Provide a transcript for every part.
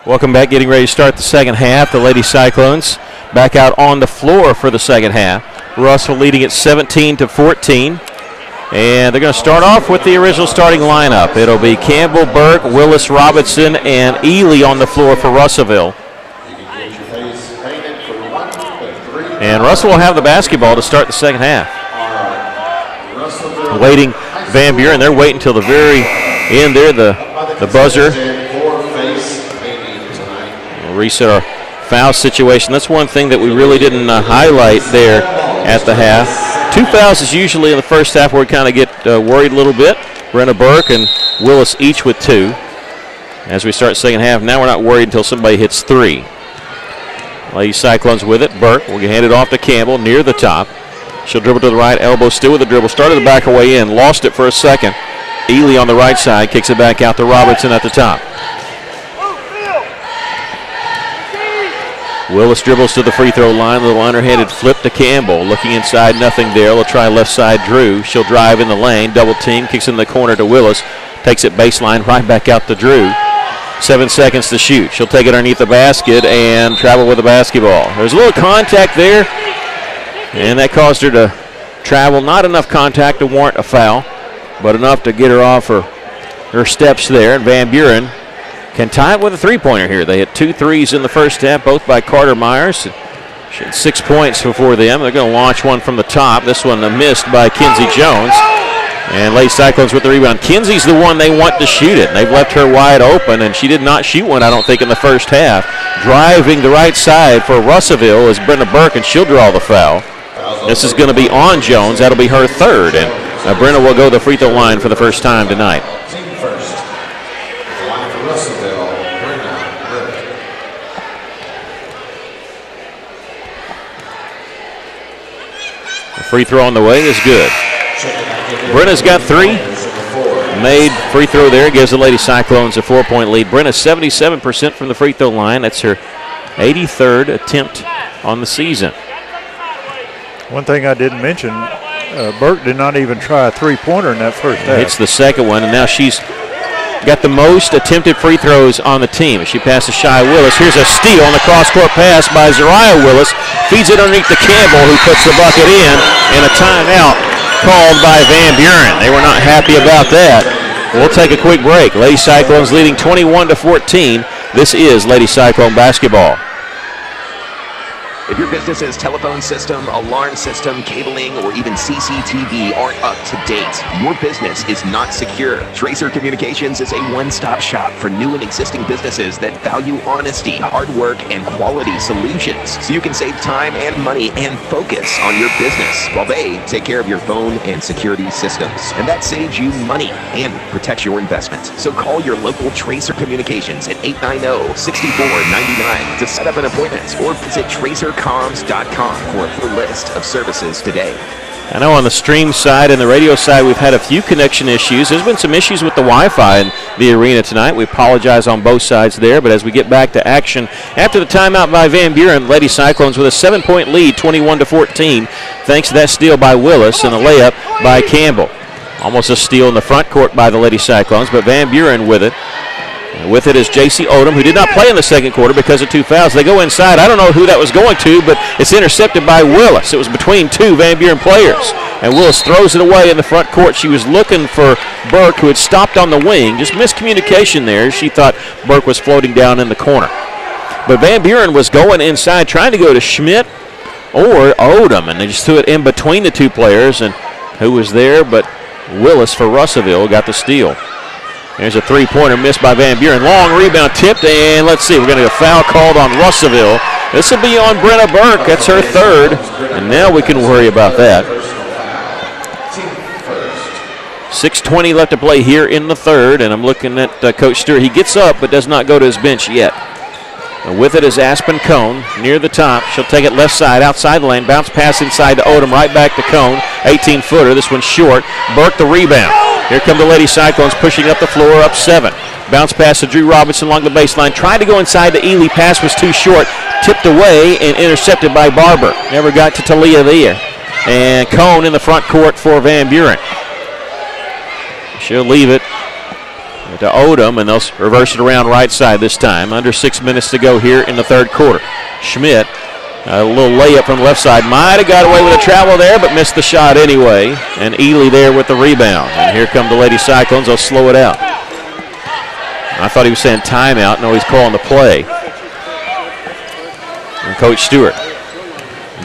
Welcome back. Getting ready to start the second half. The Lady Cyclones back out on the floor for the second half. Russell leading it 17-14. And they're going to start off with the original starting lineup. It'll be Campbell, Burke, Willis, Robinson, and Ely on the floor for Russellville. And Russell will have the basketball to start the second half. Waiting Van Buren. They're waiting until the very end there, the buzzer. We'll reset our foul situation. That's one thing that we really didn't highlight there at the half. 2 fouls is usually in the first half where we kind of get worried a little bit. Brenna Burke and Willis each with 2. As we start second half, now we're not worried until somebody hits 3. Lady Cyclones with it. Burke will hand it off to Campbell near the top. She'll dribble to the right, elbow still with the dribble. Started to back her way in, lost it for a second. Ely on the right side, kicks it back out to Robertson at the top. Willis dribbles to the free throw line. A little underhanded flip to Campbell. Looking inside, nothing there. They'll try left side Drew. She'll drive in the lane, double team, kicks in the corner to Willis. Takes it baseline right back out to Drew. 7 seconds to shoot. She'll take it underneath the basket and travel with the basketball. There's a little contact there, and that caused her to travel. Not enough contact to warrant a foul, but enough to get her off her steps there. And Van Buren can tie it with a three-pointer here. They hit 2 threes in the first half, both by Carter Myers. She had 6 points before them. They're going to launch one from the top. This one missed by Kinsey Jones. And Lady Cyclones with the rebound. Kinsey's the one they want to shoot it. They've left her wide open, and she did not shoot one, I don't think, in the first half. Driving the right side for Russellville is Brenda Burke, and she'll draw the foul. This is going to be on Jones. That'll be her third. And Brenda will go to the free throw line for the first time tonight. The free throw on the way is good. Brenna's got 3. Made free throw there. Gives the Lady Cyclones a 4-point lead. Brenna 77% from the free throw line. That's her 83rd attempt on the season. One thing I didn't mention, Burke did not even try a three-pointer in that first half. Hits the second one, and now she's got the most attempted free throws on the team. As she passes Shy Willis. Here's a steal on the cross-court pass by Zariah Willis. Feeds it underneath to Campbell, who puts the bucket in, and a timeout called by Van Buren. They were not happy about that. We'll take a quick break. Lady Cyclones leading 21-14. This is Lady Cyclone basketball. If your business's telephone system, alarm system, cabling, or even CCTV aren't up to date, your business is not secure. Tracer Communications is a one-stop shop for new and existing businesses that value honesty, hard work, and quality solutions. So you can save time and money and focus on your business while they take care of your phone and security systems. And that saves you money and protects your investment. So call your local Tracer Communications at 890-6499 to set up an appointment, or visit tracercoms.com for a full list of services today. I know on the stream side and the radio side we've had a few connection issues. There's been some issues with the Wi-Fi in the arena tonight. We apologize on both sides there, but as we get back to action after the timeout by Van Buren, Lady Cyclones with a 7-point lead, 21-14, thanks to that steal by Willis and a layup by Campbell. Almost a steal in the front court by the Lady Cyclones, but Van Buren with it. And with it is J.C. Odom, who did not play in the second quarter because of 2 fouls. They go inside. I don't know who that was going to, but it's intercepted by Willis. It was between 2 Van Buren players. And Willis throws it away in the front court. She was looking for Burke, who had stopped on the wing. Just miscommunication there. She thought Burke was floating down in the corner. But Van Buren was going inside, trying to go to Schmidt or Odom, and they just threw it in between the 2 players. And who was there but Willis for Russellville got the steal. There's a 3-pointer missed by Van Buren. Long rebound tipped, and let's see. We're going to get a foul called on Russellville. This will be on Brenna Burke. That's her 3rd, and now we can worry about that. 6:20 left to play here in the 3rd, and I'm looking at Coach Stewart. He gets up but does not go to his bench yet. And with it is Aspen Cone near the top. She'll take it left side, outside the lane. Bounce pass inside to Odom, right back to Cone. 18-footer. This one's short. Burke the rebound. Here come the Lady Cyclones pushing up the floor, up 7. Bounce pass to Drew Robinson along the baseline. Tried to go inside to Ely. Pass was too short. Tipped away and intercepted by Barber. Never got to Talia there. And Cone in the front court for Van Buren. She'll leave it. to Odom, and they'll reverse it around right side this time. Under 6 minutes to go here in the third quarter. Schmidt, a little layup from the left side. Might have got away with a travel there, but missed the shot anyway. And Ely there with the rebound. And here come the Lady Cyclones. They'll slow it out. I thought he was saying timeout. No, he's calling the play. And Coach Stewart.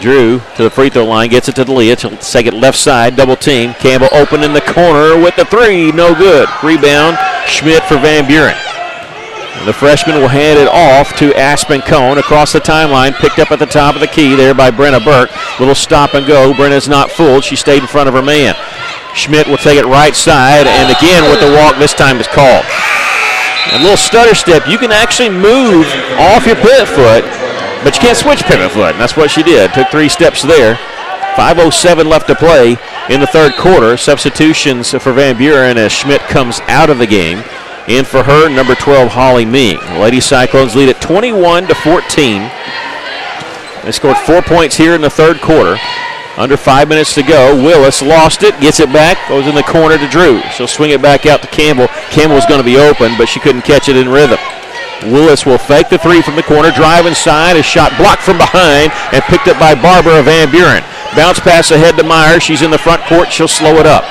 Drew to the free throw line, gets it to D'Elia. She'll take it left side, double team. Campbell open in the corner with the three, no good. Rebound, Schmidt for Van Buren. And the freshman will hand it off to Aspen Cone across the timeline, picked up at the top of the key there by Brenna Burke. Little stop and go. Brenna's not fooled. She stayed in front of her man. Schmidt will take it right side, and again with the walk, this time is called. A little stutter step. You can actually move off your pivot foot, but you can't switch pivot foot, and that's what she did. Took 3 steps there. 5:07 left to play in the third quarter. Substitutions for Van Buren as Schmidt comes out of the game. In for her, number 12, Holly Ming. Lady Cyclones lead at 21-14. They scored 4 points here in the third quarter. Under 5 minutes to go. Willis lost it, gets it back, goes in the corner to Drew. She'll swing it back out to Campbell. Campbell's going to be open, but she couldn't catch it in rhythm. Willis will fake the three from the corner, drive inside, a shot blocked from behind, and picked up by Barber of Van Buren. Bounce pass ahead to Meyer. She's in the front court. She'll slow it up.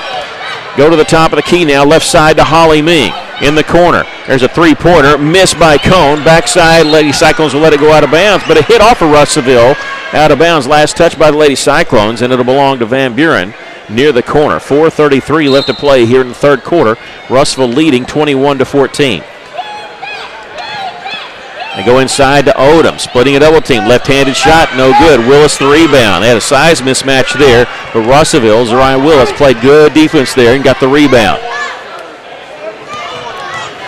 Go to the top of the key now, left side to Holly Ming. In the corner, there's a three-pointer, missed by Cone. Backside, Lady Cyclones will let it go out of bounds, but a hit off of Russellville. Out of bounds, last touch by the Lady Cyclones, and it'll belong to Van Buren near the corner. 4:33 left to play here in the third quarter. Russellville leading 21-14. They go inside to Odom, splitting a double team. Left-handed shot, no good. Willis the rebound. They had a size mismatch there, but Russellville, Zariah Willis, played good defense there and got the rebound.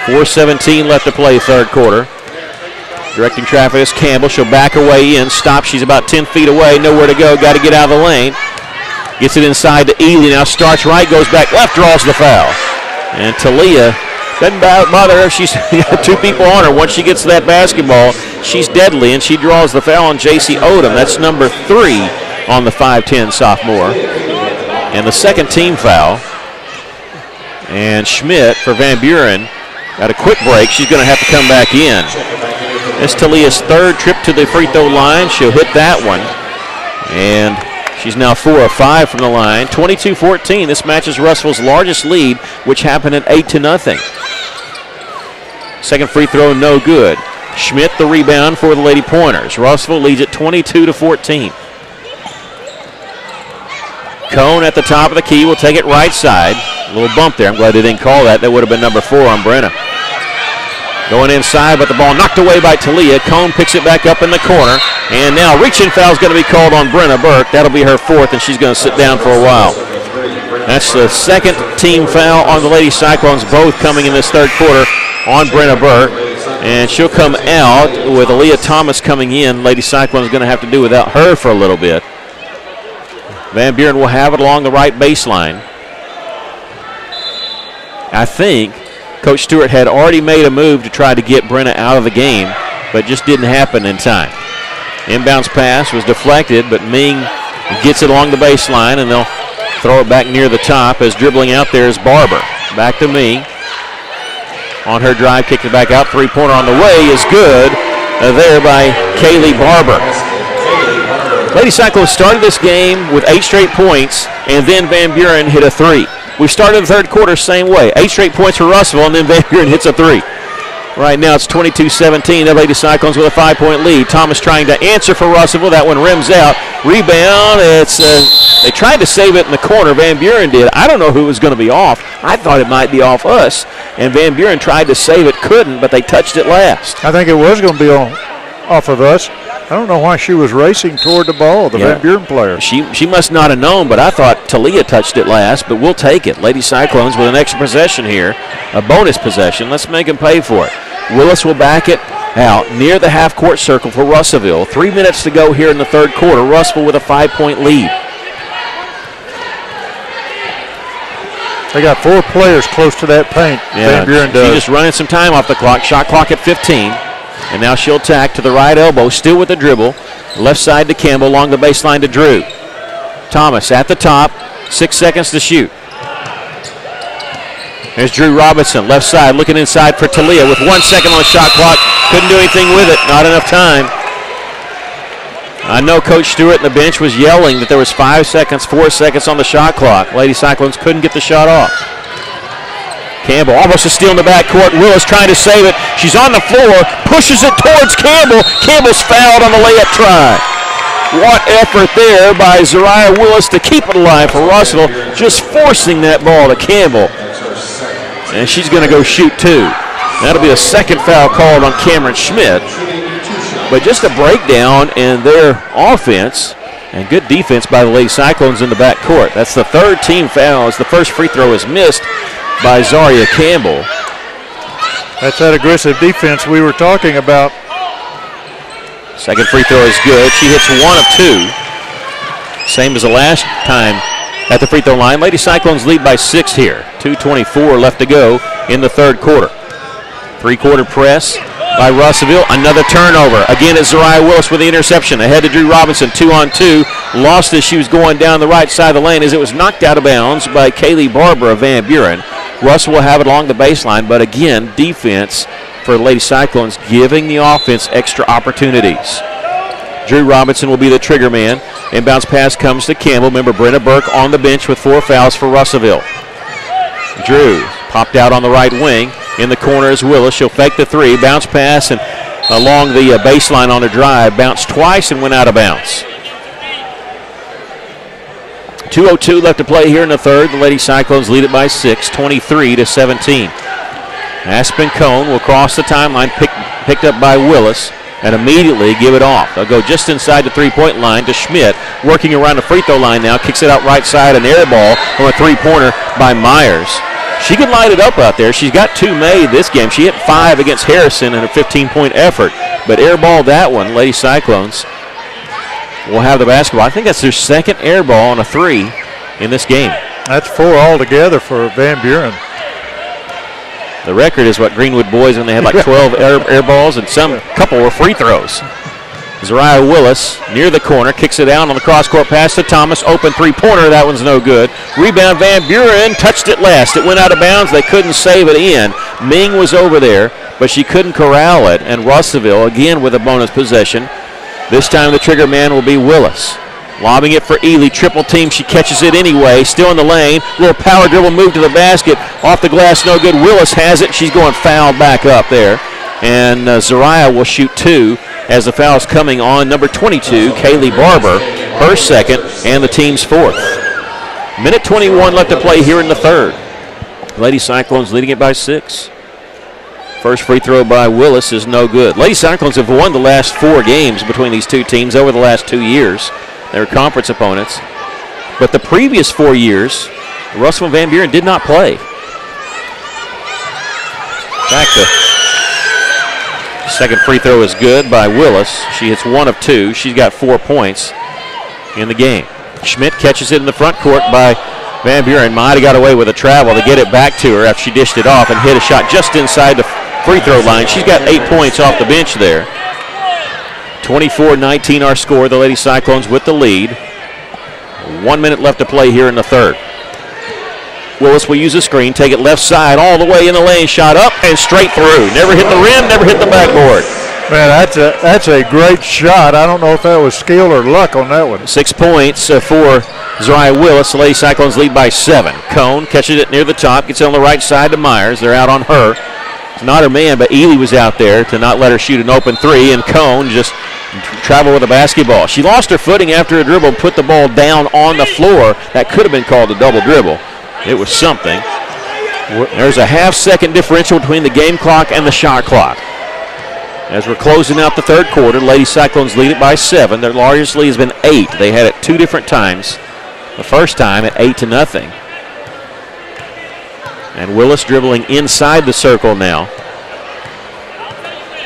4:17 left to play third quarter. Directing traffic is Campbell. She'll back her way in. Stop. She's about 10 feet away. Nowhere to go. Got to get out of the lane. Gets it inside to Ely. Now starts right, goes back left, draws the foul. And Talia doesn't bother her. She's got 2 people on her. Once she gets to that basketball, she's deadly, and she draws the foul on J.C. Odom. That's number 3 on the 5'10 sophomore. And the second team foul. And Schmidt for Van Buren got a quick break. She's going to have to come back in. It's Talia's third trip to the free throw line. She'll hit that one. And she's now 4 of 5 from the line. 22-14. This matches Russellville's largest lead, which happened at 8-0. Second free throw, no good. Schmidt the rebound for the Lady Pointers. Russellville leads at 22-14. Cone at the top of the key will take it right side. A little bump there. I'm glad they didn't call that. That would have been number 4 on Brenna. Going inside, but the ball knocked away by Talia. Cone picks it back up in the corner. And now reaching foul is going to be called on Brenna Burke. That'll be her 4th, and she's going to sit down for a while. That's the second team foul on the Lady Cyclones, both coming in this third quarter on Brenna Burke. And she'll come out with Aaliyah Thomas coming in. Lady Cyclones going to have to do without her for a little bit. Van Buren will have it along the right baseline. I think Coach Stewart had already made a move to try to get Brenna out of the game, but just didn't happen in time. Inbounds pass was deflected, but Ming gets it along the baseline, and they'll throw it back near the top as dribbling out there is Barber. Back to Ming. On her drive, kicked it back out. Three-pointer on the way is good there by Kaylee Barber. Lady Cyclones started this game with 8 straight points, and then Van Buren hit a 3. We started the third quarter same way. 8 straight points for Russellville, and then Van Buren hits a 3. Right now it's 22-17. The Lady Cyclones with a 5-point lead. Thomas trying to answer for Russellville. That one rims out. Rebound. They tried to save it in the corner. Van Buren did. I don't know who was going to be off. I thought it might be off us. And Van Buren tried to save it, couldn't, but they touched it last. I think it was going to be off of us. I don't know why she was racing toward the ball, the Van Buren player. She must not have known, but I thought Talia touched it last, but we'll take it. Lady Cyclones with an extra possession here, a bonus possession. Let's make them pay for it. Willis will back it out near the half-court circle for Russellville. 3 minutes to go here in the third quarter. Russellville with a 5-point lead. They got 4 players close to that paint. Yeah, Van Buren does. She's just running some time off the clock. Shot clock at 15. And now she'll tack to the right elbow, still with the dribble. Left side to Campbell, along the baseline to Drew. Thomas at the top, 6 seconds to shoot. There's Drew Robinson, left side, looking inside for Talia with 1 second on the shot clock. Couldn't do anything with it, not enough time. I know Coach Stewart and the bench was yelling that there was 5 seconds, 4 seconds on the shot clock. Lady Cyclones couldn't get the shot off. Campbell almost a steal in the backcourt. Willis trying to save it. She's on the floor, pushes it towards Campbell. Campbell's fouled on the layup try. What effort there by Zariah Willis to keep it alive for Russell, just forcing that ball to Campbell. And she's going to go shoot 2. That'll be a second foul called on Cameron Schmidt. But just a breakdown in their offense and good defense by the Lady Cyclones in the backcourt. That's the third team foul as the first free throw is missed by Zaria Campbell. That's that aggressive defense we were talking about. Second free throw is good. She hits 1 of 2. Same as the last time at the free throw line. Lady Cyclones lead by 6 here. 2:24 left to go in the third quarter. Three-quarter press by Russellville. Another turnover. Again, it's Zariah Willis with the interception. Ahead to Drew Robinson, 2-on-2. Lost as she was going down the right side of the lane as it was knocked out of bounds by Kaylee Barber of Van Buren. Russell will have it along the baseline, but again, defense for the Lady Cyclones giving the offense extra opportunities. Drew Robinson will be the trigger man. Inbounds pass comes to Campbell. Remember, Brenna Burke on the bench with 4 fouls for Russellville. Drew popped out on the right wing. In the corner is Willis. She'll fake the 3. Bounce pass and along the baseline on the drive. Bounced twice and went out of bounds. 2:02 left to play here in the third. The Lady Cyclones lead it by 6, 23-17. Aspen Cone will cross the timeline, picked up by Willis, and immediately give it off. They'll go just inside the three-point line to Schmidt, working around the free throw line now, kicks it out right side, an air ball from a three-pointer by Myers. She can light it up out there. She's got 2 made this game. She hit 5 against Harrison in a 15-point effort, but airballed that one. Lady Cyclones will have the basketball. I think that's their second air ball on a 3 in this game. That's 4 altogether for Van Buren. The record is what Greenwood boys when they had like 12 air balls and some couple were free throws. Zariah Willis near the corner, kicks it down on the cross-court pass to Thomas. Open three-pointer, that one's no good. Rebound, Van Buren touched it last. It went out of bounds. They couldn't save it in. Ming was over there, but she couldn't corral it. And Russellville, again with a bonus possession. This time the trigger man will be Willis. Lobbing it for Ely, triple team. She catches it anyway. Still in the lane. Little power dribble move to the basket. Off the glass, no good. Willis has it. She's going fouled back up there. And Zariah will shoot 2 as the foul's coming on number 22, Kaylee Barber, her second, and the team's 4th. Minute 21 left to play here in the third. Lady Cyclones leading it by 6. First free throw by Willis is no good. Lady Cyclones have won the last 4 games between these two teams over the last 2 years. They were conference opponents. But the previous 4 years, Russell and Van Buren did not play. Back to second free throw is good by Willis. She hits 1 of 2. She's got 4 points in the game. Schmidt catches it in the front court by Van Buren. Might have got away with a travel to get it back to her after she dished it off and hit a shot just inside the free throw line. She's got 8 points off the bench there. 24-19 our score. The Lady Cyclones with the lead. 1 minute left to play here in the third. Willis will use a screen, take it left side all the way in the lane, shot up and straight through. Never hit the rim, never hit the backboard. Man, that's a great shot. I don't know if that was skill or luck on that one. 6 points for Zariah Willis. The Lady Cyclones lead by 7. Cone catches it near the top, gets it on the right side to Myers. They're out on her. It's not her man, but Ely was out there to not let her shoot an open 3, and Cone just traveled with the basketball. She lost her footing after a dribble, put the ball down on the floor. That could have been called a double dribble. It was something. There's a half-second differential between the game clock and the shot clock. As we're closing out the third quarter, Lady Cyclones lead it by 7. Their largest lead has been 8. They had it 2 different times. The first time at 8-0. And Willis dribbling inside the circle now.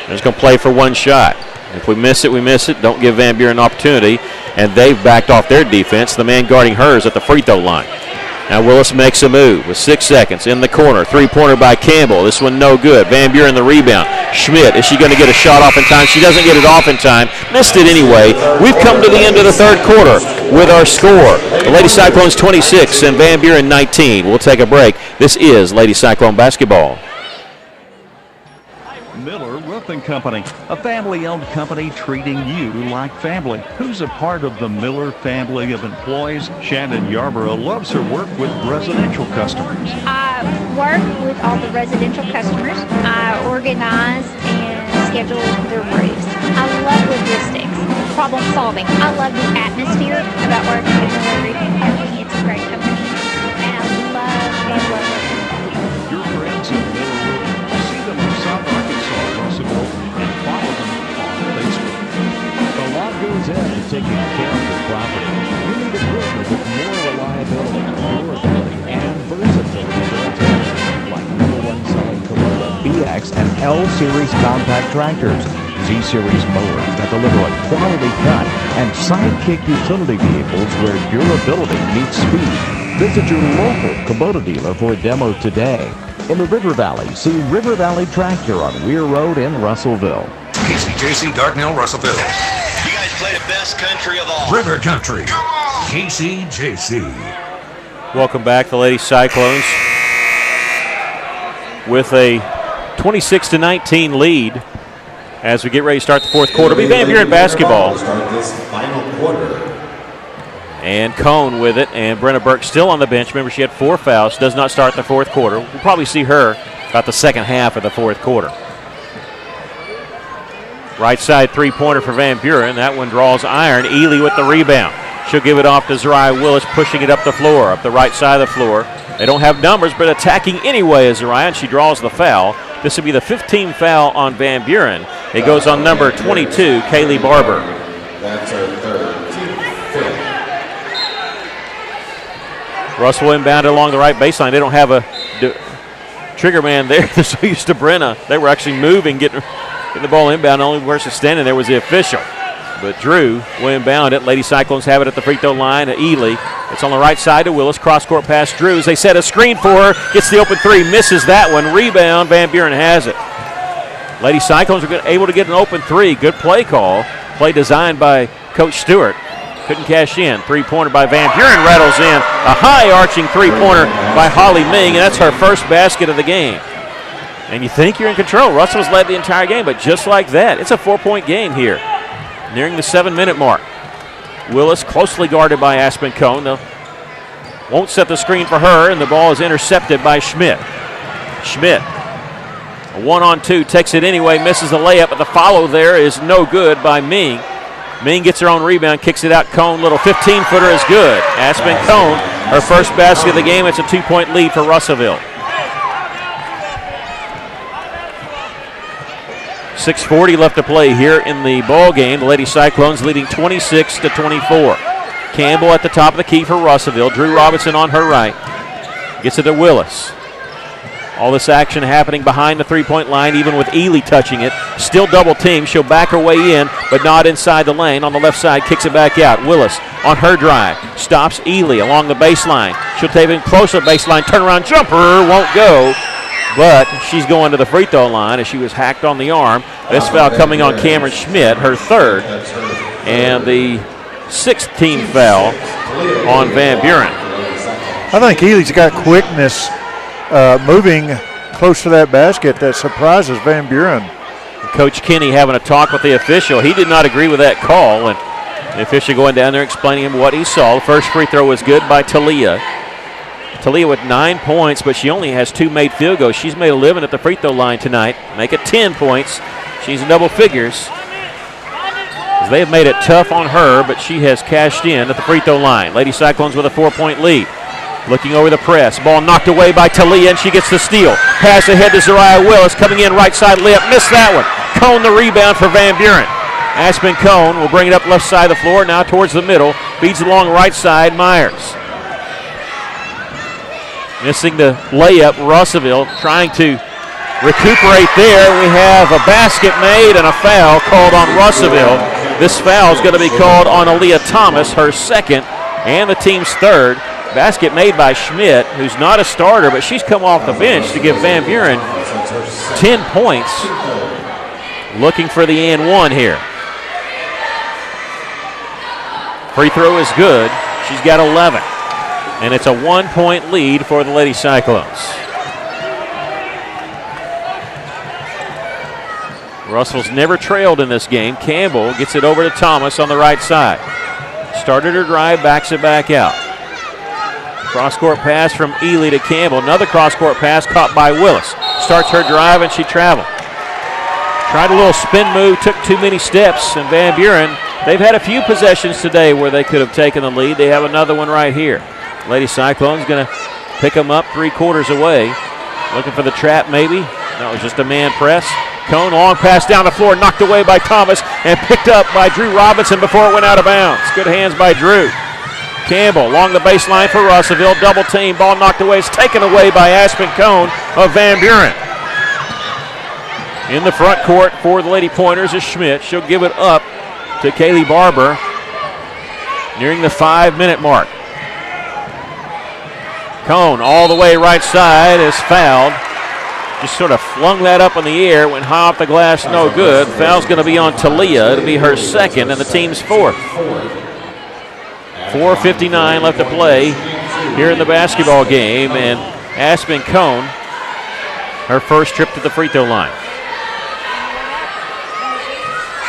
They're just going to play for 1 shot. If we miss it, we miss it. Don't give Van Buren an opportunity. And they've backed off their defense. The man guarding hers at the free throw line. Now Willis makes a move with 6 seconds in the corner. Three-pointer by Campbell. This one no good. Van Buren the rebound. Schmidt, is she going to get a shot off in time? She doesn't get it off in time. Missed it anyway. We've come to the end of the third quarter. with our score. The Lady Cyclones 26 and Van Buren 19. We'll take a break. This is Lady Cyclone basketball. Miller Roofing Company, a family-owned company treating you like family. Who's a part of the Miller family of employees? Shannon Yarborough loves her work with residential customers. I work with all the residential customers. I organize and schedule their roofs. I love logistics, problem solving. I love the atmosphere about working with Miller Roofing Company. It's a great company, and I love Your friends at Miller Roofing. See them in South Arkansas, Russellville, and follow them on Facebook. A lot goes into taking care of your property. You need equipment with more reliability, durability, and versatility for a task like number one selling Kubota BX and L Series compact tractors, Z Series mowers that deliver a quality cut, and Sidekick utility vehicles where durability meets speed. Visit your local Kubota dealer for a demo today. In the River Valley, see River Valley Tractor on Weir Road in Russellville. KCJC, Dartnell, Russellville. You guys play the best country of all. River Country. KCJC. Welcome back, the Lady Cyclones, with a 26-19 lead as we get ready to start the fourth quarter. Be Van Buren basketball. Start this final quarter. And Cone with it, and Brenna Burke still on the bench. Remember, she had 4 fouls. Does not start the fourth quarter. We'll probably see her about the second half of the fourth quarter. Right side three-pointer for Van Buren. That one draws iron. Ely with the rebound. She'll give it off to Zariah Willis, pushing it up the floor, up the right side of the floor. They don't have numbers, but attacking anyway is Zariah, and she draws the foul. This will be the 15th foul on Van Buren. It goes on number 22, Kaylee Barber. That's her third, fifth. Russell inbounded along the right baseline. They don't have a trigger man there. They're so used to Brenna. They were actually moving, getting the ball inbound. The only person standing there was the official. But Drew will inbound it. Lady Cyclones have it at the free throw line to Ely. It's on the right side to Willis. Cross-court pass Drew as they set a screen for her. Gets the open three. Misses that one. Rebound. Van Buren has it. Lady Cyclones are able to get an open three. Good play call. Play designed by Coach Stewart. Couldn't cash in. Three-pointer by Van Buren rattles in. A high-arching three-pointer by Holly Ming, and that's her first basket of the game. And you think you're in control. Russell's led the entire game, but just like that, it's a 4-point game here. Nearing the 7-minute mark. Willis closely guarded by Aspen Cone. They won't set the screen for her, and the ball is intercepted by Schmidt. Schmidt, a 1-on-2, takes it anyway, misses the layup, but the follow there is no good by Ming. Ming gets her own rebound, kicks it out. Cone, little 15-footer is good. Aspen Cone, her first basket of the game. It's a 2-point lead for Russellville. 6:40 left to play here in the ball game. The Lady Cyclones leading 26-24. Campbell at the top of the key for Russellville. Drew Robinson on her right. Gets it to Willis. All this action happening behind the three-point line, even with Ely touching it. Still double team. She'll back her way in, but not inside the lane. On the left side, kicks it back out. Willis on her drive. Stops Ely along the baseline. She'll take it closer baseline. Turnaround jumper won't go. But she's going to the free throw line as she was hacked on the arm. This foul coming on Cameron Schmidt, her third, and the 6th team foul on Van Buren. I think Ely's got quickness moving close to that basket that surprises Van Buren. Coach Kenny having a talk with the official. He did not agree with that call, and the official going down there explaining him what he saw. The first free throw was good by Talia. Talia with 9 points, but she only has 2 made field goals. She's made a living at the free throw line tonight. Make it 10 points. She's in double figures. They have made it tough on her, but she has cashed in at the free throw line. Lady Cyclones with a 4-point lead. Looking over the press. Ball knocked away by Talia, and she gets the steal. Pass ahead to Zariah Willis. Coming in right side layup. Missed that one. Cone the rebound for Van Buren. Aspen Cone will bring it up left side of the floor. Now towards the middle. Feeds along right side. Myers. Missing the layup. Russellville trying to recuperate there. We have a basket made and a foul called on Russellville. This foul is going to be called on Aaliyah Thomas, her second and the team's third. Basket made by Schmidt, who's not a starter, but she's come off the bench to give Van Buren 10 points. Looking for the and one here. Free throw is good. She's got 11. And it's a 1-point lead for the Lady Cyclones. Russell's never trailed in this game. Campbell gets it over to Thomas on the right side. Started her drive, backs it back out. Cross-court pass from Ely to Campbell. Another cross-court pass caught by Willis. Starts her drive and she traveled. Tried a little spin move, took too many steps, and Van Buren, they've had a few possessions today where they could have taken the lead. They have another one right here. Lady Cyclones going to pick them up 3/4 away. Looking for the trap maybe. No, it was just a man press. Cone, long pass down the floor, knocked away by Thomas and picked up by Drew Robinson before it went out of bounds. Good hands by Drew. Campbell along the baseline for Russellville. Double team, ball knocked away. It's taken away by Aspen Cone of Van Buren. In the front court for the Lady Pointers is Schmidt. She'll give it up to Kaylee Barber nearing the 5-minute mark. Cone all the way right side is fouled. Just sort of flung that up in the air, went high off the glass, no good. Foul's going to be on Talia. It'll be her second and the team's fourth. 4:59 left to play here in the basketball game, and Aspen Cone, her first trip to the free throw line.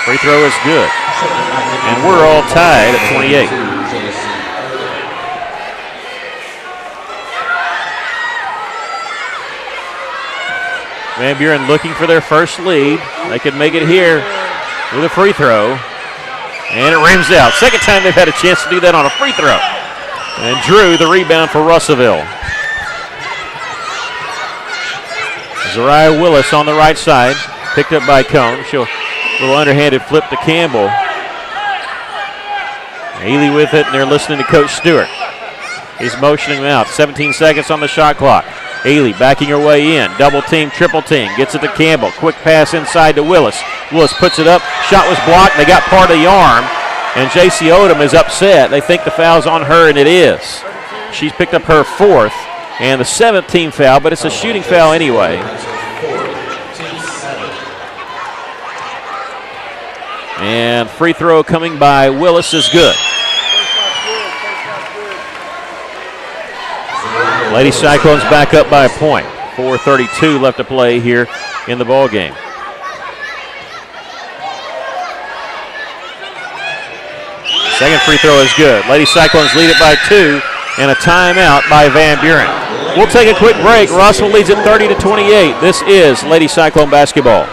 Free throw is good. And we're all tied at 28. Van Buren looking for their first lead. They could make it here with a free throw. And it rims out. Second time they've had a chance to do that on a free throw. And Drew, the rebound for Russellville. Zariah Willis on the right side. Picked up by Cone. She'll little underhanded flip to Campbell. Ely with it, and they're listening to Coach Stewart. He's motioning them out. 17 seconds on the shot clock. Ely backing her way in. Double team, triple team. Gets it to Campbell. Quick pass inside to Willis. Willis puts it up. Shot was blocked. They got part of the arm. And J.C. Odom is upset. They think the foul's on her, and it is. She's picked up her fourth and the 7th team foul, but it's a shooting foul anyway. And free throw coming by Willis is good. Lady Cyclones back up by a point. 4:32 left to play here in the ball game. Second free throw is good. Lady Cyclones lead it by 2, and a timeout by Van Buren. We'll take a quick break. Russell leads it 30-28. This is Lady Cyclone basketball.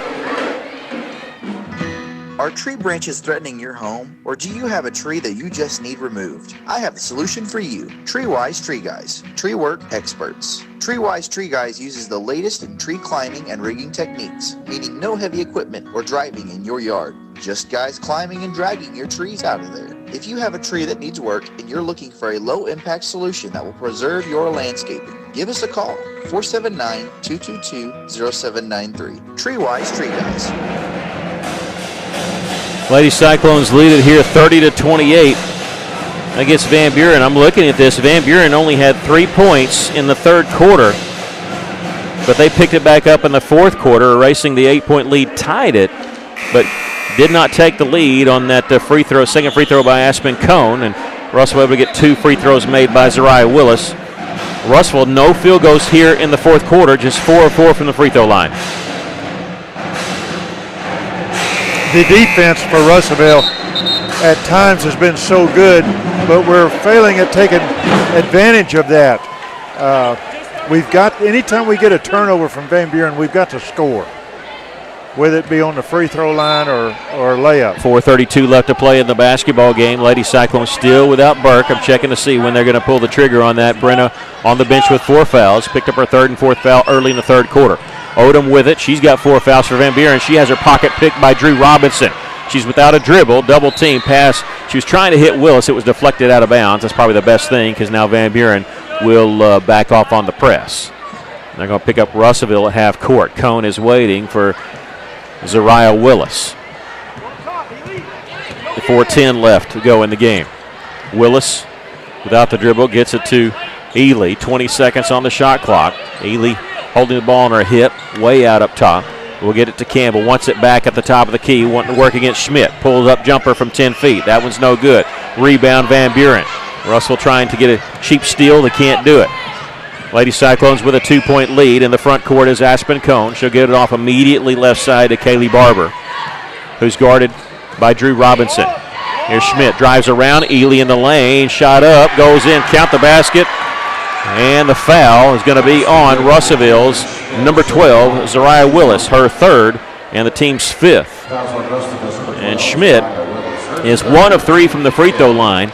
Are tree branches threatening your home, or do you have a tree that you just need removed? I have the solution for you. TreeWise Tree Guys, tree work experts. TreeWise Tree Guys uses the latest in tree climbing and rigging techniques, meaning no heavy equipment or driving in your yard. Just guys climbing and dragging your trees out of there. If you have a tree that needs work and you're looking for a low-impact solution that will preserve your landscaping, give us a call, 479-222-0793. TreeWise Tree Guys. Lady Cyclones lead it here 30-28 against Van Buren. I'm looking at this. Van Buren only had 3 points in the third quarter, but they picked it back up in the fourth quarter, erasing the 8-point lead, tied it, but did not take the lead on that free throw, second free throw by Aspen Cone, and Russell able to get 2 free throws made by Zariah Willis. Russell, no field goals here in the fourth quarter, just 4 of 4 from the free throw line. The defense for Russellville at times has been so good, but we're failing at taking advantage of that. We've got, anytime we get a turnover from Van Buren, we've got to score, whether it be on the free throw line or layup. 4:32 left to play in the basketball game. Lady Cyclones still without Burke. I'm checking to see when they're going to pull the trigger on that. Brenna on the bench with 4 fouls. Picked up her third and fourth foul early in the third quarter. Odom with it. She's got 4 fouls for Van Buren. She has her pocket picked by Drew Robinson. She's without a dribble. Double team pass. She was trying to hit Willis. It was deflected out of bounds. That's probably the best thing because now Van Buren will back off on the press. They're going to pick up Russellville at half court. Cone is waiting for Zariah Willis. 4:10 left to go in the game. Willis, without the dribble, gets it to Ely. 20 seconds on the shot clock. Ely holding the ball on her hip, way out up top. We'll get it to Campbell. Wants it back at the top of the key. Wanting to work against Schmidt. Pulls up jumper from 10 feet. That one's no good. rebound Van Buren. Russell trying to get a cheap steal. They can't do it. Lady Cyclones with a 2-point lead. In the front court is Aspen Cone. She'll get it off immediately left side to Kaylee Barber, who's guarded by Drew Robinson. Here's Schmidt, drives around. Ely in the lane, shot up, goes in, count the basket. And the foul is going to be on Russellville's number 12, Zariah Willis, her third, and the team's fifth. And Schmidt is 1 of 3 from the free throw line.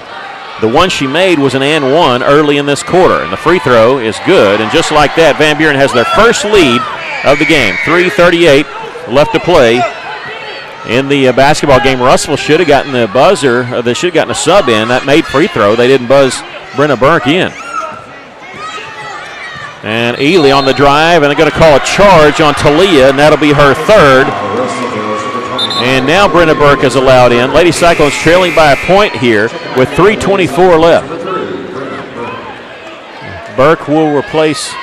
The one she made was an and one early in this quarter, and the free throw is good. And just like that, Van Buren has their first lead of the game. 3:38 left to play in the basketball game. Russell should have gotten the buzzer. They should have gotten a sub in. That made free throw. They didn't buzz Brenna Burke in. And Ely on the drive, and they're going to call a charge on Talia, and that'll be her third. And now Brenna Burke is allowed in. Lady Cyclones trailing by a point here with 3:24 left. Burke will replace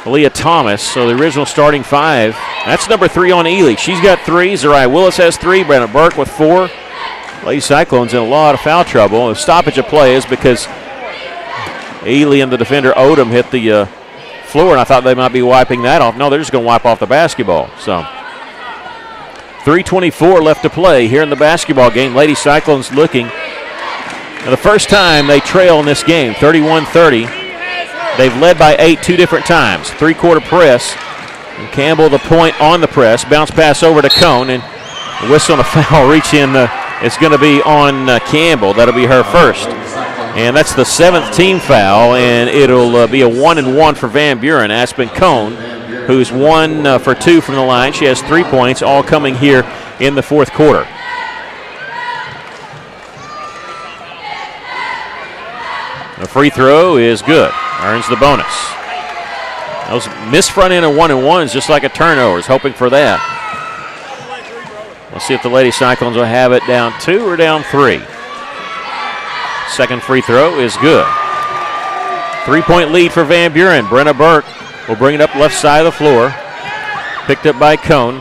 Leah Thomas, so the original starting 5. That's number 3 on Ely. She's got 3. Zariah Willis has 3. Brenna Burke with 4. Lady Cyclones in a lot of foul trouble. The stoppage of play is because Ely and the defender Odom hit the floor, and I thought they might be wiping that off. No, they're just going to wipe off the basketball. So 3:24 left to play here in the basketball game. Lady Cyclones looking for the first time they trail in this game, 31-30. They've led by 8 2 different times. 3-quarter press. And Campbell the point on the press. Bounce pass over to Cone, and the whistle and a foul reach in. It's going to be on Campbell. That'll be her first. And that's the 7th team foul, and it'll be a 1-and-1 for Van Buren. Aspen Cone, who's 1 for 2 from the line. She has 3 points, all coming here in the fourth quarter. The free throw is good. Earns the bonus. Those missed front end of 1-and-1s just like a turnover. Is hoping for that. Let's see if the Lady Cyclones will have it down 2 or down 3. Second free throw is good. 3-point lead for Van Buren. Brenna Burke will bring it up left side of the floor. Picked up by Cone,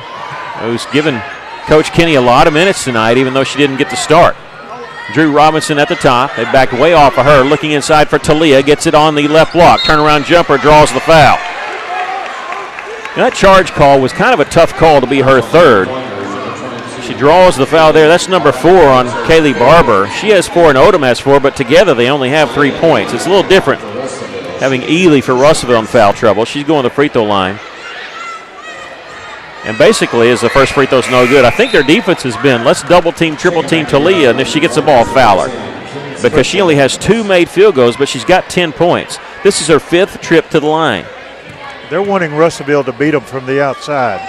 who's given Coach Kenny a lot of minutes tonight, even though she didn't get to start. Drew Robinson at the top. They backed way off of her. Looking inside for Talia. Gets it on the left block. Turnaround jumper, draws the foul. Now, that charge call was kind of a tough call to be her third. She draws the foul there. That's number 4 on Kaylee Barber. She has 4 and Odom has 4, but together they only have 3 points. It's a little different having Ely for Russellville in foul trouble. She's going to the free throw line. And basically, as the first free throw's no good, I think their defense has been, let's double team, triple team Talia, and if she gets the ball, foul her. Because she only has 2 made field goals, but she's got 10 points. This is her 5th trip to the line. They're wanting Russellville to beat them from the outside.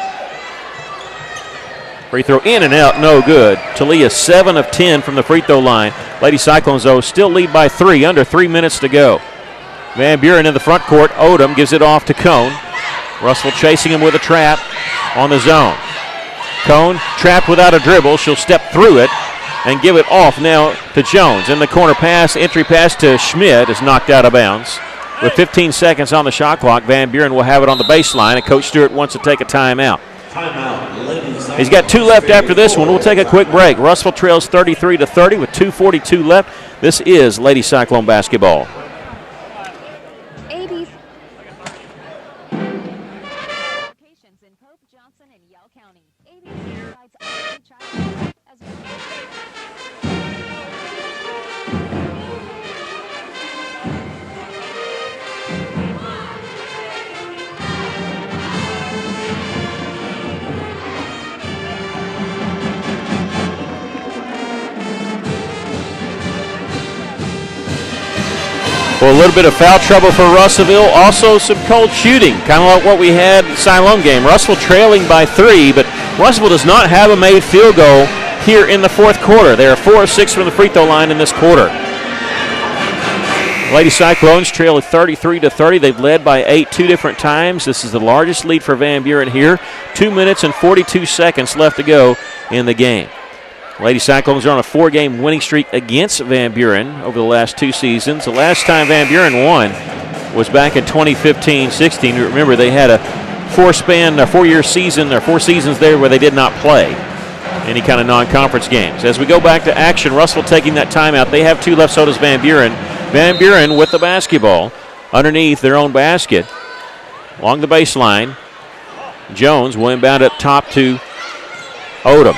Free throw in and out, no good. Talia 7 of 10 from the free throw line. Lady Cyclones, though, still lead by 3, under 3 minutes to go. Van Buren in the front court. Odom gives it off to Cone. Russell chasing him with a trap on the zone. Cone trapped without a dribble. She'll step through it and give it off now to Jones. In the corner pass, entry pass to Schmidt is knocked out of bounds. With 15 seconds on the shot clock, Van Buren will have it on the baseline, and Coach Stewart wants to take a timeout. He's got 2 left after this one. We'll take a quick break. Russell trails 33-30 with 2:42 left. This is Lady Cyclone basketball. Well, a little bit of foul trouble for Russellville. Also some cold shooting, kind of like what we had in the Siloam game. Russellville trailing by 3, but Russellville does not have a made field goal here in the fourth quarter. They are 4 of 6 from the free throw line in this quarter. Lady Cyclones trail 33-30. They've led by 8 2 different times. This is the largest lead for Van Buren here. 2 minutes and 42 seconds left to go in the game. Lady Cyclones are on a 4-game winning streak against Van Buren over the last 2 seasons. The last time Van Buren won was back in 2015-16. Remember, they had a 4-year season, or 4 seasons there where they did not play. any kind of non-conference games. As we go back to action, Russell taking that timeout. They have 2 left, so does Van Buren. Van Buren with the basketball underneath their own basket along the baseline. Jones will inbound up top to Odom.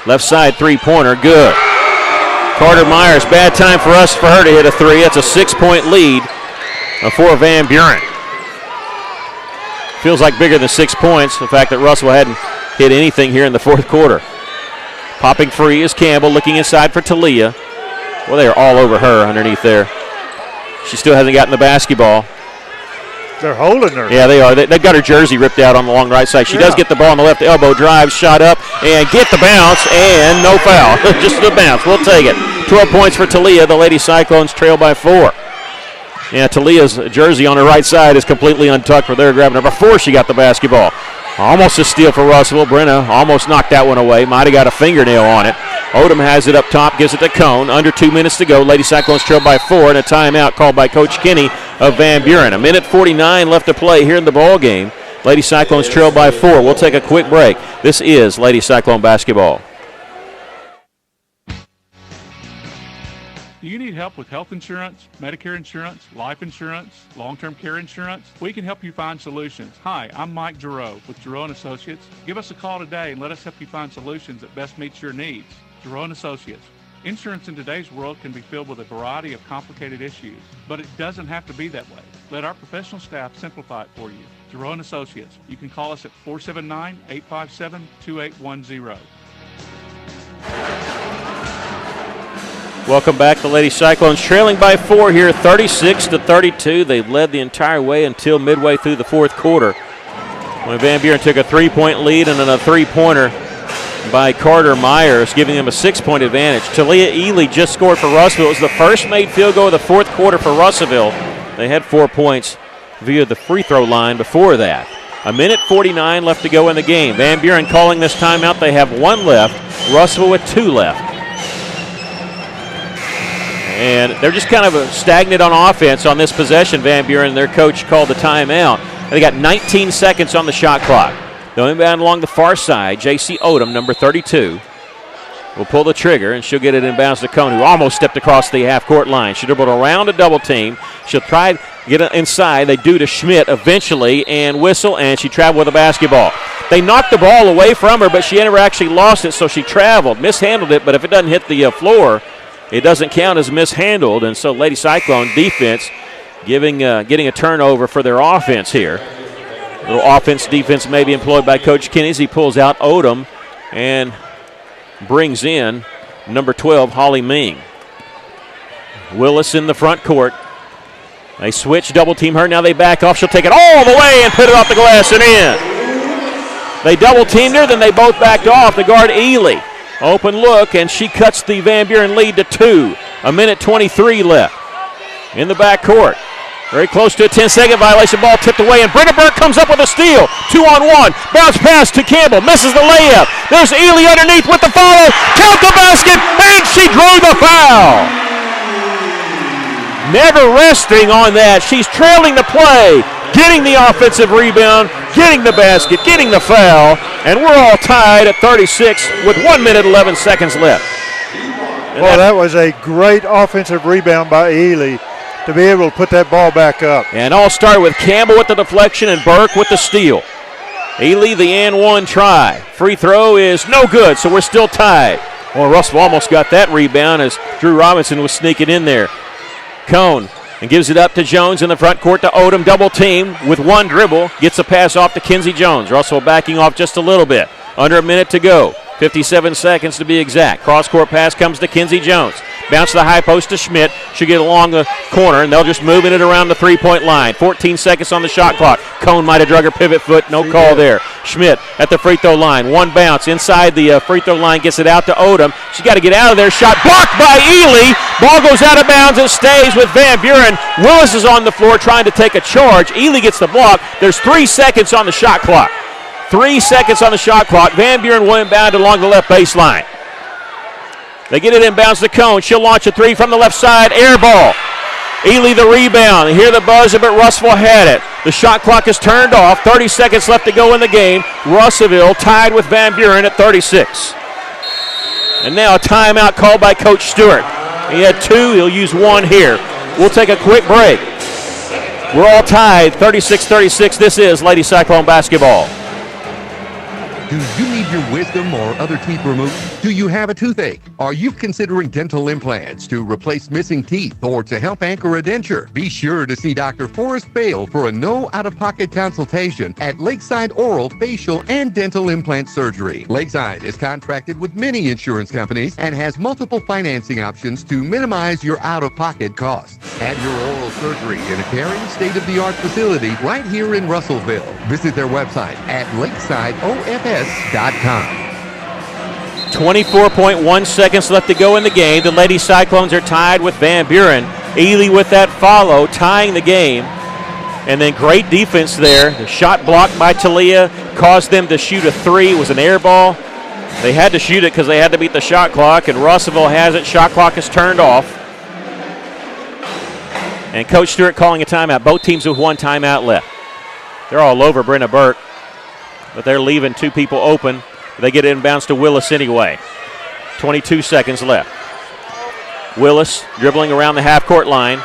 Left side three-pointer, good. Carter Myers, bad time for her to hit a 3. It's a 6-point lead for Van Buren. Feels like bigger than 6 points, the fact that Russell hadn't hit anything here in the fourth quarter. Popping free is Campbell, looking inside for Talia. Well, they are all over her underneath there. She still hasn't gotten the basketball. They're holding her. Yeah, they are. They've got her jersey ripped out on the long right side. She does get the ball on the left elbow, drive, shot up, and get the bounce, and no foul. Just the bounce. We'll take it. 12 points for Talia. The Lady Cyclones trail by 4. Yeah, Talia's jersey on her right side is completely untucked for their grab. Number 4, she got the basketball. Almost a steal for Russell. Brenna almost knocked that one away. Might have got a fingernail on it. Odom has it up top, gives it to Cone. Under 2 minutes to go. Lady Cyclones trail by 4, and a timeout called by Coach Kinney of Van Buren. 1:49 left to play here in the ball game. Lady Cyclones trail by 4. We'll take a quick break. This is Lady Cyclone basketball. Do you need help with health insurance, Medicare insurance, life insurance, long-term care insurance? We can help you find solutions. Hi, I'm Mike Giroux with Giroux & Associates. Give us a call today and let us help you find solutions that best meets your needs. Giroux & Associates. Insurance in today's world can be filled with a variety of complicated issues, but it doesn't have to be that way. Let our professional staff simplify it for you. Giroux & Associates. You can call us at 479-857-2810. Welcome back. The Lady Cyclones trailing by 4 here, 36-32. They've led the entire way until midway through the fourth quarter, when Van Buren took a 3-point lead and then a 3-pointer by Carter Myers, giving them a 6-point advantage. Talia Ely just scored for Russellville. It was the first made field goal of the fourth quarter for Russellville. They had 4 points via the free throw line before that. 1:49 left to go in the game. Van Buren calling this timeout. They have 1 left. Russellville with 2 left. And they're just kind of stagnant on offense on this possession. Van Buren, their coach, called the timeout. They got 19 seconds on the shot clock. They'll inbound along the far side. J.C. Odom, number 32, will pull the trigger, and she'll get it inbounds to Cone, who almost stepped across the half-court line. She dribbled around a double team. She'll try to get it inside. They do to Schmidt eventually, and whistle, and she traveled with the basketball. They knocked the ball away from her, but she never actually lost it, so she traveled, mishandled it, but if it doesn't hit the floor, it doesn't count as mishandled, and so Lady Cyclone defense getting a turnover for their offense here. A little offense-defense may be employed by Coach Kinney as he pulls out Odom and brings in number 12, Holly Ming. Willis in the front court. They switch, double-team her. Now they back off. She'll take it all the way and put it off the glass and in. They double-teamed her, then they both backed off. The guard, Ely. Open look, and she cuts the Van Buren lead to 2. 1:23 left in the backcourt. Very close to a 10-second violation. Ball tipped away, and Britta Burke comes up with a steal. 2-on-1. Bounce pass to Campbell. Misses the layup. There's Ely underneath with the follow. Count the basket, and she drew the foul. Never resting on that. She's trailing the play, getting the offensive rebound, getting the basket, getting the foul, and we're all tied at 36 with 1:11 left. Well, that was a great offensive rebound by Ely to be able to put that ball back up. And all started with Campbell with the deflection and Burke with the steal. Ely, the and 1 try. Free throw is no good, so we're still tied. Well, Russell almost got that rebound as Drew Robinson was sneaking in there. Cone and gives it up to Jones in the front court to Odom. Double team with 1 dribble. Gets a pass off to Kinsey Jones. Russell backing off just a little bit. Under a minute to go. 57 seconds to be exact. Cross-court pass comes to Kinsey Jones. Bounce to the high post to Schmidt. She'll get along the corner, and they'll just move it around the three-point line. 14 seconds on the shot clock. Cone might have drug her pivot foot. No call there. Schmidt at the free throw line. 1 bounce inside the free throw line. Gets it out to Odom. She's got to get out of there. Shot blocked by Ely. Ball goes out of bounds. It stays with Van Buren. Willis is on the floor trying to take a charge. Ely gets the block. There's 3 seconds on the shot clock. 3 seconds on the shot clock. Van Buren will inbound along the left baseline. They get it inbounds to Cone. She'll launch a 3 from the left side. Air ball. Ely the rebound. They hear the buzzer, but Russellville had it. The shot clock is turned off. 30 seconds left to go in the game. Russellville tied with Van Buren at 36. And now a timeout called by Coach Stewart. He had 2. He'll use 1 here. We'll take a quick break. We're all tied, 36-36. This is Lady Cyclone basketball. Do you need your wisdom or other teeth removed? Do you have a toothache? Are you considering dental implants to replace missing teeth or to help anchor a denture? Be sure to see Dr. Forrest Bale for a no out-of-pocket consultation at Lakeside Oral, Facial, and Dental Implant Surgery. Lakeside is contracted with many insurance companies and has multiple financing options to minimize your out-of-pocket costs. Have your oral surgery in a caring, state-of-the-art facility right here in Russellville. Visit their website at lakesideofs.com. 24.1 seconds left to go in the game. The Lady Cyclones are tied with Van Buren. Ely with that follow, tying the game. And then great defense there. The shot blocked by Talia caused them to shoot a 3. It was an air ball. They had to shoot it because they had to beat the shot clock, and Russellville has it. Shot clock is turned off. And Coach Stewart calling a timeout. Both teams with 1 timeout left. They're all over Brenna Burke, but they're leaving 2 people open. They get inbounds to Willis anyway. 22 seconds left. Willis dribbling around the half-court line.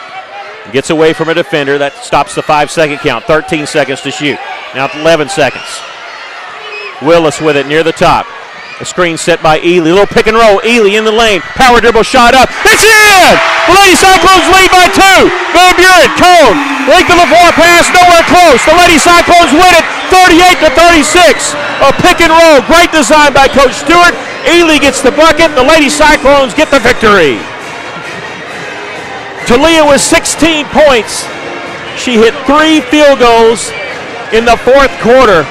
Gets away from a defender. That stops the 5-second count. 13 seconds to shoot. Now 11 seconds. Willis with it near the top. A screen set by Ely. Little pick and roll. Ely in the lane. Power dribble shot up. It's in! The Lady Cyclones lead by 2. Van Buren, Cone. Length of the floor pass, nowhere close. The Lady Cyclones win it 38-36. A pick and roll. Great design by Coach Stewart. Ely gets the bucket. The Lady Cyclones get the victory. Talia with 16 points. She hit 3 field goals in the 4th quarter.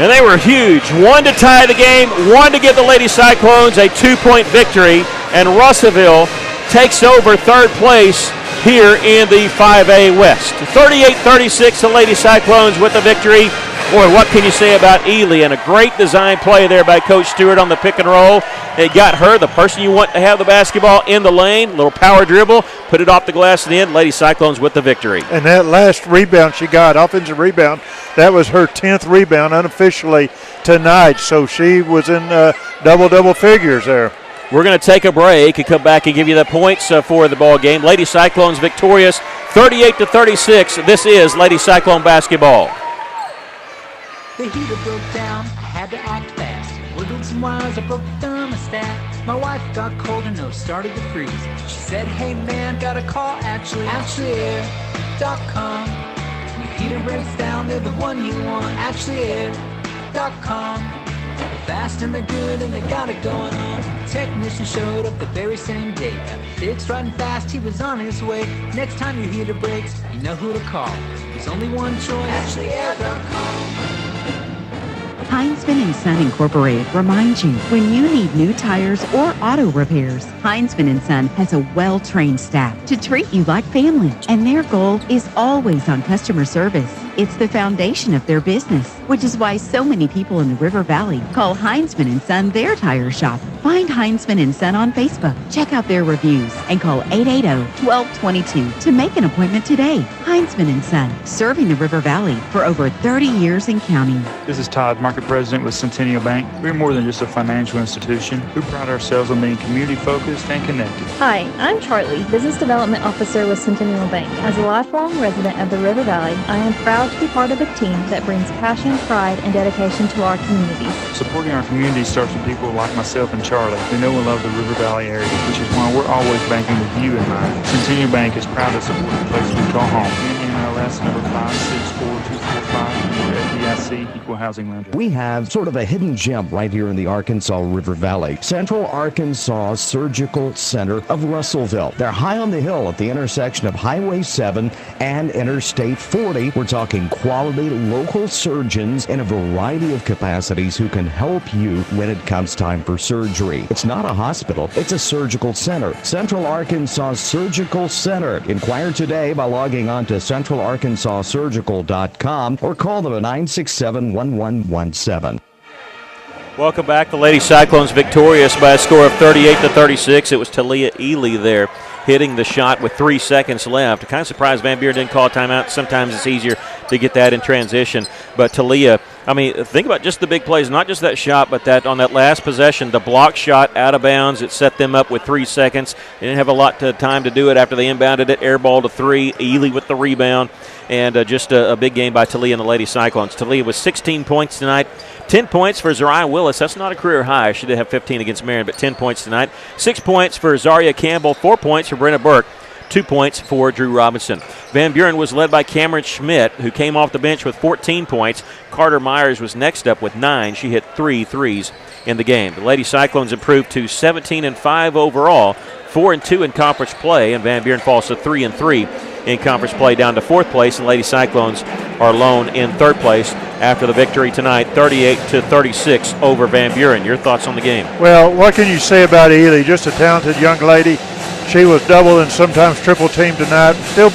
And they were huge. 1 to tie the game, 1 to give the Lady Cyclones a 2-point victory. And Russellville takes over 3rd place here in the 5A West. 38-36, the Lady Cyclones with the victory. Boy, what can you say about Ely? And a great design play there by Coach Stewart on the pick and roll. It got her, the person you want to have the basketball in the lane. Little power dribble, put it off the glass and in. Lady Cyclones with the victory. And that last rebound she got, offensive rebound, that was her 10th rebound unofficially tonight. So she was in double figures there. We're going to take a break and come back and give you the points for the ball game. Lady Cyclones victorious 38-36. This is Lady Cyclone basketball. The heater broke down, I had to act fast. Wiggled some wires, I broke the thermostat. My wife got cold and nose started to freeze. She said, hey man, got a call, AshleyAir.com. Your heater breaks down, they're the one you want, AshleyAir.com. They're fast and they're good and they got it going on. The technician showed up the very same day. Got it fixed right and fast, he was on his way. Next time your heater breaks, you know who to call. There's only one choice, AshleyAir.com. Heinzman & Son Incorporated reminds you, when you need new tires or auto repairs, Heinzman & Son has a well-trained staff to treat you like family, and their goal is always on customer service. It's the foundation of their business, which is why so many people in the River Valley call Heinzman & Son their tire shop. Find Heinzman & Son on Facebook, check out their reviews, and call 880-1222 to make an appointment today. Heinzman & Son, serving the River Valley for over 30 years and counting. This is Todd, Market President with Centennial Bank. We're more than just a financial institution. We pride ourselves on being community-focused and connected. Hi, I'm Charlie, Business Development Officer with Centennial Bank. As a lifelong resident of the River Valley, I am proud to be part of a team that brings passion, pride, and dedication to our communities. Supporting our community starts with people like myself and Charlie who know and love the River Valley area, which is why we're always banking with you in mind. Centennial Bank is proud to support the place we call home. NMLS number 564245, FDIC, Equal Housing Lender. We have sort of a hidden gem right here in the Arkansas River Valley. Central Arkansas Surgical Center of Russellville. They're high on the hill at the intersection of Highway 7 and Interstate 40. We're talking quality local surgeons in a variety of capacities who can help you when it comes time for surgery. It's not a hospital, it's a surgical center. Central Arkansas Surgical Center. Inquire today by logging on to centralarkansassurgical.com or call them at 967-1117. Welcome back. The Lady Cyclones victorious by a score of 38-36. It was Talia Ely there hitting the shot with 3 seconds left. Kind of surprised Van Buren didn't call a timeout. Sometimes it's easier to get that in transition. But Talia, think about just the big plays, not just that shot, but that on that last possession, the block shot out of bounds. It set them up with 3 seconds. They didn't have a lot of time to do it after they inbounded it. Air ball to 3. Ely with the rebound. And just a big game by Talia and the Lady Cyclones. Talia with 16 points tonight. 10 points for Zariah Willis. That's not a career high. She did have 15 against Marion, but 10 points tonight. 6 points for Zaria Campbell. 4 points for Brenna Burke. 2 points for Drew Robinson. Van Buren was led by Cameron Schmidt, who came off the bench with 14 points. Carter Myers was next up with 9. She hit 3 threes in the game. The Lady Cyclones improved to 17-5 overall, 4-2 in conference play, and Van Buren falls to 3-3 in conference play, down to 4th place, and Lady Cyclones are alone in 3rd place after the victory tonight, 38-36 over Van Buren. Your thoughts on the game? Well, what can you say about Ely? Just a talented young lady. She was double and sometimes triple teamed tonight. Still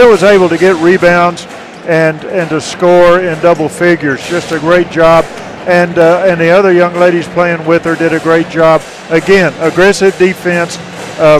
was able to get rebounds and to score in double figures. Just a great job. And the other young ladies playing with her did a great job. Again, aggressive defense,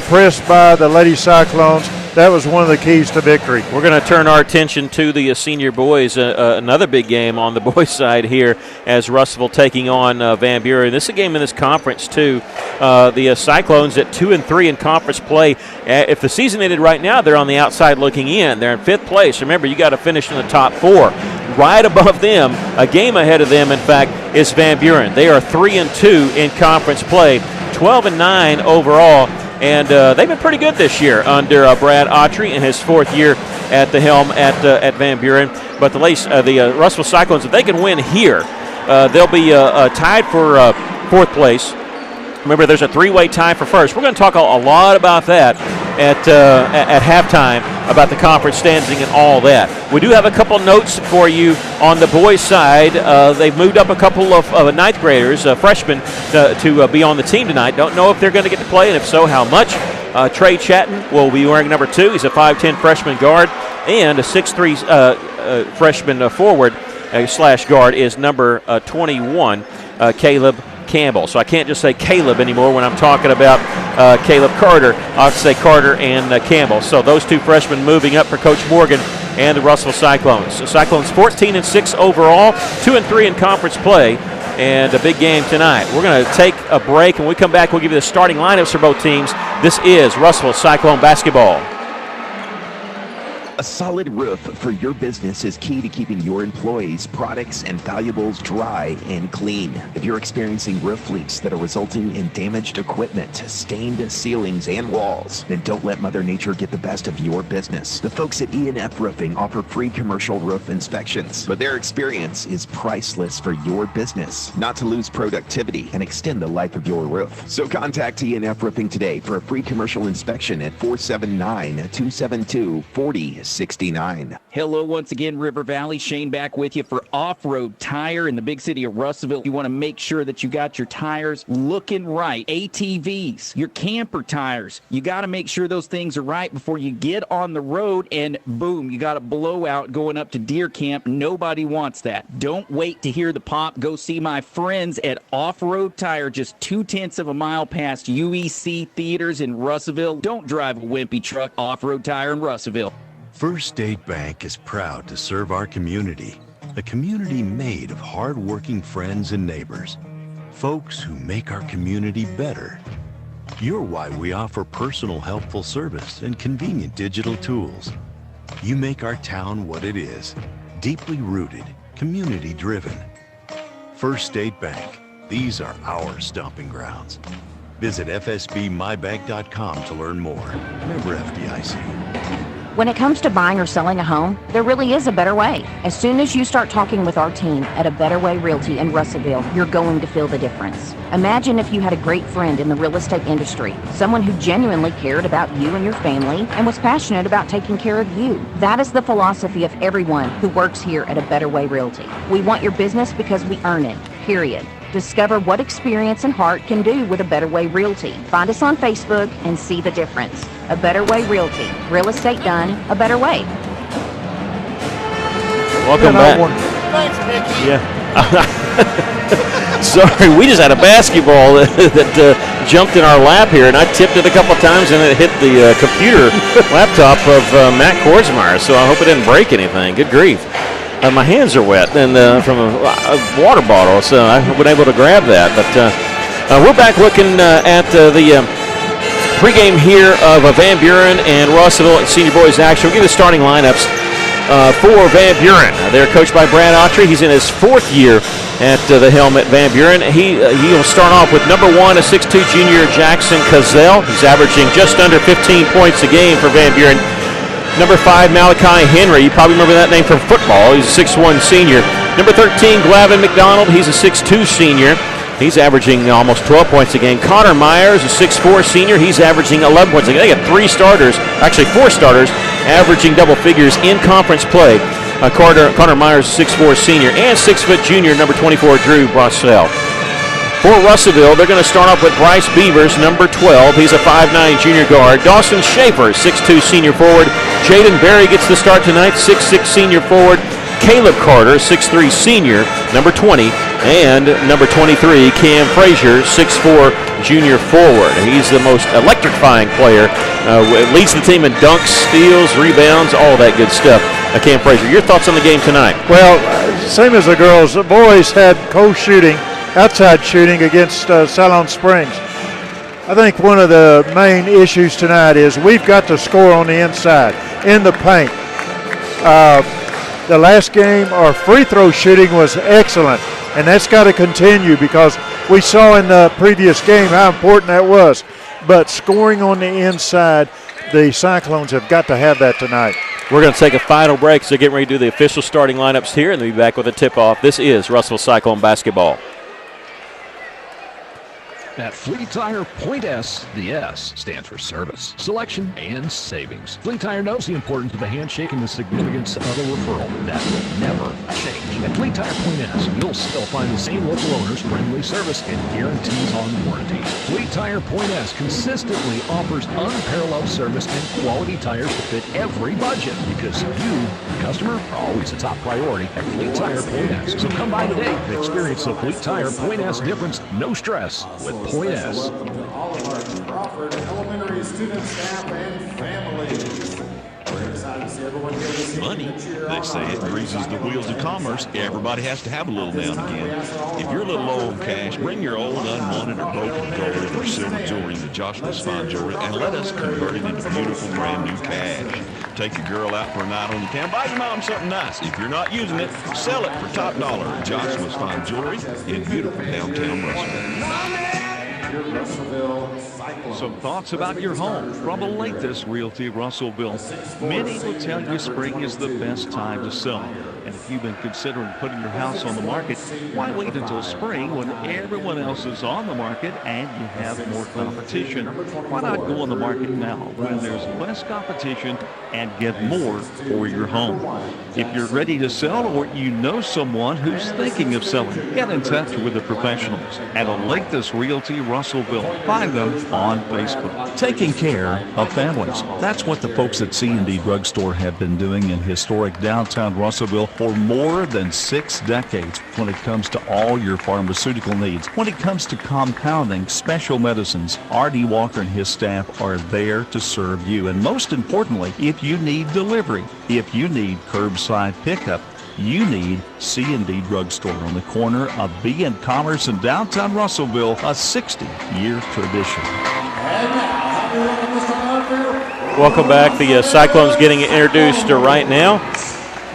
pressed by the Lady Cyclones. That was one of the keys to victory. We're going to turn our attention to the senior boys. Another big game on the boys' side here as Russellville taking on Van Buren. This is a game in this conference, too. The Cyclones at 2-3 in conference play. If the season ended right now, they're on the outside looking in. They're in 5th place. Remember, you got to finish in the top 4. Right above them, a game ahead of them, in fact, is Van Buren. They are 3-2 in conference play, 12-9 overall. And they've been pretty good this year under Brad Autry in his 4th year at the helm at Van Buren. But the Russellville Cyclones, if they can win here, they'll be tied for 4th place. Remember, there's a 3-way tie for 1st. We're going to talk a lot about that at halftime, about the conference standing and all that. We do have a couple notes for you on the boys' side. They've moved up a couple of 9th graders, freshmen, to be on the team tonight. Don't know if they're going to get to play, and if so, how much. Trey Chatton will be wearing number 2. He's a 5'10 freshman guard, and a 6'3 freshman forward / guard is number 21, Caleb Campbell. So I can't just say Caleb anymore when I'm talking about Caleb Carter. I'll have to say Carter and Campbell. So those 2 freshmen moving up for Coach Morgan and the Russellville Cyclones. So Cyclones 14-6 overall, 2-3 in conference play, and a big game tonight. We're going to take a break, and when we come back, we'll give you the starting lineups for both teams. This is Russellville Cyclone basketball. A solid roof for your business is key to keeping your employees, products, and valuables dry and clean. If you're experiencing roof leaks that are resulting in damaged equipment, stained ceilings, and walls, then don't let Mother Nature get the best of your business. The folks at E&F Roofing offer free commercial roof inspections, but their experience is priceless for your business, not to lose productivity and extend the life of your roof. So contact E&F Roofing today for a free commercial inspection at 479-272-4069. Hello once again, River Valley. Shane back with you for Off-Road Tire in the big city of Russellville. You want to make sure that you got your tires looking right. ATVs, your camper tires, you got to make sure those things are right before you get on the road, and boom, you got a blowout going up to deer camp. Nobody wants that. Don't wait to hear the pop. Go see my friends at Off-Road Tire, just 0.2 of a mile past UEC Theaters in Russellville. Don't drive a wimpy truck. Off-Road Tire in Russellville. First State Bank is proud to serve our community, a community made of hard-working friends and neighbors, folks who make our community better. You're why we offer personal helpful service and convenient digital tools. You make our town what it is, deeply rooted, community-driven. First State Bank, these are our stomping grounds. Visit fsbmybank.com to learn more. Member FDIC. When it comes to buying or selling a home, there really is a better way. As soon as you start talking with our team at A Better Way Realty in Russellville, you're going to feel the difference. Imagine if you had a great friend in the real estate industry, someone who genuinely cared about you and your family and was passionate about taking care of you. That is the philosophy of everyone who works here at A Better Way Realty. We want your business because we earn it, period. Discover what experience and heart can do with A Better Way Realty. Find us on Facebook and see the difference. A Better Way Realty. Real estate done a better way. Welcome back. Thanks, Mickey. Yeah. Sorry, we just had a basketball that jumped in our lap here, and I tipped it a couple times, and it hit the computer laptop of Matt Korsmeyer, so I hope it didn't break anything. Good grief. My hands are wet and from a water bottle, so I wasn't able to grab that. But we're back looking at the pregame here of Van Buren and Russellville and senior boys action. We'll give you the starting lineups for Van Buren. They're coached by Brad Autry. He's in his 4th year at the helm at Van Buren. He'll start off with number 1, a 6'2 junior, Jackson Cazell. He's averaging just under 15 points a game for Van Buren. Number 5, Malachi Henry. You probably remember that name from football. He's a 6'1 senior. Number 13, Glavin McDonald. He's a 6'2 senior. He's averaging almost 12 points a game. Connor Myers, a 6'4 senior. He's averaging 11 points a game. They got 4 starters, averaging double figures in conference play. Connor Myers, 6'4 senior, and 6' junior, number 24, Drew Brossell. For Russellville, they're going to start off with Bryce Beavers, number 12. He's a 5'9 junior guard. Dawson Schaefer, 6'2 senior forward. Jaden Berry gets the start tonight, 6'6 senior forward. Caleb Carter, 6'3 senior, number 20. And number 23, Cam Frazier, 6'4 junior forward. He's the most electrifying player. Leads the team in dunks, steals, rebounds, all that good stuff. Cam Frazier, your thoughts on the game tonight? Well, same as the girls. The boys had co-shooting, outside shooting against Salon Springs. I think one of the main issues tonight is we've got to score on the inside, in the paint. The last game, our free throw shooting was excellent, and that's got to continue because we saw in the previous game how important that was. But scoring on the inside, the Cyclones have got to have that tonight. We're going to take a final break, so getting ready to do the official starting lineups here, and then be back with a tip-off. This is Russellville Cyclone basketball. At Fleet Tire, Point S, the S stands for service, selection, and savings. Fleet Tire knows the importance of a handshake and the significance of a referral. That will never change. At Fleet Tire Point S, you'll still find the same local owners, friendly service, and guarantees on warranties. Fleet Tire Point S consistently offers unparalleled service and quality tires to fit every budget because you, the customer, are always a top priority at Fleet Tire Point S. So come by today and experience the Fleet Tire Point S difference, no stress, with Point S. All of our Crawford elementary students, staff, and families. We're excited to see everyone here this Money, they say it greases the wheels of commerce. Everybody has to have a little now and again. If you're a little low on cash, bring your old unwanted or broken gold or silver jewelry to Joshua's Fine Jewelry and let us convert it into beautiful brand new cash. Take your girl out for a night on the town. Buy your mom something nice. If you're not using it, sell it for top dollar at Joshua's Fine Jewelry in beautiful downtown Russellville. Some thoughts about your home from Olathe Realty Russellville. Many will tell you spring is the best time to sell. And if you've been considering putting your house on the market, why wait until spring when everyone else is on the market and you have more competition? Why not go on the market now when there's less competition and get more for your home? If you're ready to sell or you know someone who's thinking of selling, get in touch with the professionals at Olathe Realty Russellville. Find them on Facebook. Taking care of families. That's what the folks at C&D Drugstore have been doing in historic downtown Russellville for more than 6 decades when it comes to all your pharmaceutical needs. When it comes to compounding, special medicines, R.D. Walker and his staff are there to serve you. And most importantly, if you need delivery, if you need curbside pickup, you need C&D Drugstore on the corner of B and Commerce in downtown Russellville, a 60-year tradition. Welcome back. The Cyclones getting introduced right now.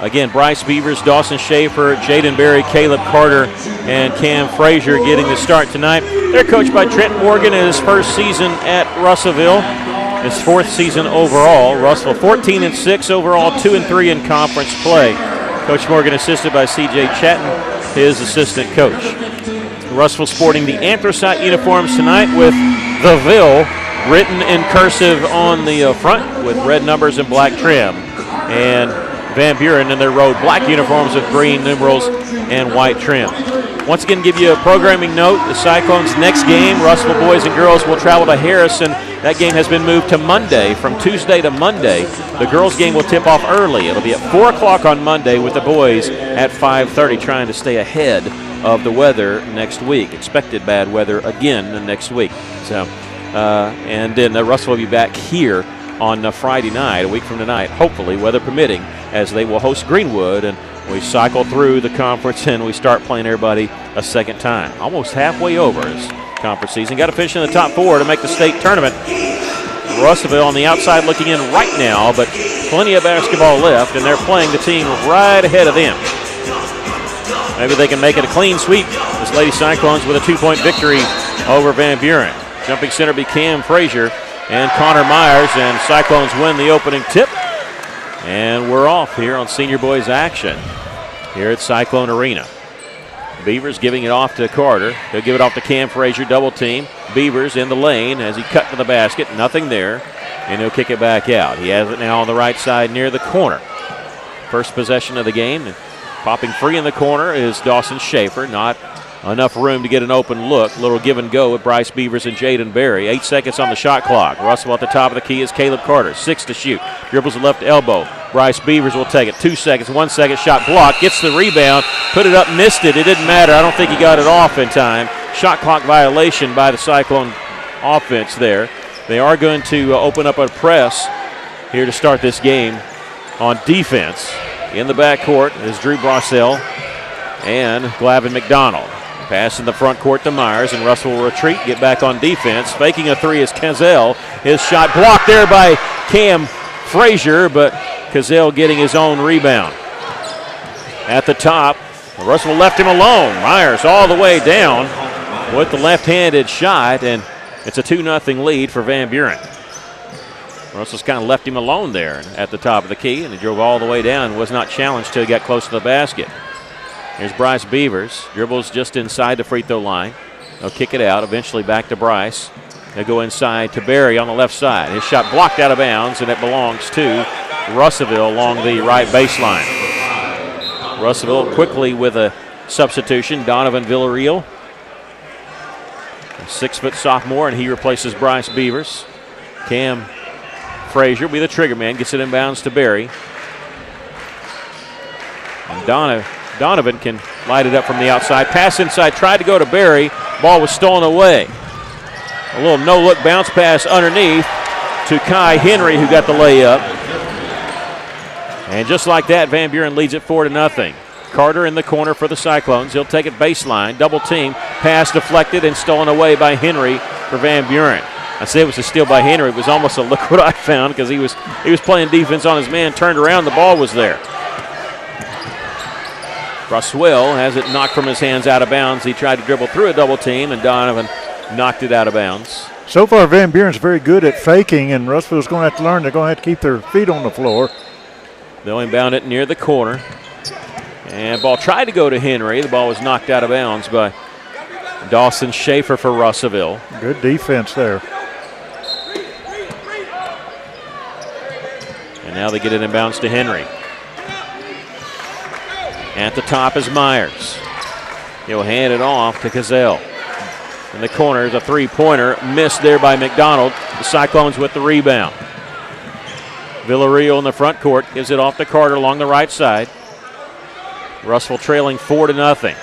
Again, Bryce Beavers, Dawson Schaefer, Jaden Berry, Caleb Carter, and Cam Frazier getting the start tonight. They're coached by Trent Morgan in his first season at Russellville, his 4th season overall. Russellville 14-6 overall, 2-3 in conference play. Coach Morgan assisted by C.J. Chatton, his assistant coach. Russellville sporting the anthracite uniforms tonight with the Ville written in cursive on the front with red numbers and black trim. And Van Buren in their road black uniforms with green numerals and white trim. Once again, give you a programming note. The Cyclones' next game, Russellville boys and girls will travel to Harrison. That game has been moved to Monday, from Tuesday to Monday. The girls' game will tip off early. It'll be at 4 o'clock on Monday with the boys at 5:30, trying to stay ahead of the weather next week. Expected bad weather again next week. So, and then Russell will be back here on Friday night, a week from tonight, hopefully, weather permitting, as they will host Greenwood, and we cycle through the conference and we start playing everybody a second time. Almost halfway over this conference season. Got to finish in the top 4 to make the state tournament. Russellville on the outside looking in right now, but plenty of basketball left, and they're playing the team right ahead of them. Maybe they can make it a clean sweep. This Lady Cyclones with a 2-point victory over Van Buren. Jumping center be Cam Frazier and Connor Myers, and Cyclones win the opening tip. And we're off here on Senior Boys action here at Cyclone Arena. Beavers giving it off to Carter. He'll give it off to Cam Frazier, double team. Beavers in the lane as he cut to the basket, nothing there, and he'll kick it back out. He has it now on the right side near the corner. First possession of the game. Popping free in the corner is Dawson Schaefer. Not enough room to get an open look. Little give and go with Bryce Beavers and Jaden Berry. 8 seconds on the shot clock. Russell at the top of the key is Caleb Carter. 6 to shoot. Dribbles the left elbow. Bryce Beavers will take it. 2 seconds, 1 second, shot block. Gets the rebound, put it up, missed it. It didn't matter. I don't think he got it off in time. Shot clock violation by the Cyclone offense there. They are going to open up a press here to start this game on defense. In the backcourt is Drew Brossell and Glavin McDonald. Pass in the front court to Myers, and Russell will retreat, get back on defense. Faking a three is Cazell. His shot blocked there by Cam Frazier, but Cazell getting his own rebound. At the top, Russell left him alone. Myers all the way down with the left-handed shot, and it's a 2-0 lead for Van Buren. Russell's kind of left him alone there at the top of the key, and he drove all the way down, was not challenged till he got close to the basket. Here's Bryce Beavers, dribbles just inside the free throw line. They'll kick it out, eventually back to Bryce. They'll go inside to Berry on the left side. His shot blocked out of bounds, and it belongs to Russellville along the right baseline. Russellville quickly with a substitution, Donovan Villarreal. A 6-foot sophomore, and he replaces Bryce Beavers. Cam Frazier will be the trigger man, gets it inbounds to Berry. And Donovan can light it up from the outside. Pass inside, tried to go to Berry. Ball was stolen away. A little no-look bounce pass underneath to Kai Henry, who got the layup. And just like that, Van Buren leads it 4-0. Carter in the corner for the Cyclones. He'll take it baseline, double team. Pass deflected and stolen away by Henry for Van Buren. I say it was a steal by Henry. It was almost a look what I found, because he was playing defense on his man, turned around, the ball was there. Broswell has it knocked from his hands out of bounds. He tried to dribble through a double team, and Donovan knocked it out of bounds. So far, Van Buren's very good at faking, and Russellville's going to have to learn. They're going to have to keep their feet on the floor. They'll inbound it near the corner. And ball tried to go to Henry. The ball was knocked out of bounds by Dawson Schaefer for Russellville. Good defense there. And now they get it inbounds to Henry. At the top is Myers. He'll hand it off to Cazell. In the corner is a three-pointer. Missed there by McDonald. The Cyclones with the rebound. Villarreal in the front court. Gives it off to Carter along the right side. Russell trailing 4-0.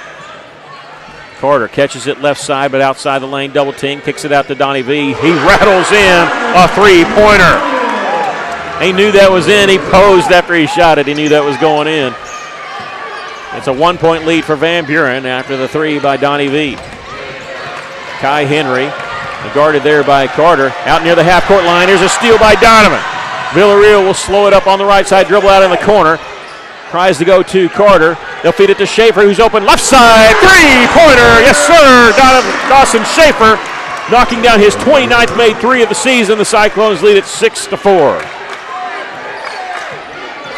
Carter catches it left side, but outside the lane. Double team. Kicks it out to Donnie V. He rattles in a three-pointer. He knew that was in. He posed after he shot it. He knew that was going in. It's a 1-point lead for Van Buren after the three by Donnie V. Kai Henry, guarded there by Carter. Out near the half-court line, here's a steal by Donovan. Villarreal will slow it up on the right side, dribble out in the corner. Tries to go to Carter. They'll feed it to Schaefer, who's open left side. Three-pointer, yes sir, Dawson Schaefer knocking down his 29th made three of the season. The Cyclones lead it 6-4.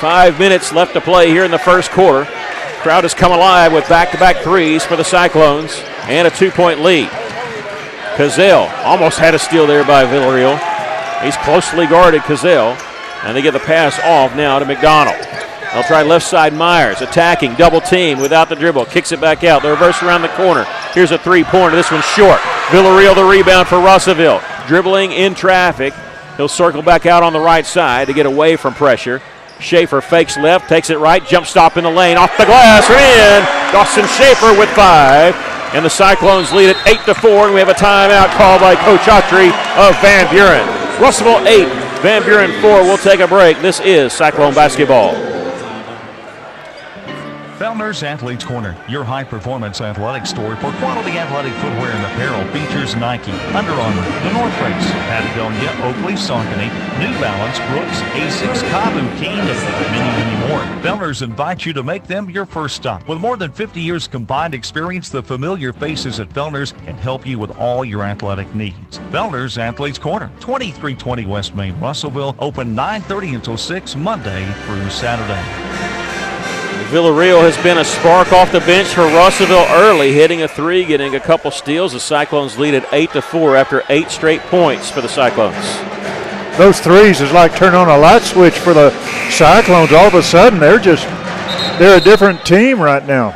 5 minutes left to play here in the first quarter. Crowd has come alive with back-to-back threes for the Cyclones and a 2-point lead. Cazell almost had a steal there by Villarreal. He's closely guarded, Cazell, and they get the pass off now to McDonald. They'll try left side Myers, attacking, double team without the dribble, kicks it back out. The reverse around the corner. Here's a three-pointer. This one's short. Villarreal the rebound for Russellville. Dribbling in traffic. He'll circle back out on the right side to get away from pressure. Schaefer fakes left, takes it right, jump stop in the lane, off the glass, and in. Dawson Schaefer with 5. And the Cyclones lead it 8-4, and we have a timeout called by Coach Autry of Van Buren. Russellville 8, Van Buren 4. We'll take a break. This is Cyclone basketball. Fellner's Athletes Corner, your high-performance athletic store for quality athletic footwear and apparel, features Nike, Under Armour, The North Face, Patagonia, Oakley, Saucony, New Balance, Brooks, Asics, Kabuki, and many more. Fellner's invites you to make them your first stop. With more than 50 years combined experience, the familiar faces at Fellner's can help you with all your athletic needs. Fellner's Athletes Corner, 2320 West Main, Russellville, open 9:30 until 6 Monday through Saturday. Villarreal has been a spark off the bench for Russellville early, hitting a 3, getting a couple steals. The Cyclones lead at 8-4 after 8 straight points for the Cyclones. Those threes is like turning on a light switch for the Cyclones. All of a sudden, they're a different team right now.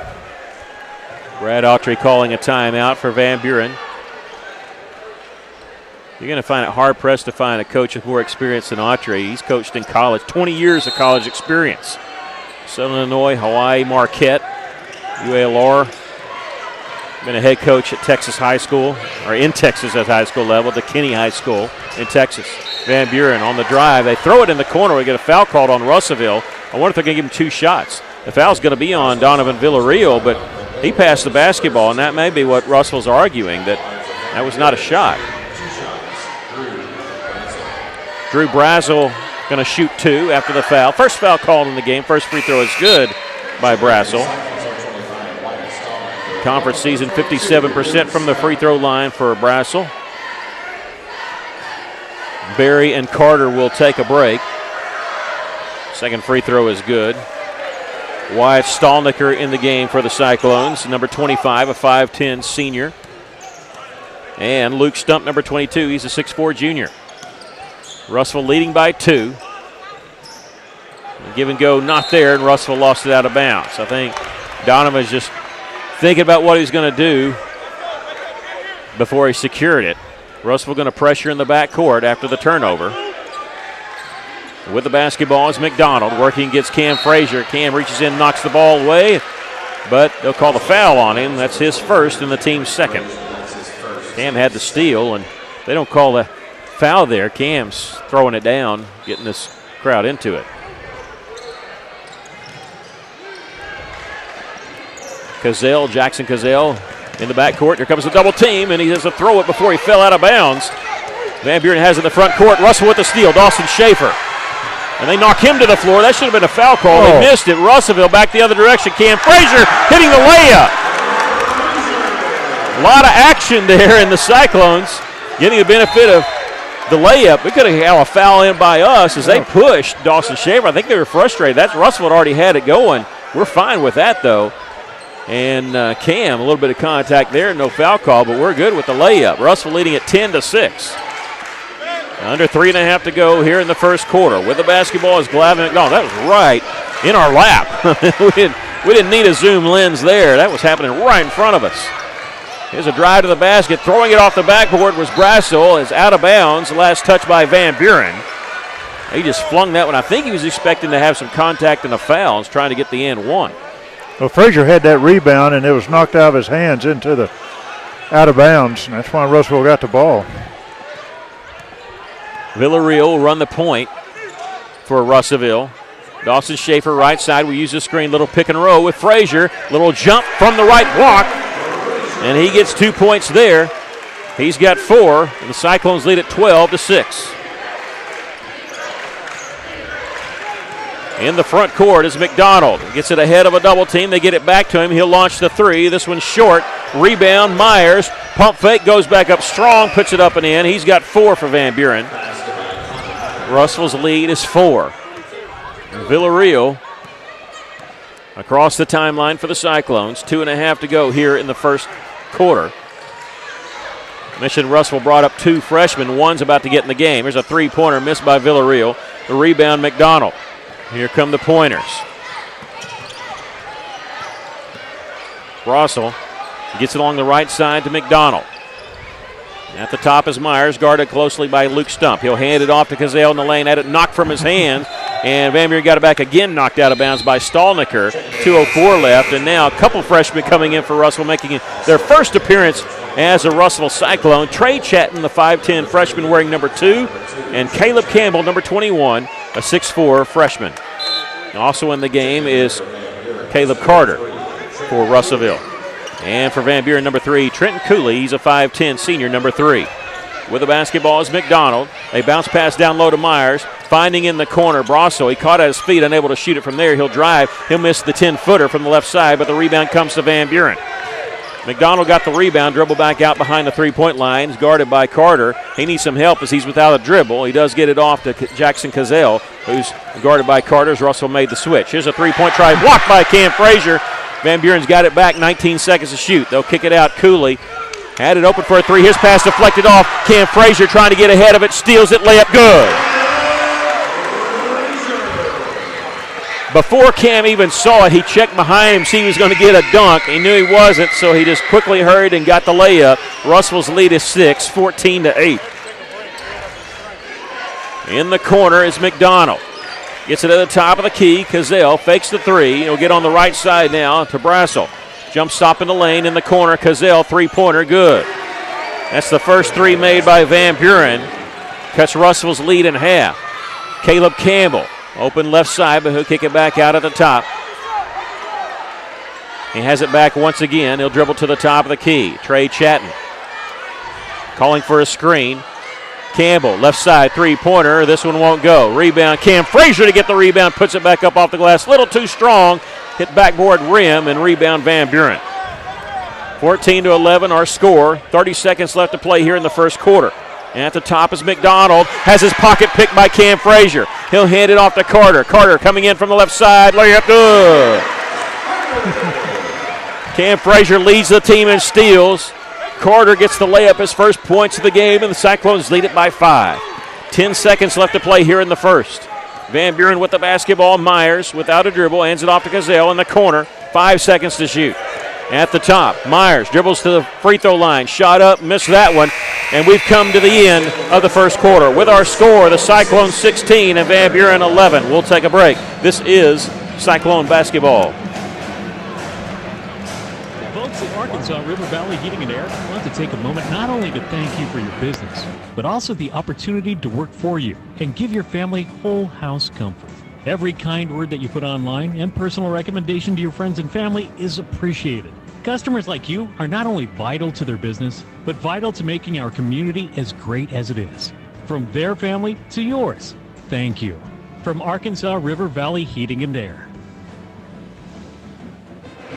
Brad Autry calling a timeout for Van Buren. You're going to find it hard-pressed to find a coach with more experience than Autry. He's coached in college, 20 years of college experience. Southern Illinois, Hawaii, Marquette, UALR. Been a head coach at Texas High School, or in Texas at high school level, the Kinney High School in Texas. Van Buren on the drive. They throw it in the corner. We get a foul called on Russellville. I wonder if they're going to give him 2 shots. The foul's going to be on Donovan Villarreal, but he passed the basketball, and that may be what Russell's arguing, that was not a shot. Drew Brazel going to shoot 2 after the foul. First foul called in the game. First free throw is good by Brazel. Conference season 57% from the free throw line for Brazel. Barry and Carter will take a break. Second free throw is good. Wyatt Stallnicker in the game for the Cyclones. Number 25, a 5'10 senior. And Luke Stump, number 22. He's a 6'4 junior. Russellville leading by 2. Give and go not there, and Russellville lost it out of bounds. I think Donovan's just thinking about what he's going to do before he secured it. Russellville going to pressure in the backcourt after the turnover. With the basketball is McDonald working against Cam Frazier. Cam reaches in, knocks the ball away, but they'll call the foul on him. That's his first and the team's second. Cam had the steal, and they don't call the foul there. Cam's throwing it down, getting this crowd into it. Jackson Cazell in the backcourt. Here comes the double team, and he has to throw it before he fell out of bounds. Van Buren has it in the front court. Russell with the steal. Dawson Schaefer. And they knock him to the floor. That should have been a foul call. They missed it. Russellville back the other direction. Cam Frazier hitting the layup. A lot of action there in the Cyclones getting the benefit of the layup. We could have had a foul in by us as they pushed Dawson Schaefer. I think they were frustrated. Russellville had already had it going. We're fine with that, though. And Cam, a little bit of contact there, no foul call, but we're good with the layup. Russellville leading at 10-6. Under 3.5 to go here in the first quarter. With the basketball is Glavin McDonald. That was right in our lap. we didn't need a zoom lens there. That was happening right in front of us. Here's a drive to the basket. Throwing it off the backboard was Brazel. Is out of bounds. Last touch by Van Buren. He just flung that one. I think he was expecting to have some contact and a foul. He's trying to get the and one. Well, Frazier had that rebound, and it was knocked out of his hands into the out of bounds, and that's why Russellville got the ball. Villarreal will run the point for Russellville. Dawson Schaefer, right side. We use the screen. Little pick and roll with Frazier. Little jump from the right block, and he gets 2 points there. He's got 4, and the Cyclones lead at 12-6. In the front court is McDonald. Gets it ahead of a double team. They get it back to him. He'll launch the 3. This one's short. Rebound, Myers. Pump fake, goes back up strong, puts it up and in. He's got 4 for Van Buren. Russell's lead is 4. Villarreal across the timeline for the Cyclones. 2.5 to go here in the first quarter. Mission Russell brought up 2 freshmen. One's about to get in the game. Here's a 3-pointer missed by Villarreal. The rebound, McDonald. Here come the pointers. Russell gets it along the right side to McDonald. At the top is Myers, guarded closely by Luke Stump. He'll hand it off to Cazale in the lane. Had it knocked from his hand. And Van Buren got it back again, knocked out of bounds by Stallnicker. 2:04 left, and now a couple freshmen coming in for Russell, making their first appearance as a Russell Cyclone. Trey Chatton, the 5'10 freshman wearing number 2, and Caleb Campbell, number 21, a 6'4 freshman. Also in the game is Caleb Carter for Russellville. And for Van Buren, number 3, Trenton Cooley. He's a 5'10 senior, number 3. With the basketball is McDonald. They bounce pass down low to Myers. Finding in the corner, Brasso. He caught at his feet, unable to shoot it from there. He'll drive. He'll miss the 10-footer from the left side, but the rebound comes to Van Buren. McDonald got the rebound, dribble back out behind the three-point line. He's guarded by Carter. He needs some help as he's without a dribble. He does get it off to Jackson Cazell, who's guarded by Carter as Russell made the switch. Here's a three-point try, blocked by Cam Frazier. Van Buren's got it back, 19 seconds to shoot. They'll kick it out. Cooley had it open for a three. His pass deflected off. Cam Frazier trying to get ahead of it, steals it, layup good. Before Cam even saw it, he checked behind him, see he was going to get a dunk. He knew he wasn't, so he just quickly hurried and got the layup. Russell's lead is 6, 14-8. In the corner is McDonald. Gets it at the top of the key. Cazell fakes the three. He'll get on the right side now to Brassel. Jump stop in the lane in the corner. Cazell, three-pointer, good. That's the first three made by Van Buren. Cuts Russell's lead in half. Caleb Campbell. Open left side, but he'll kick it back out at the top. He has it back once again. He'll dribble to the top of the key. Trey Chatton calling for a screen. Campbell, left side, three-pointer. This one won't go. Rebound, Cam Frazier to get the rebound. Puts it back up off the glass. Little too strong. Hit backboard rim and rebound Van Buren. 14-11 our score. 30 seconds left to play here in the first quarter. And at the top is McDonald. Has his pocket picked by Cam Frazier. He'll hand it off to Carter. Carter coming in from the left side. Layup good. Cam Frazier leads the team in steals. Carter gets the layup, his first points of the game, and the Cyclones lead it by 5. 10 seconds left to play here in the first. Van Buren with the basketball. Myers without a dribble. Hands it off to Cazell in the corner. 5 seconds to shoot. At the top, Myers dribbles to the free throw line. Shot up, missed that one. And we've come to the end of the first quarter. With our score, the Cyclones 16 and Van Buren 11. We'll take a break. This is Cyclone basketball. Folks at Arkansas River Valley Heating and Air want to take a moment not only to thank you for your business, but also the opportunity to work for you and give your family whole house comfort. Every kind word that you put online and personal recommendation to your friends and family is appreciated. Customers like you are not only vital to their business, but vital to making our community as great as it is. From their family to yours, thank you. From Arkansas River Valley Heating and Air.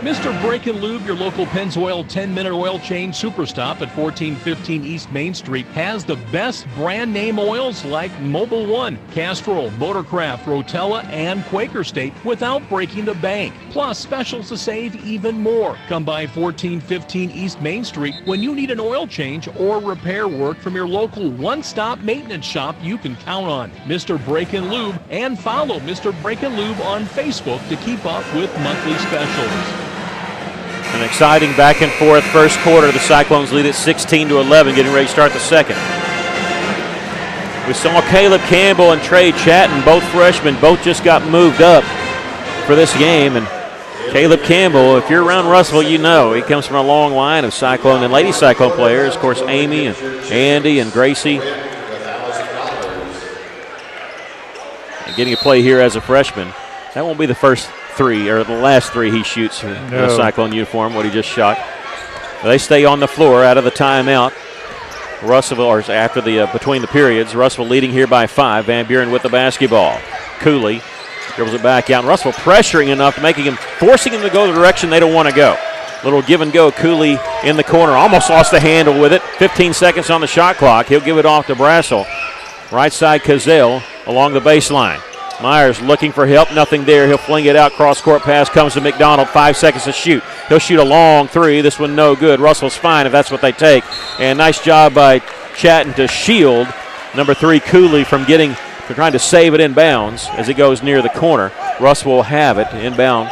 Mr. Brake and Lube, your local Pennzoil 10-minute oil change superstop at 1415 East Main Street, has the best brand name oils like Mobil 1, Castrol, Motorcraft, Rotella, and Quaker State without breaking the bank. Plus specials to save even more. Come by 1415 East Main Street when you need an oil change or repair work from your local one-stop maintenance shop you can count on. Mr. Brake and Lube, and follow Mr. Brake and Lube on Facebook to keep up with monthly specials. An exciting back and forth first quarter. The Cyclones lead at 16-11, getting ready to start the second. We saw Caleb Campbell and Trey Chatton, both freshmen, both just got moved up for this game. And Caleb Campbell, if you're around Russell, you know he comes from a long line of Cyclone and Lady Cyclone players. Of course, Amy and Andy and Gracie. And getting a play here as a freshman. That won't be the first three, or the last three he shoots in a Cyclone uniform, what he just shot. They stay on the floor out of the timeout. Russellville, or after the between the periods, Russellville leading here by 5. Van Buren with the basketball. Cooley dribbles it back out. And Russellville pressuring enough, forcing him to go the direction they don't want to go. Little give and go. Cooley in the corner, almost lost the handle with it. 15 seconds on the shot clock. He'll give it off to Brassel. Right side Cazell along the baseline. Myers looking for help, nothing there. He'll fling it out, cross-court pass comes to McDonald, 5 seconds to shoot. He'll shoot a long three, this one no good. Russell's fine if that's what they take. And nice job by Chatton to shield number 3 Cooley from trying to save it inbounds as it goes near the corner. Russell will have it inbound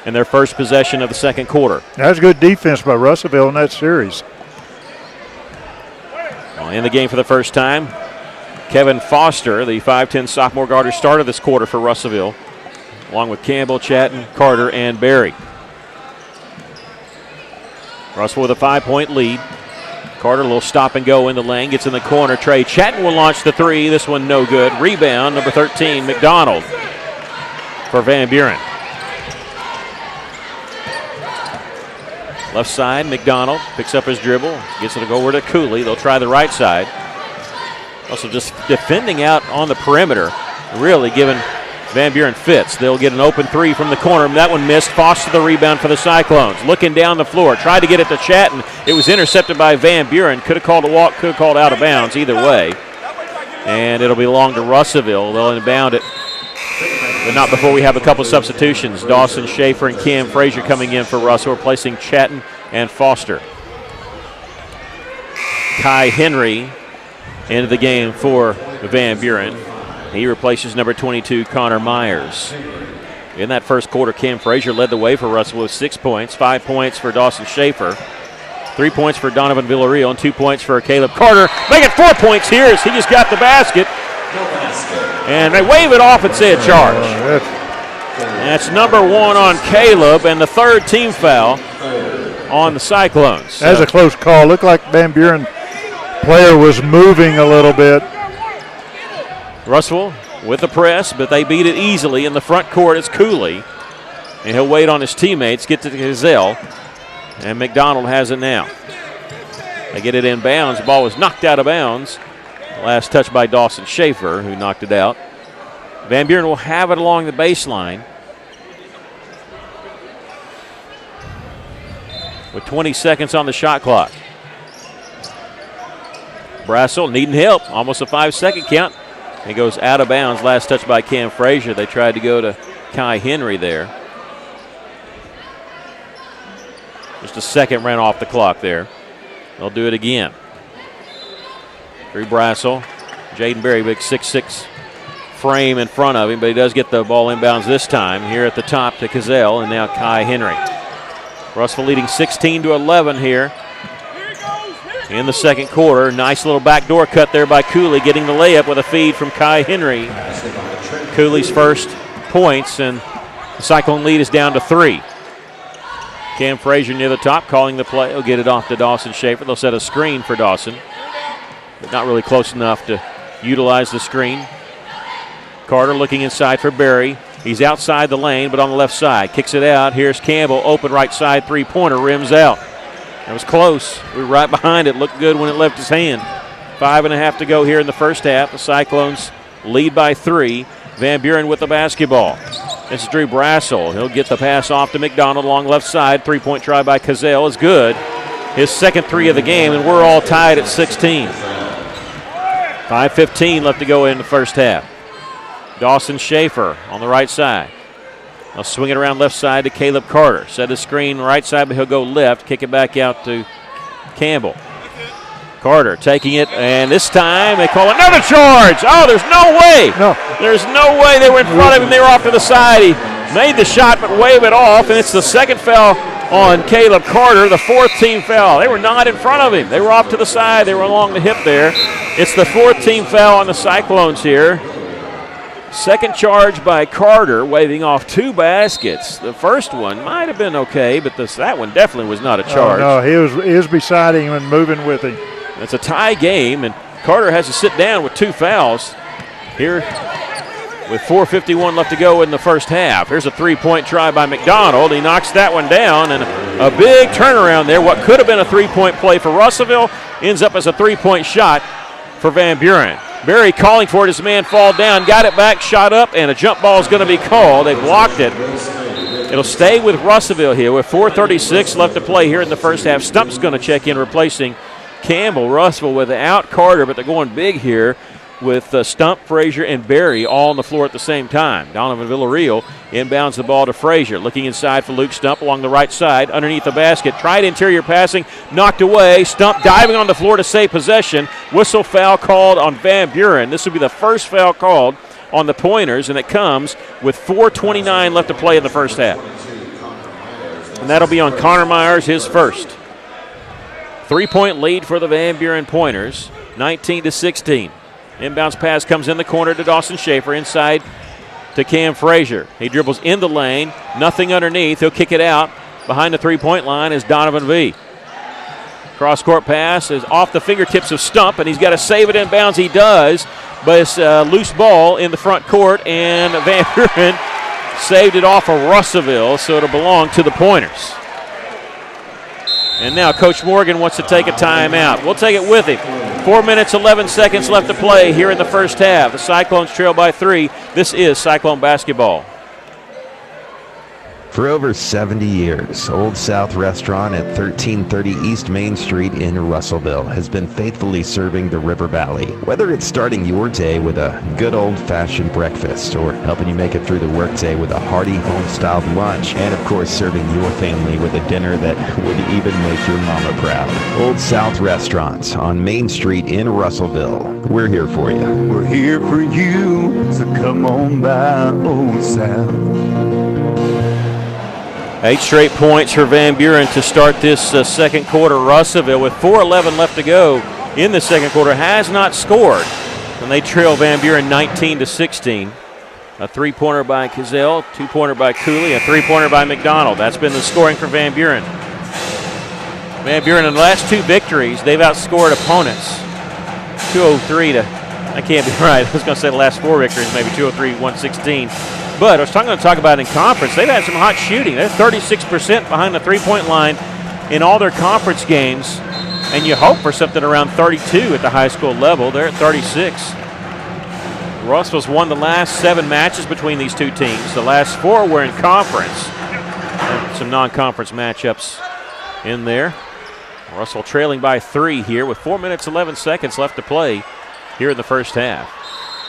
in their first possession of the second quarter. That was good defense by Russellville in that series. In the game for the first time, Kevin Foster, the 5'10 sophomore guard who started this quarter for Russellville, along with Campbell, Chatton, Carter, and Berry. Russell with a 5-point lead. Carter, a little stop and go in the lane, gets in the corner. Trey Chatton will launch the three. This one no good. Rebound, number 13, McDonald for Van Buren. Left side, McDonald picks up his dribble, gets it over to Cooley. They'll try the right side. Also just defending out on the perimeter, really giving Van Buren fits. They'll get an open three from the corner. That one missed. Foster the rebound for the Cyclones. Looking down the floor. Tried to get it to Chatton. It was intercepted by Van Buren. Could have called a walk, could have called out of bounds. Either way. And it'll belong to Russellville. They'll inbound it. But not before we have a couple substitutions. Dawson Schaefer and Cam Frazier coming in for Russell, replacing Chatton and Foster. Kai Henry into the game for Van Buren. He replaces number 22, Connor Myers. In that first quarter, Cam Frazier led the way for Russell with 6 points, 5 points for Dawson Schaefer, 3 points for Donovan Villarreal, and 2 points for Caleb Carter. Making 4 points here as he just got the basket. And they wave it off and say a charge. That's number 1 on Caleb, and the third team foul on the Cyclones. That was a close call. Looked like Van Buren player was moving a little bit. Russell with the press, but they beat it easily. In the front court, it's Cooley. And he'll wait on his teammates, get to Gazelle. And McDonald has it now. They get it in bounds. The ball was knocked out of bounds. Last touch by Dawson Schaefer, who knocked it out. Van Buren will have it along the baseline. With 20 seconds on the shot clock. Brassel needing help. Almost a 5-second count. He goes out of bounds. Last touch by Cam Frazier. They tried to go to Kai Henry there. Just a second ran off the clock there. They'll do it again. Drew Brassel. Jaden Berry, big 6'6" frame in front of him, but he does get the ball inbounds this time. Here at the top to Cazell, and now Kai Henry. Russell leading 16-11 here in the second quarter. Nice little backdoor cut there by Cooley, getting the layup with a feed from Kai Henry. Cooley's first points, and the Cyclone lead is down to 3. Cam Frazier near the top, calling the play. He'll get it off to Dawson Schaefer. They'll set a screen for Dawson, but not really close enough to utilize the screen. Carter looking inside for Berry. He's outside the lane, but on the left side. Kicks it out. Here's Campbell, open right side, three-pointer, rims out. That was close. We were right behind it. Looked good when it left his hand. 5.5 to go here in the first half. The Cyclones lead by 3. Van Buren with the basketball. This is Drew Brassel. He'll get the pass off to McDonald along left side. Three-point try by Cazell is good. His second 3 of the game, and we're all tied at 16. 5:15 left to go in the first half. Dawson Schaefer on the right side. They'll swing it around left side to Caleb Carter. Set a screen right side, but he'll go left. Kick it back out to Campbell. Carter taking it, and this time they call another charge. Oh, there's no way. No. There's no way they were in front of him. They were off to the side. He made the shot, but wave it off, and it's the second foul on Caleb Carter, the 4th team foul. They were not in front of him. They were off to the side. They were along the hip there. It's the 4th team foul on the Cyclones here. Second charge by Carter, waving off 2 baskets. The first one might have been okay, but that one definitely was not a charge. Oh, no, he was beside him and moving with him. It's a tie game, and Carter has to sit down with 2 fouls here with 4:51 left to go in the first half. Here's a 3-point try by McDonald. He knocks that one down, and a big turnaround there. What could have been a 3-point play for Russellville ends up as a 3-point shot for Van Buren. Berry calling for it. His man fall down, got it back, shot up, and a jump ball is going to be called. They blocked it. It'll stay with Russellville here with 4:36 left to play here in the first half. Stump's going to check in, replacing Campbell. Russellville without Carter, but they're going big here with Stump, Frazier, and Berry all on the floor at the same time. Donovan Villarreal inbounds the ball to Frazier. Looking inside for Luke Stump along the right side, underneath the basket. Tried interior passing, knocked away. Stump diving on the floor to save possession. Whistle foul called on Van Buren. This will be the first foul called on the Pointers, and it comes with 4:29 left to play in the first half. And that'll be on Connor Myers, his first. 3-point lead for the Van Buren Pointers, 19-16. Inbounds pass comes in the corner to Dawson Schaefer. Inside to Cam Frazier. He dribbles in the lane. Nothing underneath. He'll kick it out. Behind the three-point line is Donovan V. Cross-court pass is off the fingertips of Stump, and he's got to save it inbounds. He does, but it's a loose ball in the front court, and Van Buren saved it off of Russellville, so it'll belong to the Pointers. And now Coach Morgan wants to take a timeout. We'll take it with him. 4 minutes, 11 seconds left to play here in the first half. The Cyclones trail by 3. This is Cyclone basketball. For over 70 years, Old South Restaurant at 1330 East Main Street in Russellville has been faithfully serving the River Valley. Whether it's starting your day with a good old-fashioned breakfast or helping you make it through the workday with a hearty home-styled lunch, and of course serving your family with a dinner that would even make your mama proud. Old South Restaurant on Main Street in Russellville. We're here for you. We're here for you, so come on by Old South. 8 straight points for Van Buren to start this second quarter. Russellville, with 4:11 left to go in the second quarter, has not scored. And they trail Van Buren 19-16. A three-pointer by Cazell, two-pointer by Cooley, a three-pointer by McDonald. That's been the scoring for Van Buren. Van Buren, in the last 2 victories, they've outscored opponents 203 to, I can't be right, I was going to say the last 4 victories, maybe 203-116. But I was going to talk about in conference, they've had some hot shooting. They're 36% behind the three-point line in all their conference games, and you hope for something around 32 at the high school level. They're at 36. Russell's won the last 7 matches between these two teams. The last 4 were in conference. And some non-conference matchups in there. Russell trailing by 3 here with 4 minutes, 11 seconds left to play here in the first half.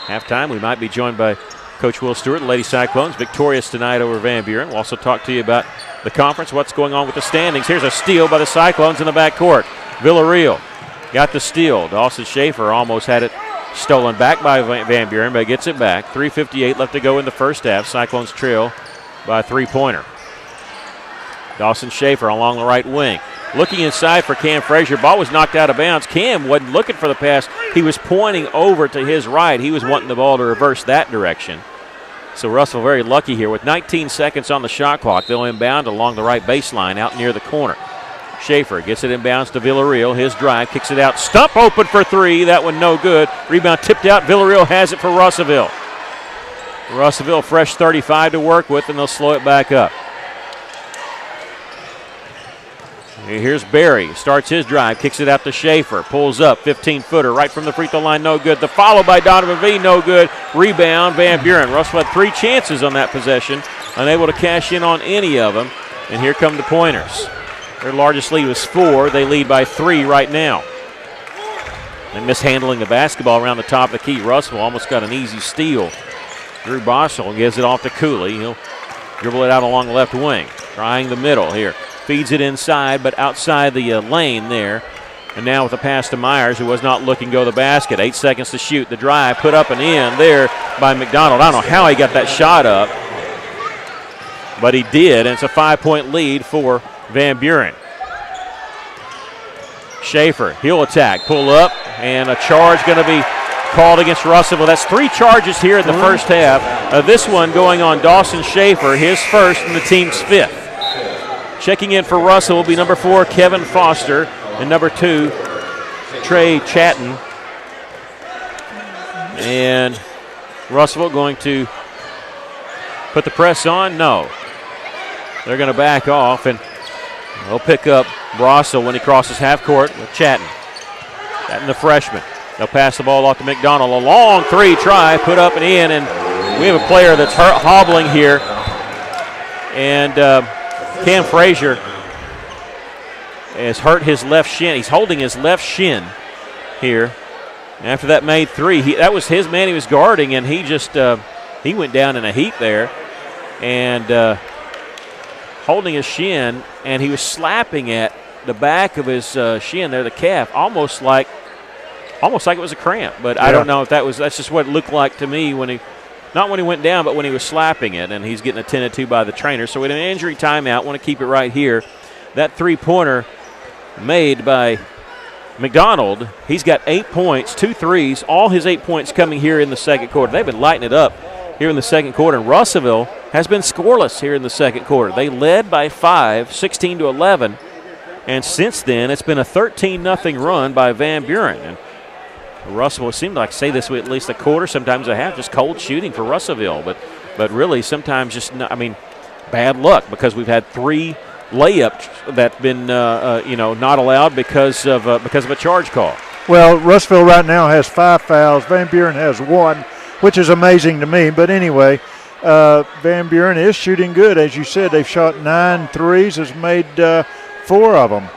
Halftime, we might be joined by Coach Will Stewart, the Lady Cyclones, victorious tonight over Van Buren. We'll also talk to you about the conference, what's going on with the standings. Here's a steal by the Cyclones in the backcourt. Villarreal got the steal. Dawson Schaefer almost had it stolen back by Van Buren, but gets it back. 3:58 left to go in the first half. Cyclones trail by a three-pointer. Dawson Schaefer along the right wing. Looking inside for Cam Frazier. Ball was knocked out of bounds. Cam wasn't looking for the pass. He was pointing over to his right. He was wanting the ball to reverse that direction. So Russell very lucky here. With 19 seconds on the shot clock, they'll inbound along the right baseline out near the corner. Schaefer gets it inbounds to Villarreal. His drive, kicks it out. Stump open for 3. That one no good. Rebound tipped out. Villarreal has it for Russellville. Russellville fresh 35 to work with, and they'll slow it back up. Here's Barry, starts his drive, kicks it out to Schaefer, pulls up, 15-footer, right from the free throw line, no good. The follow by Donovan V, no good. Rebound, Van Buren. Russell had 3 chances on that possession, unable to cash in on any of them. And here come the Pointers. Their largest lead was 4. They lead by 3 right now. And mishandling the basketball around the top of the key. Russell almost got an easy steal. Drew Boschel gives it off to Cooley. He'll dribble it out along the left wing, trying the middle here. Feeds it inside, but outside the lane there. And now with a pass to Myers, who was not looking to go to the basket. 8 seconds to shoot. The drive put up and in there by McDonald. I don't know how he got that shot up, but he did, and it's a 5-point lead for Van Buren. Schaefer, he'll attack, pull up, and a charge going to be called against Russellville. That's 3 charges here in the first half. This one going on Dawson Schaefer, his first and the team's 5th. Checking in for Russell will be number 4, Kevin Foster, and number 2, Trey Chatton. And Russellville going to put the press on? No. They're going to back off, and they'll pick up Brossel when he crosses half court with Chatton. Chatton, the freshman. They'll pass the ball off to McDonald. A long 3 try, put up and in, and we have a player that's hobbling here. And Cam Frazier has hurt his left shin. He's holding his left shin here. After that made 3, that was his man he was guarding, and he just he went down in a heap there, and holding his shin, and he was slapping at the back of his shin there, the calf, almost like it was a cramp. But I don't know if that's just what it looked like to me when he. Not when he went down, but when he was slapping it, and he's getting attended to by the trainer. So with an injury timeout, want to keep it right here. That 3-pointer made by McDonald, he's got 8 points, 2 threes, all his 8 points coming here in the second quarter. They've been lighting it up here in the second quarter, and Russellville has been scoreless here in the second quarter. They led by 5, 16-11, and since then it's been a 13-0 run by Van Buren. And Russellville seemed like, say this way, at least a quarter, sometimes a half, just cold shooting for Russellville, but really sometimes just not, bad luck, because we've had 3 layups that's been not allowed because of a charge call. Well, Russellville right now has 5 fouls. Van Buren has 1, which is amazing to me. But anyway, Van Buren is shooting good. As you said, they've shot 9 threes, has made 4 of them.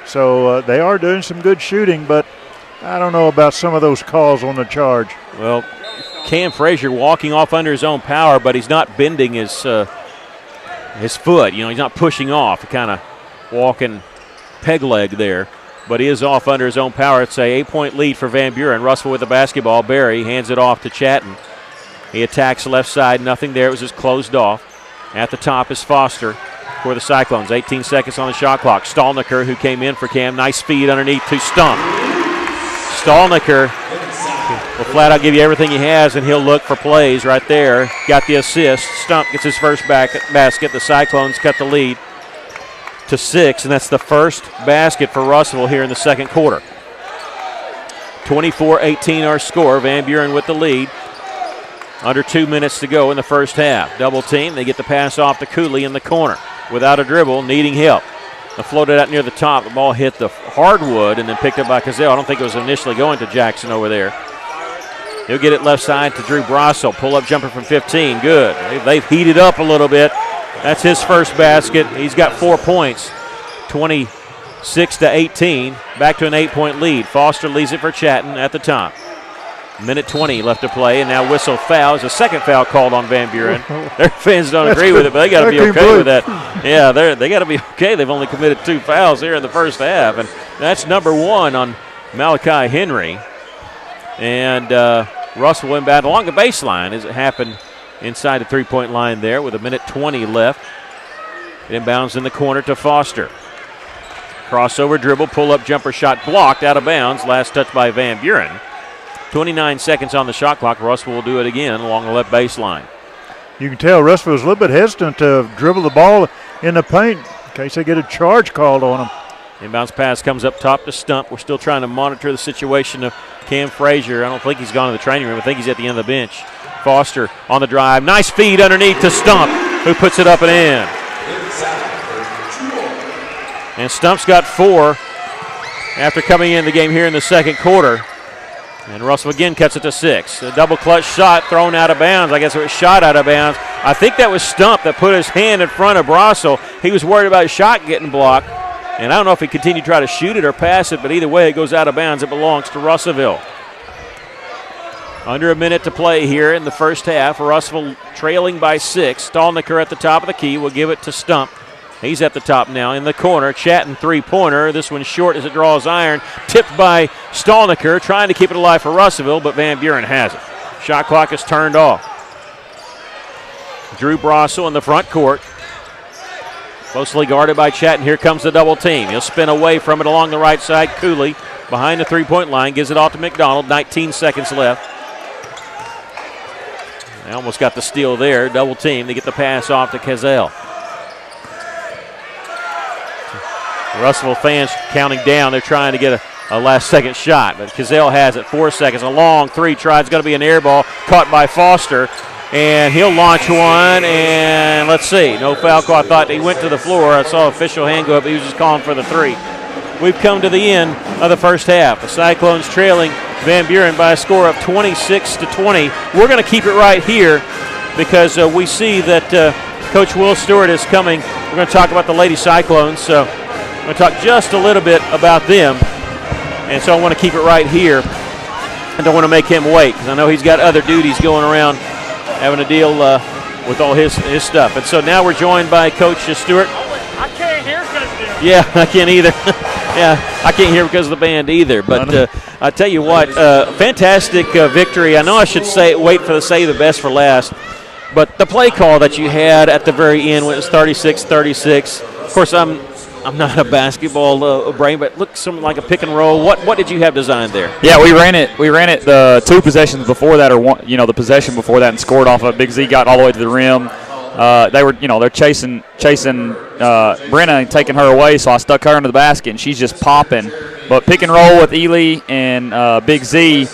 So they are doing some good shooting, but I don't know about some of those calls on the charge. Well, Cam Frazier walking off under his own power, but he's not bending his foot. He's not pushing off, kind of walking peg leg there. But he is off under his own power. It's a 8-point lead for Van Buren. Russell with the basketball. Barry hands it off to Chatton. He attacks left side. Nothing there. It was just closed off. At the top is Foster for the Cyclones. 18 seconds on the shot clock. Stallnicker, who came in for Cam. Nice feed underneath to Stump. Stallnicker will flat out give you everything he has, and he'll look for plays right there. Got the assist. Stump gets his first basket. The Cyclones cut the lead to 6, and that's the first basket for Russellville here in the second quarter. 24-18 our score. Van Buren with the lead. Under 2 minutes to go in the first half. Double team. They get the pass off to Cooley in the corner. Without a dribble, needing help. They floated out near the top. The ball hit the hardwood and then picked up by Cazell. I don't think it was initially going to Jackson over there. He'll get it left side to Drew Brasso. Pull-up jumper from 15. Good. They've heated up a little bit. That's his first basket. He's got 4 points. 26-18. Back to an 8-point lead. Foster leads it for Chatton at the top. Minute 20 left to play, and now whistle fouls. A second foul called on Van Buren. Their fans don't agree with it, but they got to be okay with that. Yeah, they got to be okay. They've only committed 2 fouls here in the first half, and that's number 1 on Malachi Henry. And Russell went back along the baseline as it happened inside the 3-point line there with a minute 20 left. It inbounds in the corner to Foster. Crossover dribble, pull-up jumper shot blocked out of bounds. Last touch by Van Buren. 29 seconds on the shot clock. Russell will do it again along the left baseline. You can tell Russellville's a little bit hesitant to dribble the ball in the paint in case they get a charge called on them. Inbounds pass comes up top to Stump. We're still trying to monitor the situation of Cam Frazier. I don't think he's gone to the training room. I think he's at the end of the bench. Foster on the drive. Nice feed underneath to Stump, who puts it up and in. And Stump's got 4 after coming in the game here in the second quarter. And Russell again cuts it to 6. A double clutch shot thrown out of bounds. I guess it was shot out of bounds. I think that was Stump that put his hand in front of Brasso. He was worried about his shot getting blocked. And I don't know if he continued to try to shoot it or pass it, but either way it goes out of bounds. It belongs to Russellville. Under a minute to play here in the first half. Russellville trailing by 6. Stallnicker at the top of the key will give it to Stump. He's at the top now in the corner. Chatton 3-pointer. This one's short as it draws iron. Tipped by Stallnicker, trying to keep it alive for Russellville, but Van Buren has it. Shot clock is turned off. Drew Brasso in the front court. Closely guarded by Chatton. Here comes the double team. He'll spin away from it along the right side. Cooley behind the 3-point line. Gives it off to McDonald. 19 seconds left. They almost got the steal there. Double team. They get the pass off to Cazell. Russellville fans counting down. They're trying to get a last-second shot, but Cazell has it. 4 seconds. A long 3 try. It's going to be an air ball caught by Foster, and he'll launch one, and let's see. No foul call. I thought he went to the floor. I saw official hand go up. He was just calling for the 3. We've come to the end of the first half. The Cyclones trailing Van Buren by a score of 26-20. We're going to keep it right here because we see that Coach Will Stewart is coming. We're going to talk about the Lady Cyclones, so I'm going to talk just a little bit about them, and so I want to keep it right here. I don't want to make him wait because I know he's got other duties going around having to deal with all his stuff. And so now we're joined by Coach Stewart. I can't hear because of them. Yeah, I can't either. Yeah, I can't hear because of the band either. But I tell you what, fantastic victory. I know I should wait for the say the best for last, but the play call that you had at the very end when it was 36-36, of course I'm I'm not a basketball brain, but looks something like a pick and roll. What did you have designed there? Yeah, we ran it the 2 possessions before that, or one, the possession before that, and scored off of Big Z. Got all the way to the rim. They're chasing Brenna and taking her away, so I stuck her into the basket, and she's just popping. But pick and roll with Ely and Big Z,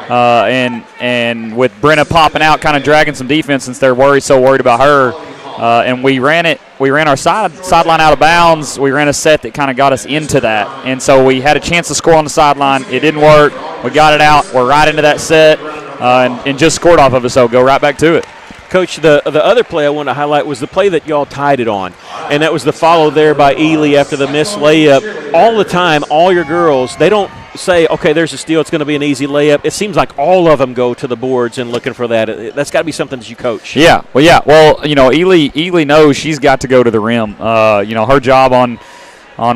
and with Brenna popping out, kind of dragging some defense since they're so worried about her. And we ran our sideline out of bounds. We ran a set that kind of got us into that, and so we had a chance to score on the sideline. It didn't work. We got it out. We're right into that set, and just scored off of it. So go right back to it. Coach, the other play I want to highlight was the play that y'all tied it on, and that was the follow there by Ely after the missed layup. All the time, all your girls, they don't say, okay, there's a steal, it's going to be an easy layup. It seems like all of them go to the boards and looking for that. That's got to be something that you coach. Yeah. Well, Ely knows she's got to go to the rim. Her job on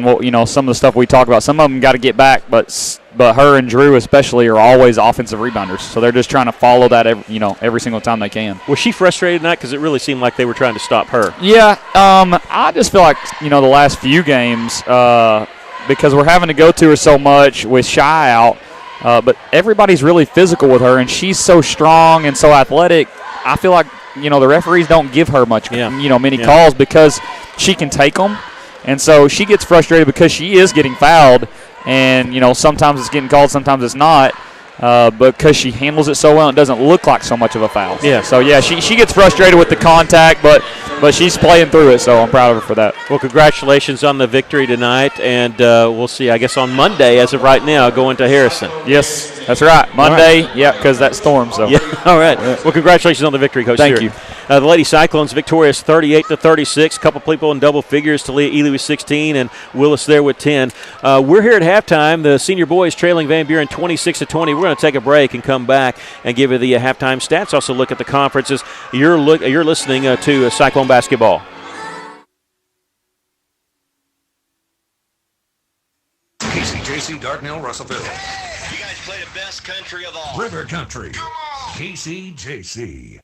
what some of the stuff we talk about. Some of them got to get back, but her and Drew especially are always offensive rebounders. So they're just trying to follow that every single time they can. Was she frustrated tonight because it really seemed like they were trying to stop her? Yeah. I just feel like the last few games. Because we're having to go to her so much with Shy out, but everybody's really physical with her, and she's so strong and so athletic. I feel like the referees don't give her much, many calls because she can take them, and so she gets frustrated because she is getting fouled, and sometimes it's getting called, sometimes it's not. Because she handles it so well, it doesn't look like so much of a foul. Yeah. So she gets frustrated with the contact, but she's playing through it. So I'm proud of her for that. Well, congratulations on the victory tonight, and we'll see. I guess on Monday, as of right now, going to Harrison. Yes, that's right. Monday, right. Yeah, because that storm. So yeah. All right. Yeah. Well, congratulations on the victory, Coach. Thank you. The Lady Cyclones victorious 38-36. A couple people in double figures. Talia Ely with 16 and Willis there with 10. We're here at halftime. The senior boys trailing Van Buren 26-20. We're going to take a break and come back and give you the halftime stats. Also look at the conferences. You're listening to Cyclone basketball. KCJC, Dardanelle, Russellville. You guys play the best country of all. River Country. KCJC.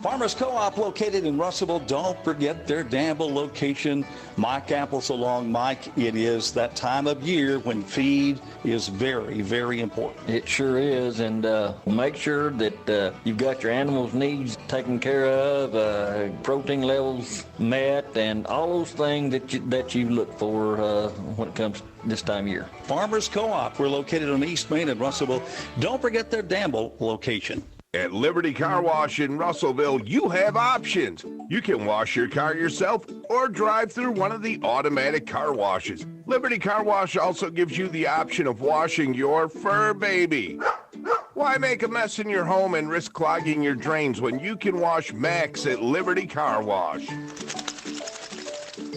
Farmers Co-op located in Russellville. Don't forget their Danville location. Mike Apples along Mike. It is that time of year when feed is very, very important. It sure is, and make sure that you've got your animals' needs taken care of, protein levels met, and all those things that you look for when it comes this time of year. Farmers Co-op. We're located on East Main in Russellville. Don't forget their Danville location. At Liberty Car Wash in Russellville, you have options. You can wash your car yourself or drive through one of the automatic car washes. Liberty Car Wash also gives you the option of washing your fur baby. Why make a mess in your home and risk clogging your drains when you can wash Max at Liberty Car Wash?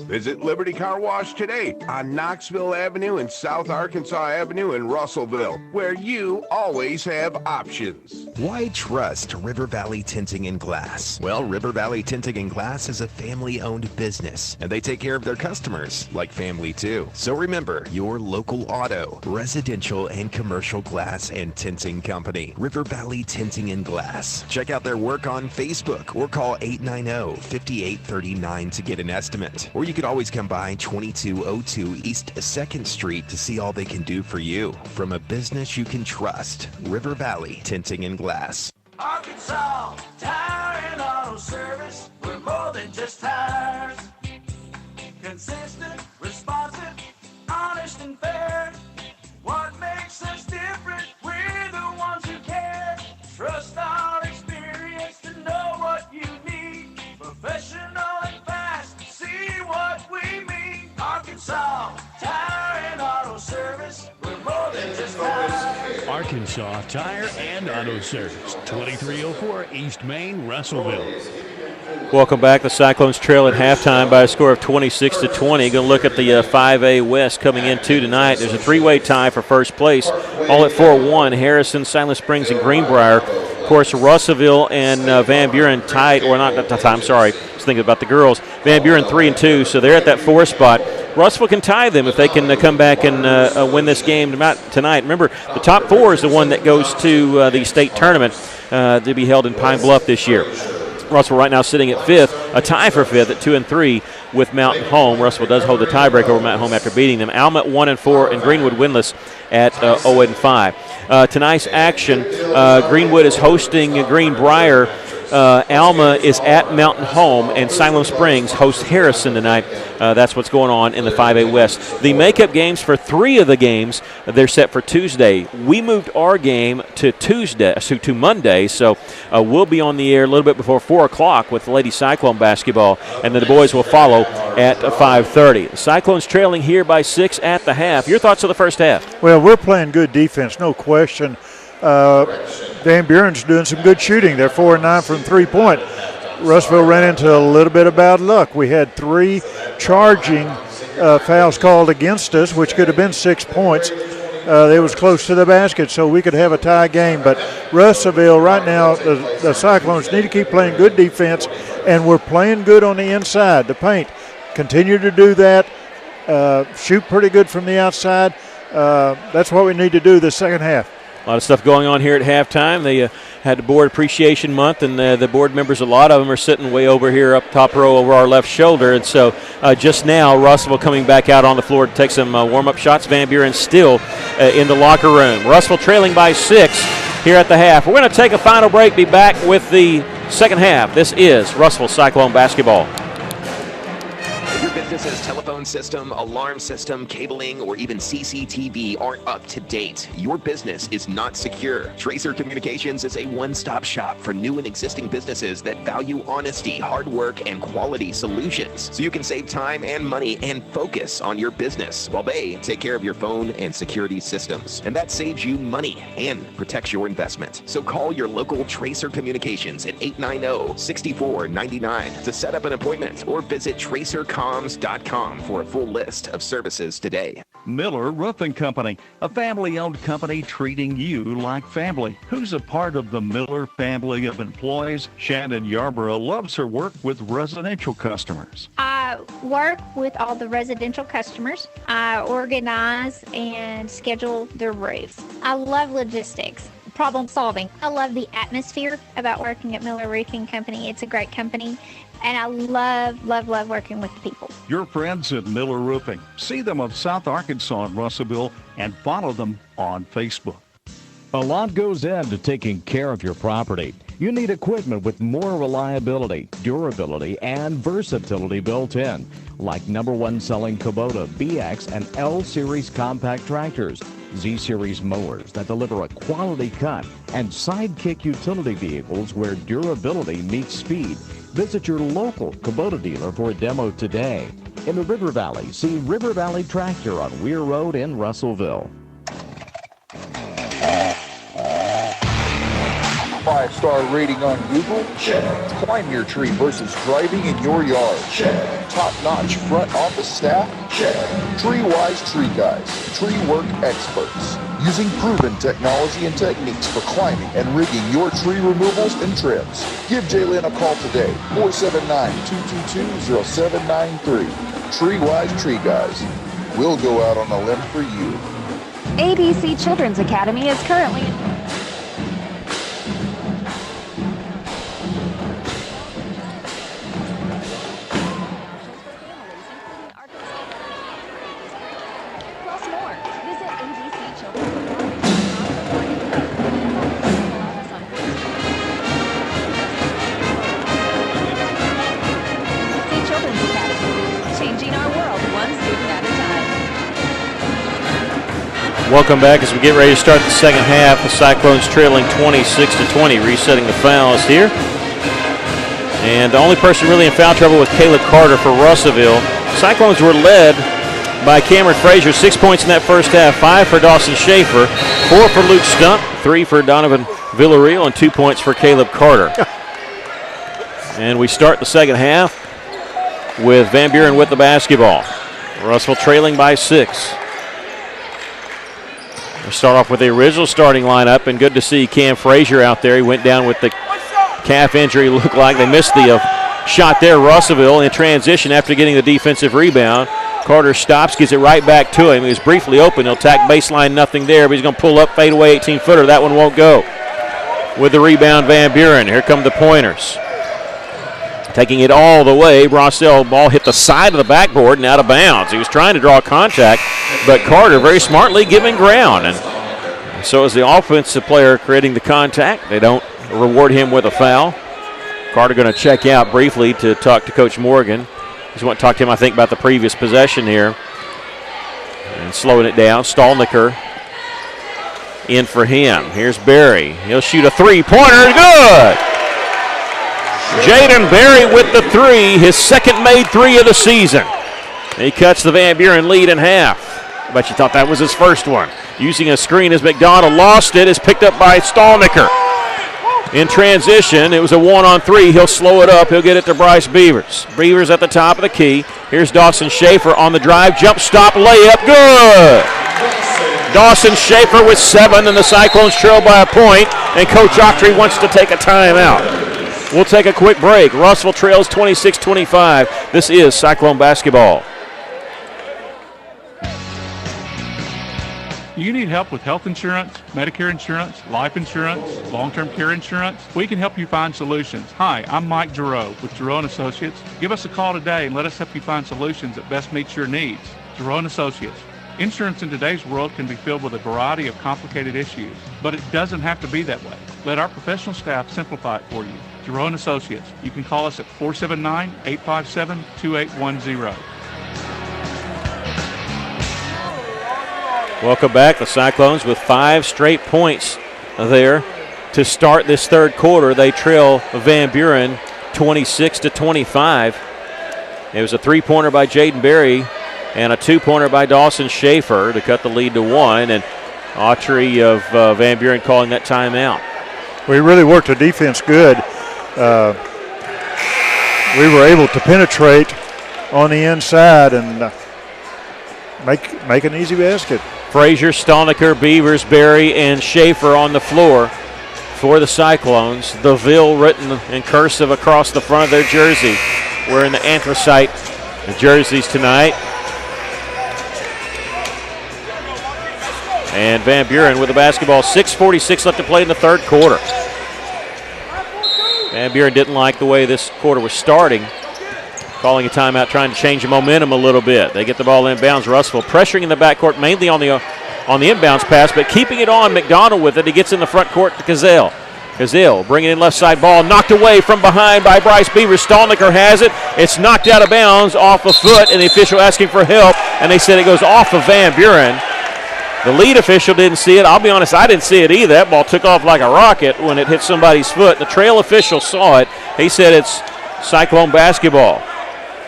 Visit Liberty Car Wash today on Knoxville Avenue and South Arkansas Avenue in Russellville, where you always have options. Why trust River Valley Tinting and Glass? Well, River Valley Tinting and Glass is a family-owned business, and they take care of their customers like family too. So remember, your local auto, residential, and commercial glass and tinting company, River Valley Tinting and Glass. Check out their work on Facebook or call 890-5839 to get an estimate. Or you could always come by 2202 East 2nd Street to see all they can do for you. From a business you can trust, River Valley Tinting and Glass. Arkansas Tire and Auto Service. We're more than just tires. Consistent, responsive, honest and fair. What makes us different? We're the ones who care. Trust our experience to know what you need. Professional and fast. See what we mean. Arkansas Tire and Auto Service. We're more than just tires. Arkansas Tire and Auto Service, 2304 East Main, Russellville. Welcome back. The Cyclones trail at halftime by a score of 26-20. Going to look at the 5A West coming into tonight. There's a three-way tie for first place, all at 4-1. Harrison, Silent Springs, and Greenbrier. Of course, Russellville and Van Buren tied, or not at the time, sorry. I was thinking about the girls. Van Buren 3-2, so they're at that 4 spot. Russellville can tie them if they can come back and win this game tonight. Remember, the top 4 is the one that goes to the state tournament to be held in Pine Bluff this year. Russell right now sitting at 5th, a tie for 5th at 2-3 with Mountain Home. Russell does hold the tiebreak over Mountain Home after beating them. Alma at 1-4 and Greenwood winless at 0-5. Tonight's action, Greenwood is hosting Greenbrier. Alma is at Mountain Home, and Siloam Springs hosts Harrison tonight. That's what's going on in the 5A West. The makeup games for 3 of the games, they're set for Tuesday. We moved our game to Monday, so we'll be on the air a little bit before 4 o'clock with Lady Cyclone basketball, and then the boys will follow at 5:30. The Cyclones trailing here by 6 at the half. Your thoughts of the first half? Well, we're playing good defense, no question. Van Buren's doing some good shooting. They're 4-9 from 3-point. Russellville ran into a little bit of bad luck. We had 3 charging fouls called against us, which could have been 6 points. It was close to the basket, so we could have a tie game. But Russellville right now, the Cyclones need to keep playing good defense, and we're playing good on the inside, the paint. Continue to do that. Shoot pretty good from the outside. That's what we need to do this second half. A lot of stuff going on here at halftime. They had the Board Appreciation Month, and the board members, a lot of them are sitting way over here up top row over our left shoulder. And so just now, Russellville coming back out on the floor to take some warm-up shots. Van Buren still in the locker room. Russellville trailing by 6 here at the half. We're going to take a final break, be back with the second half. This is Russellville Cyclone basketball. Your business's telephone system, alarm system, cabling, or even CCTV aren't up to date. Your business is not secure. Tracer Communications is a one-stop shop for new and existing businesses that value honesty, hard work, and quality solutions. So you can save time and money and focus on your business while they take care of your phone and security systems. And that saves you money and protects your investment. So call your local Tracer Communications at 890-6499 to set up an appointment or visit tracercom.com for a full list of services today. Miller Roofing Company, a family-owned company treating you like family. Who's a part of the Miller family of employees? Shannon Yarborough loves her work with residential customers. I work with all the residential customers. I organize and schedule their roofs. I love logistics. Problem solving. I love the atmosphere about working at Miller Roofing Company. It's a great company, and I love working with the people. Your friends at Miller Roofing. See them on South Arkansas and Russellville, and follow them on Facebook. A lot goes into taking care of your property. You need equipment with more reliability, durability, and versatility built in, like #1 selling Kubota BX and L Series compact tractors, Z Series mowers that deliver a quality cut, and Sidekick utility vehicles where durability meets speed. Visit your local Kubota dealer for a demo today. In the River Valley, see River Valley Tractor on Weir Road in Russellville. 5-star rating on Google? Check. Climb your tree versus driving in your yard? Check. Top-notch front office staff? Check. Tree-wise tree guys, tree work experts, using proven technology and techniques for climbing and rigging your tree removals and trims. Give Jalen a call today, 479-222-0793. Tree-wise tree guys. We'll go out on a limb for you. ABC Children's Academy is currently in Welcome back as we get ready to start the second half. The Cyclones trailing 26-20, resetting the fouls here. And the only person really in foul trouble was Caleb Carter for Russellville. Cyclones were led by Cameron Frazier, 6 points in that first half, 5 for Dawson Schaefer, 4 for Luke Stump, 3 for Donovan Villarreal, and 2 points for Caleb Carter. And we start the second half with Van Buren with the basketball. Russellville trailing by 6. We'll start off with the original starting lineup, and good to see Cam Frazier out there. He went down with the calf injury, looked like they missed the shot there. Russellville in transition after getting the defensive rebound. Carter stops, gives it right back to him. He was briefly open. He'll attack baseline, nothing there, but he's going to pull up, fade away, 18-footer. That one won't go. With the rebound, Van Buren. Here come the pointers. Taking it all the way, Rossell ball hit the side of the backboard and out of bounds. He was trying to draw contact, but Carter very smartly giving ground. And so is the offensive player creating the contact. They don't reward him with a foul. Carter going to check out briefly to talk to Coach Morgan. He's want to talk to him, I think, about the previous possession here. And slowing it down, Stallnicker in for him. Here's Berry. He'll shoot a three-pointer. Good! Jaden Berry with the three, his second made three of the season. He cuts the Van Buren lead in half. I bet you thought that was his first one. Using a screen as McDonald lost it, is picked up by Stallnicker. In transition, it was a 1-on-3. He'll slow it up. He'll get it to Bryce Beavers. Beavers at the top of the key. Here's Dawson Schaefer on the drive. Jump stop layup. Good! Dawson Schaefer with 7, and the Cyclones trail by a point, and Coach Octree wants to take a timeout. We'll take a quick break. Russell trails 26-25. This is Cyclone basketball. You need help with health insurance, Medicare insurance, life insurance, long-term care insurance? We can help you find solutions. Hi, I'm Mike Giroux with Giroux & Associates. Give us a call today and let us help you find solutions that best meet your needs. Giroux & Associates. Insurance in today's world can be filled with a variety of complicated issues, but it doesn't have to be that way. Let our professional staff simplify it for you. Giroux & Associates. You can call us at 479-857-2810. Welcome back. The Cyclones with 5 straight points there to start this third quarter. They trail Van Buren 26-25. It was a 3-pointer by Jaden Berry and a 2-pointer by Dawson Schaefer to cut the lead to 1. And Autry of Van Buren calling that timeout. We really worked the defense good. We were able to penetrate on the inside and make an easy basket. Frazier, Stallnicker, Beavers, Berry, and Schaefer on the floor for the Cyclones. The Ville written in cursive across the front of their jersey. Wearing the anthracite jerseys tonight. And Van Buren with the basketball. 6:46 left to play in the third quarter. Van Buren didn't like the way this quarter was starting. Calling a timeout, trying to change the momentum a little bit. They get the ball inbounds. Russell pressuring in the backcourt, mainly on the inbounds pass, but keeping it on McDonald with it. He gets in the front court to Cazale. Cazale bringing in left side ball, knocked away from behind by Bryce Beavers. Stallnicker has it. It's knocked out of bounds off a foot, and the official asking for help, and they said it goes off of Van Buren. The lead official didn't see it. I'll be honest, I didn't see it either. That ball took off like a rocket when it hit somebody's foot. The trail official saw it. He said it's Cyclone basketball.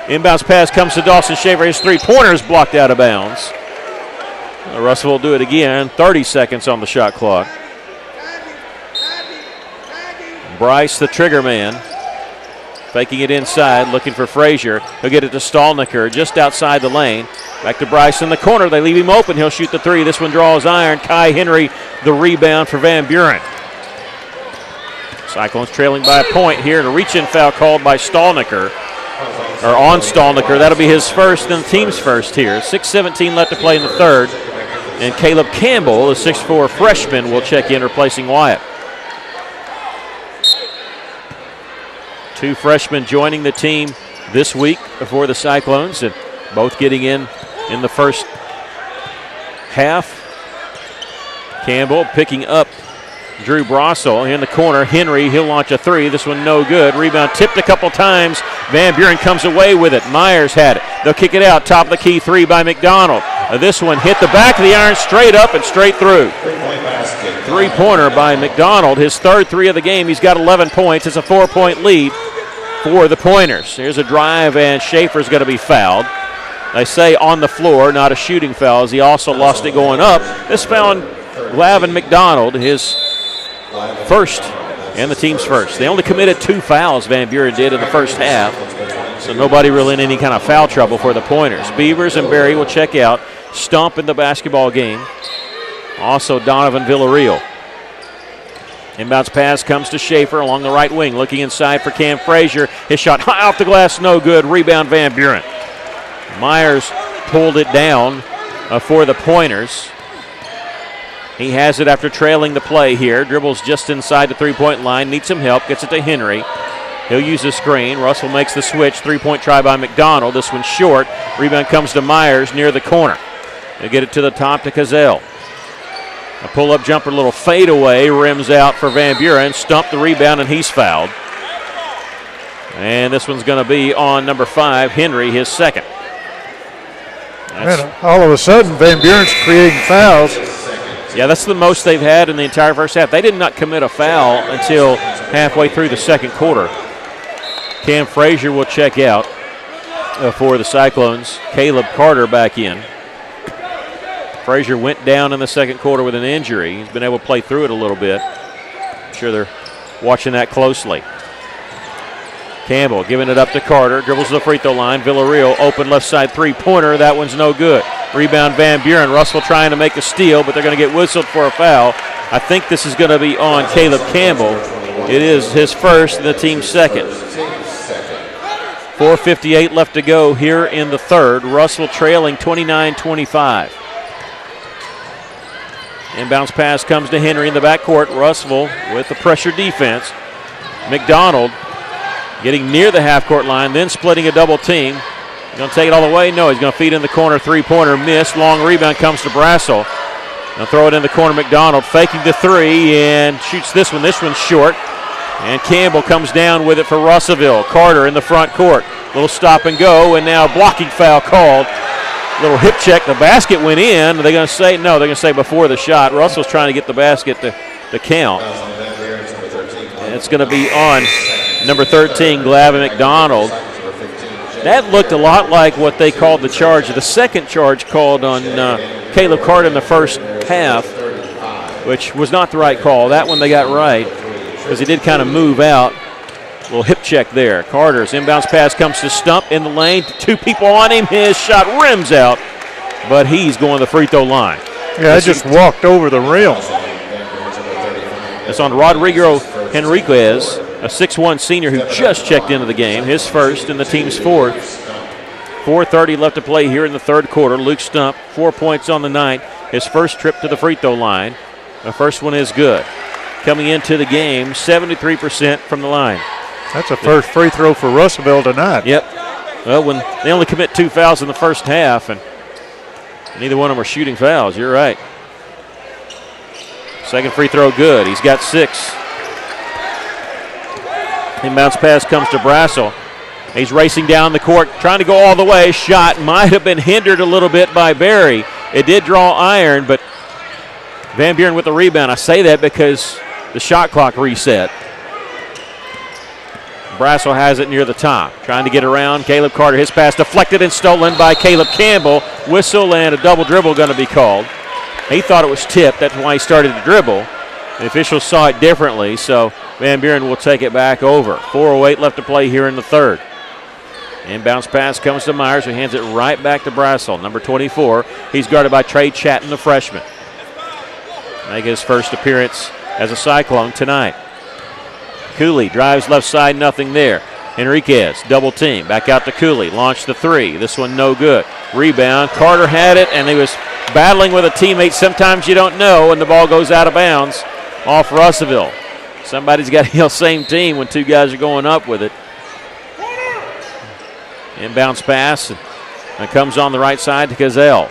Inbounds pass comes to Dawson Schaefer. His three-pointer is blocked out of bounds. Russell will do it again. 30 seconds on the shot clock. Bryce, the trigger man, faking it inside, looking for Frazier. He'll get it to Stallnicker just outside the lane. Back to Bryce in the corner. They leave him open. He'll shoot the three. This one draws iron. Kai Henry, the rebound for Van Buren. Cyclones trailing by a point here, and a reach-in foul called by Stallnicker. Or on Stallnicker. That'll be his first and the team's first here. 6:17 left to play in the third. And Caleb Campbell, the 6'4 freshman, will check in, replacing Wyatt. 2 freshmen joining the team this week for the Cyclones, and both getting in the first half. Campbell picking up Drew Brossel in the corner. Henry, he'll launch a three. This one no good. Rebound tipped a couple times. Van Buren comes away with it. Myers had it. They'll kick it out. Top of the key three by McDonald. This one hit the back of the iron straight up and straight through. 3-pointer by McDonald. His third three of the game. He's got 11 points. It's a 4-point lead for the Pointers. Here's a drive, and Schaefer's going to be fouled. They say on the floor, not a shooting foul, as he also lost it going up. This found Glavin McDonald, his first and the team's first. They only committed 2 fouls, Van Buren did, in the first half, so nobody really in any kind of foul trouble for the Pointers. Beavers and Berry will check out. Stump in the basketball game. Also Donovan Villarreal. Inbounds pass comes to Schaefer along the right wing, looking inside for Cam Frazier. His shot high off the glass, no good. Rebound Van Buren. Myers pulled it down for the Pointers. He has it after trailing the play here. Dribbles just inside the three-point line. Needs some help. Gets it to Henry. He'll use the screen. Russell makes the switch. Three-point try by McDonald. This one's short. Rebound comes to Myers near the corner. They get it to the top to Cazell. A pull-up jumper, little fadeaway, rims out for Van Buren. Stumped the rebound, and he's fouled. And this one's going to be on number 5, Henry, his second. Man, all of a sudden, Van Buren's creating fouls. Yeah, that's the most they've had in the entire first half. They did not commit a foul until halfway through the second quarter. Cam Frazier will check out for the Cyclones. Caleb Carter back in. Frazier went down in the second quarter with an injury. He's been able to play through it a little bit. I'm sure they're watching that closely. Campbell giving it up to Carter. Dribbles to the free throw line. Villarreal open left side three-pointer. That one's no good. Rebound Van Buren. Russell trying to make a steal, but they're going to get whistled for a foul. I think this is going to be on Caleb Campbell. It is his first and the team's second. 4:58 left to go here in the third. Russell trailing 29-25. Inbounds pass comes to Henry in the backcourt. Russell with the pressure defense. McDonald getting near the half-court line, then splitting a double team. He's going to take it all the way? No, he's going to feed in the corner. Three-pointer missed. Long rebound comes to Brassel. They'll throw it in the corner. McDonald faking the three and shoots this one. This one's short. And Campbell comes down with it for Russellville. Carter in the front court. Little stop and go, and now blocking foul called. Little hip check. The basket went in. Are they going to say? No, they're going to say before the shot. Russell's trying to get the basket to count. And it's going to be on number 13, Glavin McDonald. That looked a lot like what they called the charge, the second charge called on Caleb Carter in the first half, which was not the right call. That one they got right because he did kind of move out. A little hip check there. Carter's inbounds pass comes to Stump in the lane. Two people on him. His shot rims out, but he's going to the free throw line. Yeah, I just walked over the rim. It's on Rodrigo Henriquez, a 6'1 senior who just checked into the game, his first and the team's fourth. 4:30 left to play here in the third quarter. Luke Stump, 4 points on the night, his first trip to the free throw line. The first one is good. Coming into the game, 73% from the line. That's a first free throw for Russellville tonight. Yep. Well, when they only commit 2 fouls in the first half, and neither one of them are shooting fouls. You're right. Second free throw good. He's got 6. Inbounds pass comes to Brassel. He's racing down the court, trying to go all the way. Shot might have been hindered a little bit by Barry. It did draw iron, but Van Buren with the rebound. I say that because the shot clock reset. Brassel has it near the top. Trying to get around Caleb Carter. His pass deflected and stolen by Caleb Campbell. Whistle and a double dribble going to be called. He thought it was tipped. That's why he started to dribble. The officials saw it differently, so Van Buren will take it back over. 4:08 left to play here in the third. Inbounds pass comes to Myers, who hands it right back to Brassel. Number 24. He's guarded by Trey Chatton, the freshman. Make his first appearance as a Cyclone tonight. Cooley drives left side, nothing there. Henriquez, double team, back out to Cooley. Launched the three. This one no good. Rebound. Carter had it, and he was battling with a teammate. Sometimes you don't know, and the ball goes out of bounds off Russellville. Somebody's got to yell same team when two guys are going up with it. Inbounds pass, and comes on the right side to Cazell.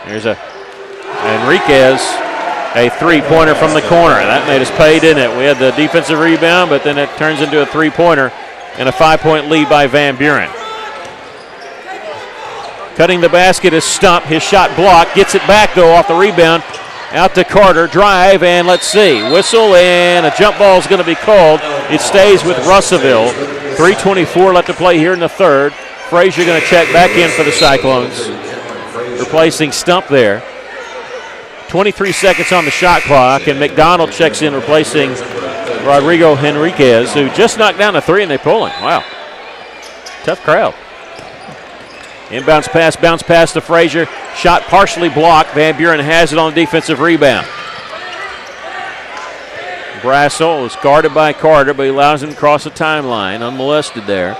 Here's a Henriquez, a three-pointer from the corner. That made us pay, didn't it? We had the defensive rebound, but then it turns into a three-pointer and a 5-point lead by Van Buren. Cutting the basket is Stump. His shot blocked. Gets it back, though, off the rebound. Out to Carter. Drive, and let's see. Whistle, and a jump ball is going to be called. It stays with Russellville. 3:24 left to play here in the third. Frazier going to check back in for the Cyclones. Replacing Stump there. 23 seconds on the shot clock, and McDonald checks in, replacing Rodrigo Henriquez, who just knocked down a three, and they pull him. Wow. Tough crowd. Inbounds pass, bounce pass to Frazier. Shot partially blocked. Van Buren has it on the defensive rebound. Brassel is guarded by Carter, but he allows him to cross the timeline, unmolested there.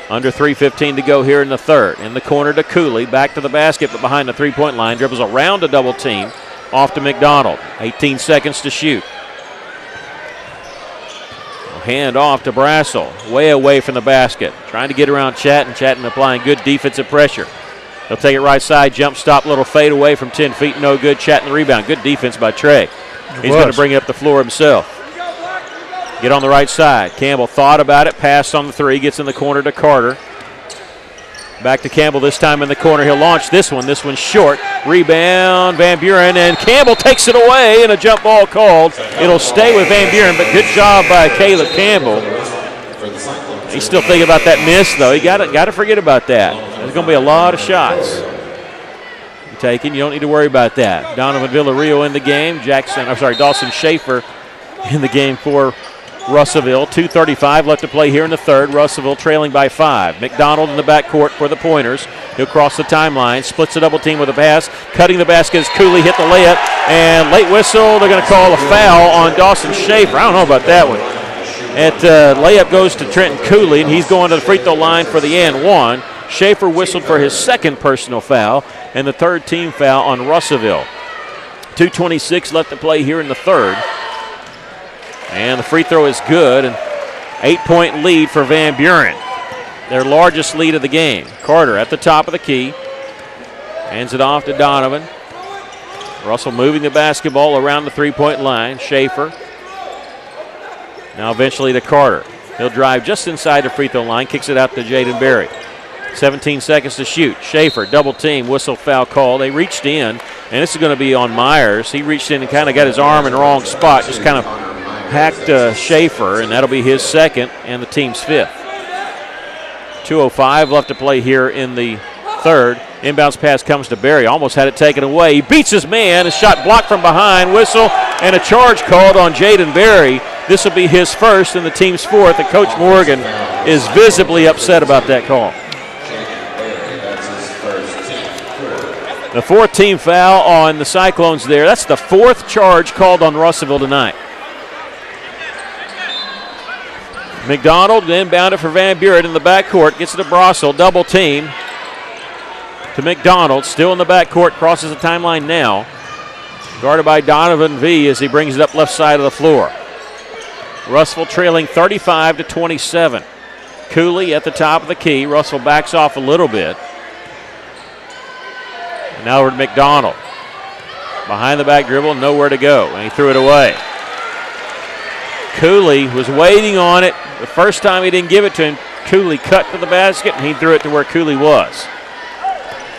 Under 3:15 to go here in the third. In the corner to Cooley, back to the basket, but behind the three-point line. Dribbles around a double team. Off to McDonald. 18 seconds to shoot. hand off to Brassel. Way away from the basket. Trying to get around Chatton. Chatton applying good defensive pressure. He'll take it right side, jump stop, little fade away from 10 feet, no good. Chatton the rebound. Good defense by Trey. He's going to bring it up the floor himself. Get on the right side. Campbell thought about it, passed on the three, gets in the corner to Carter. Back to Campbell this time in the corner. He'll launch this one. This one's short. Rebound, Van Buren, and Campbell takes it away, and a jump ball called. It'll stay with Van Buren, but good job by Caleb Campbell. He's still thinking about that miss, though. He got to forget about that. There's going to be a lot of shots taken. You don't need to worry about that. Donovan Villarreal in the game. Dawson Schaefer in the game for Russellville. 2:35 left to play here in the third. Russellville trailing by 5. McDonald in the backcourt for the Pointers. He'll cross the timeline, splits a double team with a pass. Cutting the basket as Cooley hit the layup. And late whistle, they're going to call a foul on Dawson Schaefer. I don't know about that one. Layup goes to Trenton Cooley, and he's going to the free throw line for the and one. Schaefer whistled for his second personal foul and the third team foul on Russellville. 2:26 left to play here in the third. And the free throw is good. An 8-point lead for Van Buren. Their largest lead of the game. Carter at the top of the key. Hands it off to Donovan. Russell moving the basketball around the three-point line. Schaefer. Now eventually to Carter. He'll drive just inside the free throw line. Kicks it out to Jaden Berry. 17 seconds to shoot. Schaefer, double team, whistle foul call. They reached in, and this is going to be on Myers. He reached in and kind of got his arm in the wrong spot. Just kind of hacked Schaefer, and that'll be his second and the team's fifth. 2:05 left to play here in the third. Inbounds pass comes to Berry. Almost had it taken away. He beats his man. A shot blocked from behind. Whistle and a charge called on Jaden Berry. This will be his first and the team's fourth. And Coach Morgan is visibly upset about that call. The fourth team foul on the Cyclones there. That's the fourth charge called on Russellville tonight. McDonald inbounded for Van Buren in the backcourt. Gets it to Brassel. Double team to McDonald. Still in the backcourt. Crosses the timeline now. Guarded by Donovan V as he brings it up left side of the floor. Russellville trailing 35-27. Cooley at the top of the key. Russell backs off a little bit. And now we're to McDonald. Behind the back dribble, nowhere to go. And he threw it away. Cooley was waiting on it. The first time he didn't give it to him, Cooley cut to the basket, and he threw it to where Cooley was.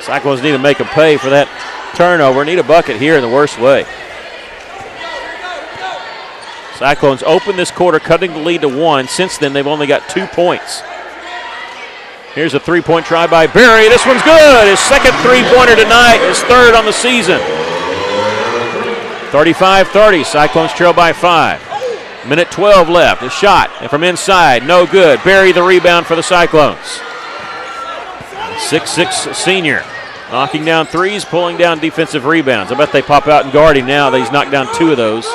Cyclones need to make him pay for that turnover. Need a bucket here in the worst way. Cyclones open this quarter, cutting the lead to 1. Since then, they've only got 2 points. Here's a three-point try by Berry. This one's good. His second three-pointer tonight, his third on the season. 35-30. Cyclones trail by 5. Minute 12 left. A shot and from inside, no good. Berry the rebound for the Cyclones. 6'6" senior. Knocking down threes, pulling down defensive rebounds. I bet they pop out and guard him now. He's knocked down 2 of those.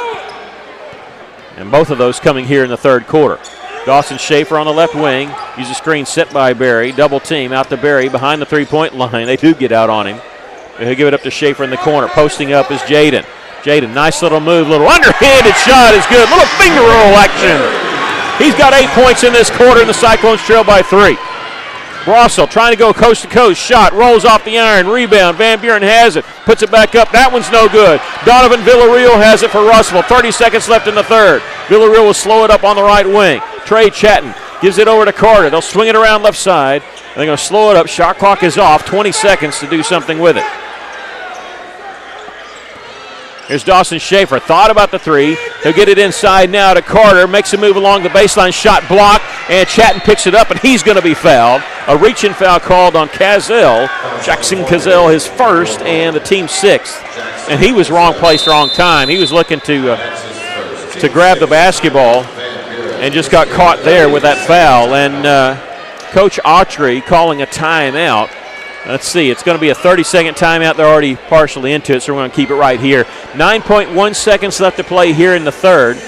And both of those coming here in the third quarter. Dawson Schaefer on the left wing. Use a screen set by Berry. Double team out to Berry behind the three-point line. They do get out on him. He'll give it up to Schaefer in the corner. Posting up is Jaden. Jaden, nice little move. Little underhanded shot is good. Little finger roll action. He's got 8 points in this quarter, and the Cyclones trail by 3. Brassel trying to go coast to coast. Shot, rolls off the iron. Rebound. Van Buren has it. Puts it back up. That one's no good. Donovan Villarreal has it for Russellville. 30 seconds left in the third. Villarreal will slow it up on the right wing. Trey Chatton gives it over to Carter. They'll swing it around left side. They're going to slow it up. Shot clock is off. 20 seconds to do something with it. Here's Dawson Schaefer. Thought about the three. He'll get it inside now to Carter. Makes a move along the baseline. Shot blocked. And Chatton picks it up, and he's going to be fouled. A reach-in foul called on Cazell. Jackson Cazell, his first, and the team's 6th. And he was wrong place, wrong time. He was looking to grab the basketball and just got caught there with that foul. And Coach Autry calling a timeout. Let's see, it's going to be a 30-second timeout. They're already partially into it, so we're going to keep it right here. 9.1 seconds left to play here in the third.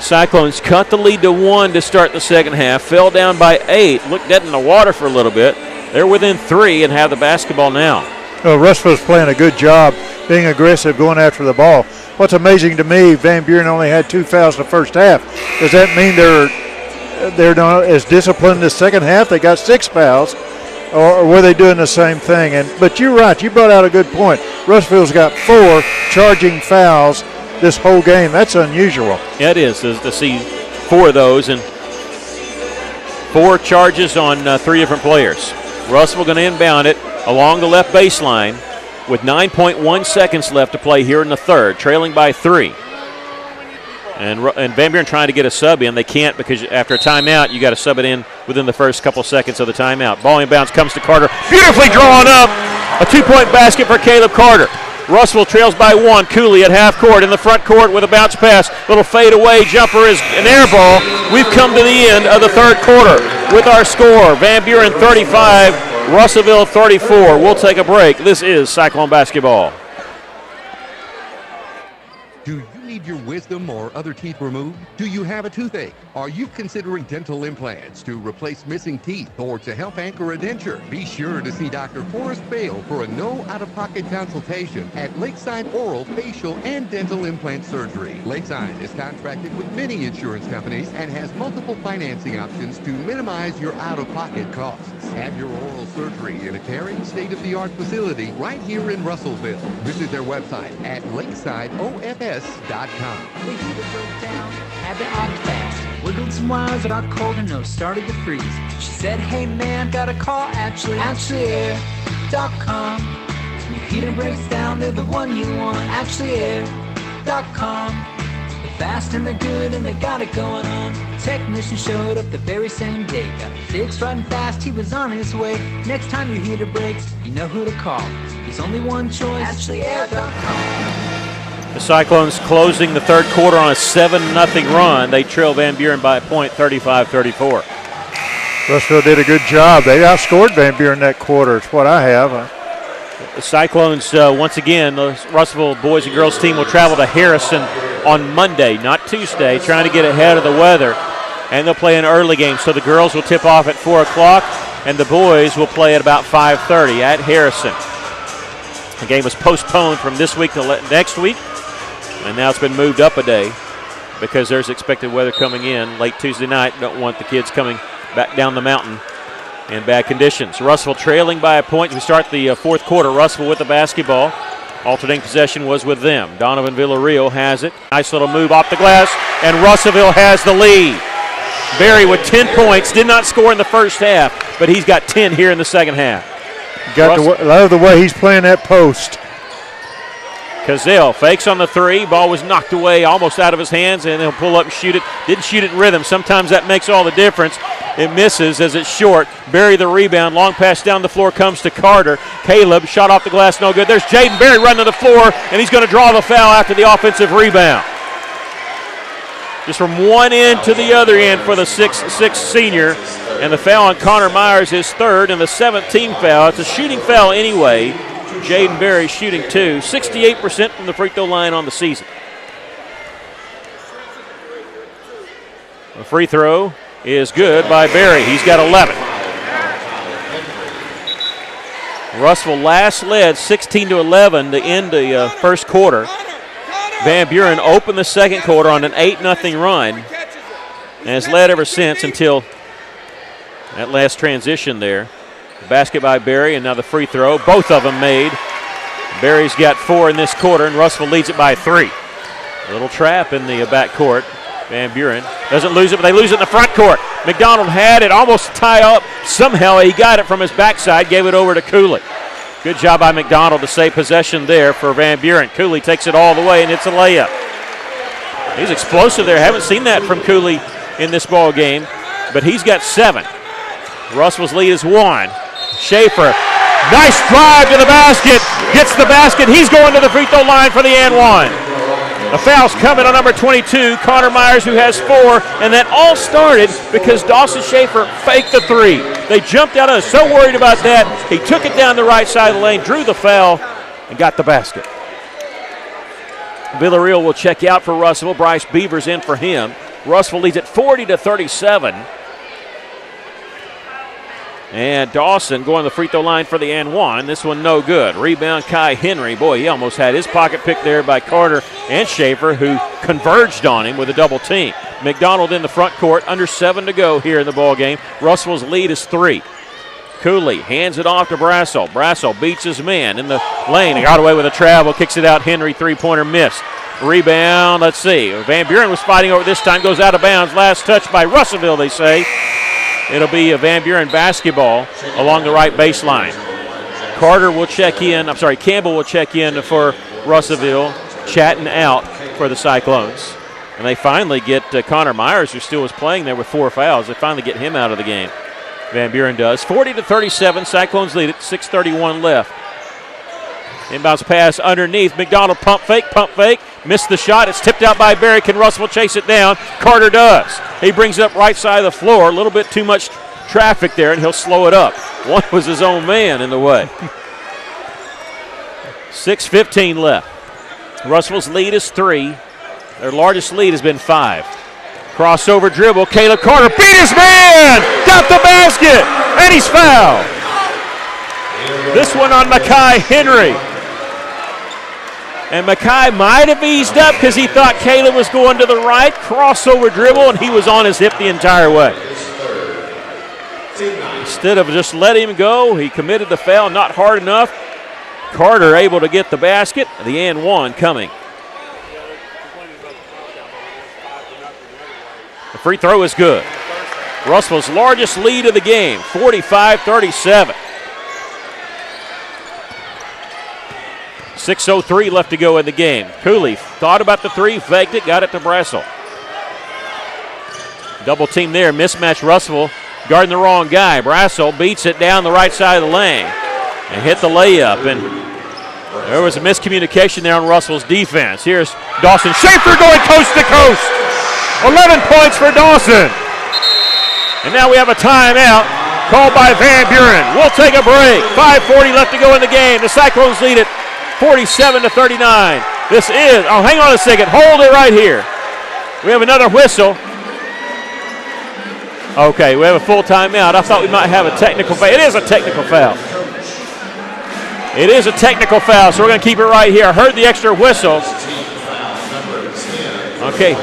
Cyclones cut the lead to 1 to start the second half. Fell down by 8. Looked dead in the water for a little bit. They're within 3 and have the basketball now. Russellville's playing a good job being aggressive, going after the ball. What's amazing to me, Van Buren only had 2 fouls in the first half. Does that mean they're not as disciplined in the second half? They got 6 fouls, or were they doing the same thing? But you're right. You brought out a good point. Russellville's got 4 charging fouls this whole game. That's unusual. Yeah, it is to see 4 of those, and 4 charges on 3 different players. Russellville going to inbound it along the left baseline with 9.1 seconds left to play here in the third, trailing by 3. And Van Buren trying to get a sub in. They can't because after a timeout, you got to sub it in within the first couple seconds of the timeout. Ball inbounds comes to Carter. Beautifully drawn up. A 2-point basket for Caleb Carter. Russellville trails by 1. Cooley at half court in the front court with a bounce pass. Little fade away jumper is an air ball. We've come to the end of the third quarter with our score. Van Buren 35, Russellville 34. We'll take a break. This is Cyclone Basketball. Do you need your wisdom or other teeth removed? Do you have a toothache? Are you considering dental implants to replace missing teeth or to help anchor a denture? Be sure to see Dr. Forrest Bale for a no out-of-pocket consultation at Lakeside Oral, Facial, and Dental Implant Surgery. Lakeside is contracted with many insurance companies and has multiple financing options to minimize your out-of-pocket costs. Have your oral surgery in a caring, state-of-the-art facility right here in Russellville. Visit their website at lakesideofs.com. The heater broke down, had to act fast. Wiggled some wires, got cold and nose started to freeze. She said, hey man, got a call, AshleyAir.com. When your heater breaks down, they're the one you want, AshleyAir.com. They're fast and they're good and they got it going on. Technician showed up the very same day. Got it fixed right and fast, he was on his way. Next time your heater breaks, you know who to call. There's only one choice, AshleyAir.com. The Cyclones closing the third quarter on a 7-0 run. They trail Van Buren by a point, 35-34. Russellville did a good job. They outscored Van Buren that quarter. It's what I have. The Cyclones, once again, the Russellville boys and girls team will travel to Harrison on Monday, not Tuesday, trying to get ahead of the weather. And they'll play an early game. So the girls will tip off at 4 o'clock, and the boys will play at about 5:30 at Harrison. The game was postponed from this week to next week. And now it's been moved up a day because there's expected weather coming in late Tuesday night. Don't want the kids coming back down the mountain in bad conditions. Russellville trailing by a point. We start the fourth quarter. Russellville with the basketball. Alternating possession was with them. Donovan Villarreal has it. Nice little move off the glass, and Russellville has the lead. Barry with 10 points. Did not score in the first half, but he's got 10 here in the second half. Love the way he's playing that post. Cazale fakes on the 3. Ball was knocked away almost out of his hands, and he'll pull up and shoot it. Didn't shoot it in rhythm. Sometimes that makes all the difference. It misses as it's short. Barry the rebound. Long pass down the floor comes to Carter. Caleb shot off the glass, no good. There's Jaden Barry running to the floor, and he's going to draw the foul after the offensive rebound. Just from one end to the other end for the 6'6" senior. And the foul on Connor Myers is third, and the 17th foul. It's a shooting foul anyway. Jaden Barry shooting 2. 68% from the free throw line on the season. The free throw is good by Barry. He's got 11. Russellville last led 16-11 to end the first quarter. Van Buren opened the second quarter on an 8-0 run and has led ever since until that last transition there. Basket by Barry, and now the free throw. Both of them made. Barry's got 4 in this quarter, and Russellville leads it by 3. A little trap in the backcourt. Van Buren doesn't lose it, but they lose it in the front court. McDonald had it, almost tie up. Somehow he got it from his backside, gave it over to Cooley. Good job by McDonald to save possession there for Van Buren. Cooley takes it all the way, and it's a layup. He's explosive there. Haven't seen that from Cooley in this ball game, but he's got 7. Russellville's lead is 1. Schaefer, nice drive to the basket, gets the basket. He's going to the free throw line for the and 1. The foul's coming on number 22, Connor Myers, who has 4, and that all started because Dawson Schaefer faked the 3. They jumped out and so worried about that, he took it down the right side of the lane, drew the foul, and got the basket. Villarreal will check out for Russellville. Bryce Beavers in for him. Russellville leads at 40-37. And Dawson going to the free throw line for the and one. This one no good. Rebound Kai Henry. Boy, he almost had his pocket picked there by Carter and Schaefer, who converged on him with a double team. McDonald in the front court, under 7 to go here in the ball game. Russell's lead is 3. Cooley hands it off to Brassel. Brassel beats his man in the lane. He got away with a travel, kicks it out. Henry, three-pointer missed. Rebound, let's see. Van Buren was fighting over this time, goes out of bounds. Last touch by Russellville, they say. It'll be a Van Buren basketball along the right baseline. Campbell will check in for Russellville. Chatting out for the Cyclones. And they finally get Connor Myers, who still was playing there with 4 fouls. They finally get him out of the game. Van Buren does. 40-37, Cyclones lead it, 6:31 left. Inbounds pass underneath. McDonald pump fake. Missed the shot. It's tipped out by Barry. Can Russell chase it down? Carter does. He brings it up right side of the floor. A little bit too much traffic there, and he'll slow it up. One was his own man in the way. 6:15 left. Russell's lead is 3. Their largest lead has been 5. Crossover dribble. Caleb Carter beat his man! Got the basket! And he's fouled. This one on Mackay Henry. And Mackay might have eased up because he thought Caleb was going to the right. Crossover dribble, and he was on his hip the entire way. Instead of just letting him go, he committed the foul, not hard enough. Carter able to get the basket. The and one coming. The free throw is good. Russell's largest lead of the game, 45-37. 6:03 left to go in the game. Cooley thought about the 3, faked it, got it to Brassel. Double team there, mismatch Russell, guarding the wrong guy. Brassel beats it down the right side of the lane and hit the layup. And there was a miscommunication there on Russell's defense. Here's Dawson Schaefer going coast to coast. 11 points for Dawson. And now we have a timeout called by Van Buren. We'll take a break. 5:40 left to go in the game. The Cyclones lead it 47-39. This is, hang on a second. Hold it right here. We have another whistle. Okay, we have a full timeout. I thought we might have a technical foul. It is a technical foul. It is a technical foul, so we're going to keep it right here. I heard the extra whistle. Okay.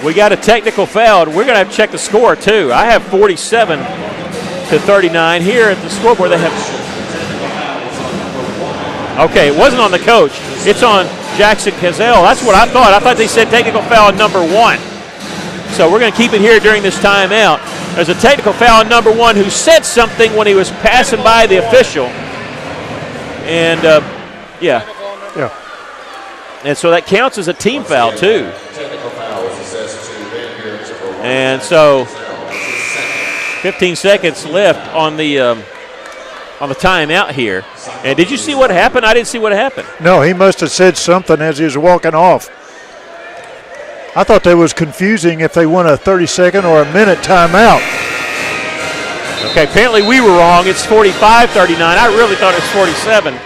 We got a technical foul. We're going to have to check the score, too. I have 47-39 here at the scoreboard. They have. Okay, it wasn't on the coach. It's on Jackson Cazell. That's what I thought. I thought they said technical foul on number 1. So we're going to keep it here during this timeout. There's a technical foul on number 1 who said something when he was passing by the official. And, yeah. And so that counts as a team foul, too. And so 15 seconds left on the timeout here. And did you see what happened? I didn't see what happened. No, he must have said something as he was walking off. I thought that was confusing if they won a 30-second or a minute timeout. Okay, apparently we were wrong. It's 45-39. I really thought it was 47.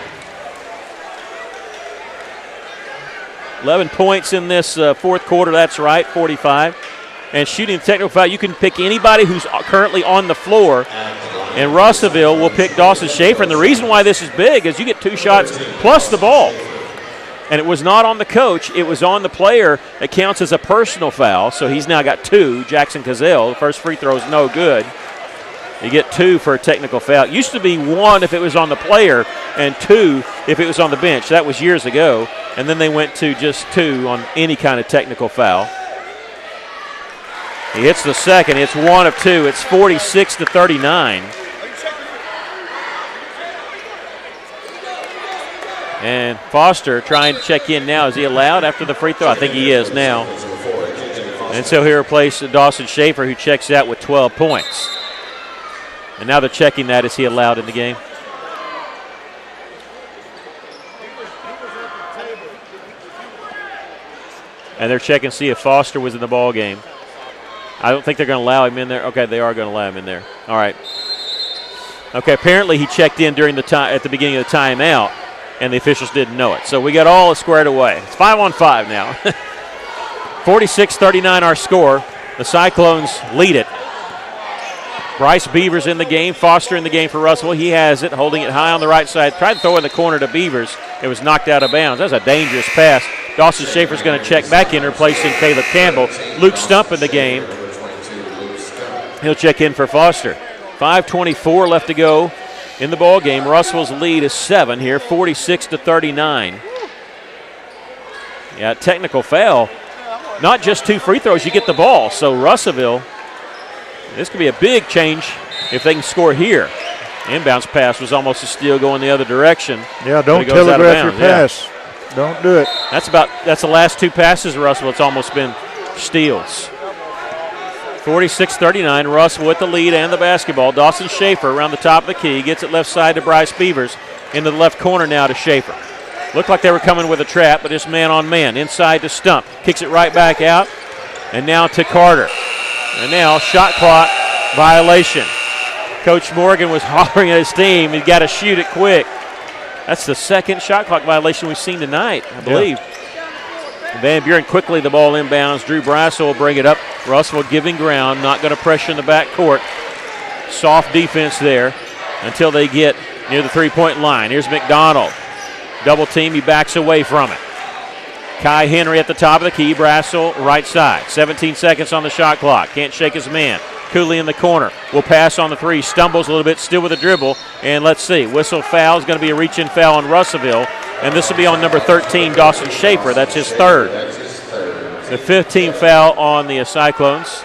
11 points in this fourth quarter. That's right, 45. And shooting the technical foul, you can pick anybody who's currently on the floor. And Russellville will pick Dawson Schaefer. And the reason why this is big is you get 2 shots plus the ball. And it was not on the coach. It was on the player. It counts as a personal foul. So he's now got 2, Jackson Cazell. The first free throw is no good. You get 2 for a technical foul. It used to be 1 if it was on the player and 2 if it was on the bench. That was years ago. And then they went to just 2 on any kind of technical foul. He hits the second. It's 1 of 2. It's 46-39. And Foster trying to check in now. Is he allowed after the free throw? I think he is now. And so he replaced Dawson Schaefer, who checks out with 12 points. And now they're checking that. Is he allowed in the game? And they're checking to see if Foster was in the ball game. I don't think they're going to allow him in there. Okay, they are going to allow him in there. All right. Okay, apparently he checked in during the time at the beginning of the timeout, and the officials didn't know it. So we got all squared away. It's 5-on-5 now. 46-39 our score. The Cyclones lead it. Bryce Beavers in the game. Foster in the game for Russell. He has it, holding it high on the right side. Tried to throw in the corner to Beavers. It was knocked out of bounds. That was a dangerous pass. Dawson Schaefer's going to check back in, replacing Caleb Campbell. Luke Stump in the game. He'll check in for Foster. 5:24 left to go in the ball game. Russell's lead is 7 here, 46-39. Yeah, technical foul. Not just 2 free throws, you get the ball. So Russellville, this could be a big change if they can score here. Inbounds pass was almost a steal going the other direction. Yeah, don't telegraph your pass. Yeah. Don't do it. That's the last 2 passes, Russell. It's almost been steals. 46-39, Russell with the lead and the basketball. Dawson Schaefer around the top of the key. Gets it left side to Bryce Beavers. Into the left corner now to Schaefer. Looked like they were coming with a trap, but just man on man. Inside to Stump. Kicks it right back out. And now to Carter. And now shot clock violation. Coach Morgan was hollering at his team. He's got to shoot it quick. That's the second shot clock violation we've seen tonight, I believe. Yeah. Van Buren quickly the ball inbounds. Drew Brassel will bring it up. Russell giving ground, not going to pressure in the backcourt. Soft defense there until they get near the three-point line. Here's McDonald. Double team, he backs away from it. Kai Henry at the top of the key. Brassel right side. 17 seconds on the shot clock. Can't shake his man. Cooley in the corner. Will pass on the 3. Stumbles a little bit, still with a dribble. And let's see. Whistle foul is going to be a reach-in foul on Russellville. And this will be on number 13, Dawson Schaefer. That's his third. The 15th foul on the Cyclones.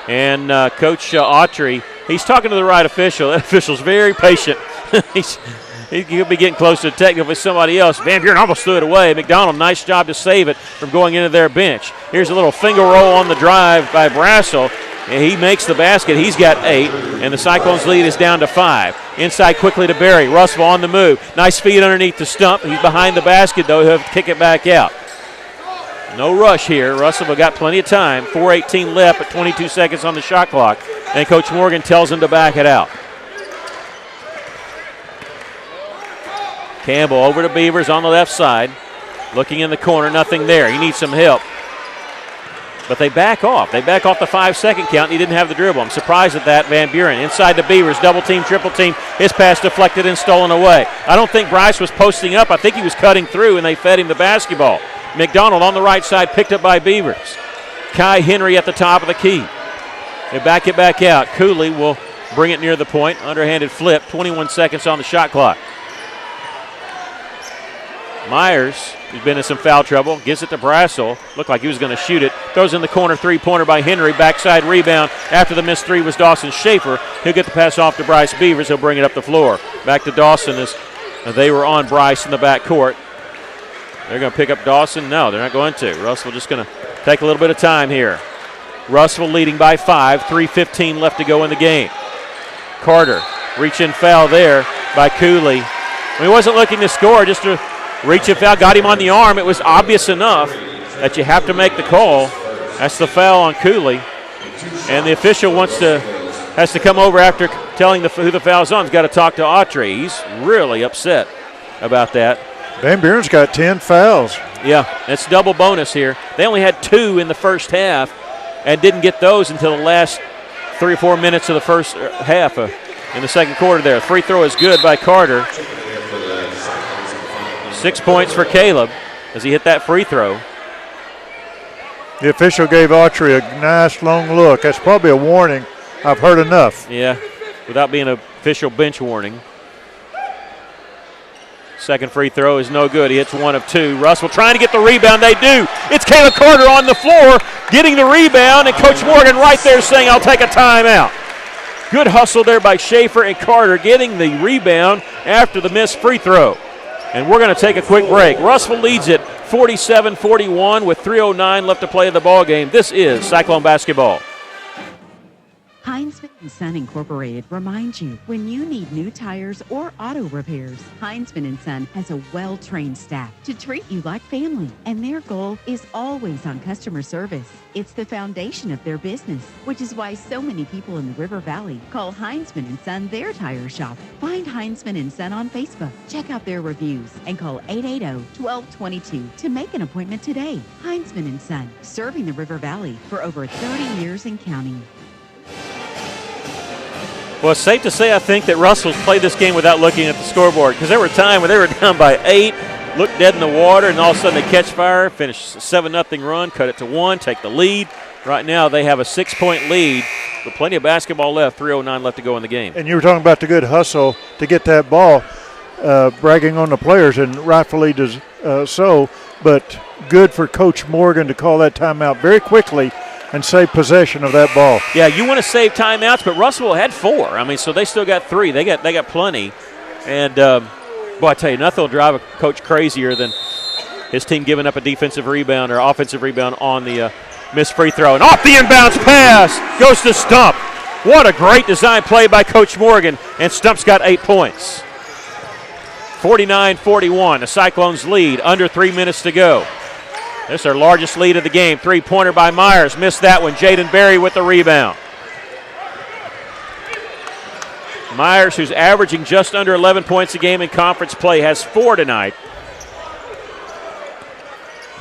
And Coach Autry, he's talking to the right official. That official's very patient. He could be getting close to the technical with somebody else. Van Buren almost threw it away. McDonald, nice job to save it from going into their bench. Here's a little finger roll on the drive by Brassel. And he makes the basket. He's got 8, and the Cyclones' lead is down to 5. Inside quickly to Berry. Russell on the move. Nice feed underneath the stump. He's behind the basket, though. He'll have to kick it back out. No rush here. Russellville got plenty of time. 4:18 left, but 22 seconds on the shot clock. And Coach Morgan tells him to back it out. Campbell over to Beavers on the left side. Looking in the corner, nothing there. He needs some help. But they back off. They back off the 5-second count, and he didn't have the dribble. I'm surprised at that. Van Buren inside the Beavers. Double team, triple team. His pass deflected and stolen away. I don't think Bryce was posting up. I think he was cutting through, and they fed him the basketball. McDonald on the right side, picked up by Beavers. Kai Henry at the top of the key. They back it back out. Cooley will bring it near the point. Underhanded flip. 21 seconds on the shot clock. Myers, who's been in some foul trouble, gives it to Brassel. Looked like he was going to shoot it. Throws in the corner, 3-pointer by Henry. Backside rebound. After the missed 3 was Dawson Schaefer. He'll get the pass off to Bryce Beavers. He'll bring it up the floor. Back to Dawson as they were on Bryce in the backcourt. They're going to pick up Dawson. No, they're not going to. Russell just going to take a little bit of time here. Russell leading by 5. 3:15 left to go in the game. Carter, reach-in foul there by Cooley. He wasn't looking to score, just to reach-in foul. Got him on the arm. It was obvious enough that you have to make the call. That's the foul on Cooley. And the official has to come over after telling who the foul's on. He's got to talk to Autry. He's really upset about that. Van Buren's got 10 fouls. Yeah, that's double bonus here. They only had 2 in the first half and didn't get those until the last 3 or 4 minutes of the first half in the second quarter there. Free throw is good by Carter. 6 points for Caleb as he hit that free throw. The official gave Autry a nice long look. That's probably a warning. I've heard enough. Yeah, without being an official bench warning. Second free throw is no good. He hits 1 of 2. Russell trying to get the rebound. They do. It's Caleb Carter on the floor getting the rebound, and Coach Morgan right there saying, I'll take a timeout. Good hustle there by Schaefer and Carter getting the rebound after the missed free throw. And we're going to take a quick break. Russell leads it 47-41 with 3:09 left to play in the ball game. This is Cyclone basketball. Heinzman & Son Incorporated reminds you, when you need new tires or auto repairs, Heinzman & Son has a well-trained staff to treat you like family, and their goal is always on customer service. It's the foundation of their business, which is why so many people in the River Valley call Heinzman & Son their tire shop. Find Heinzman & Son on Facebook, check out their reviews, and call 880-1222 to make an appointment today. Heinzman & Son, serving the River Valley for over 30 years and counting. Well, it's safe to say I think that Russell's played this game without looking at the scoreboard, because there were times when they were down by 8, looked dead in the water, and all of a sudden they catch fire, finish a 7-0 run, cut it to 1, take the lead. Right now they have a 6-point lead, but plenty of basketball left, 3:09 left to go in the game. And you were talking about the good hustle to get that ball, bragging on the players, and rightfully so, but good for Coach Morgan to call that timeout very quickly and save possession of that ball. Yeah, you want to save timeouts, but Russellville had 4. I mean, so they still got 3. They got plenty. And, boy, I tell you, nothing will drive a coach crazier than his team giving up a defensive rebound or offensive rebound on the missed free throw. And off the inbounds pass goes to Stump. What a great design play by Coach Morgan, and Stump's got 8 points. 49-41, the Cyclones lead, under 3 minutes to go. This is their largest lead of the game. 3-pointer by Myers. Missed that one. Jaden Berry with the rebound. Myers, who's averaging just under 11 points a game in conference play, has 4 tonight.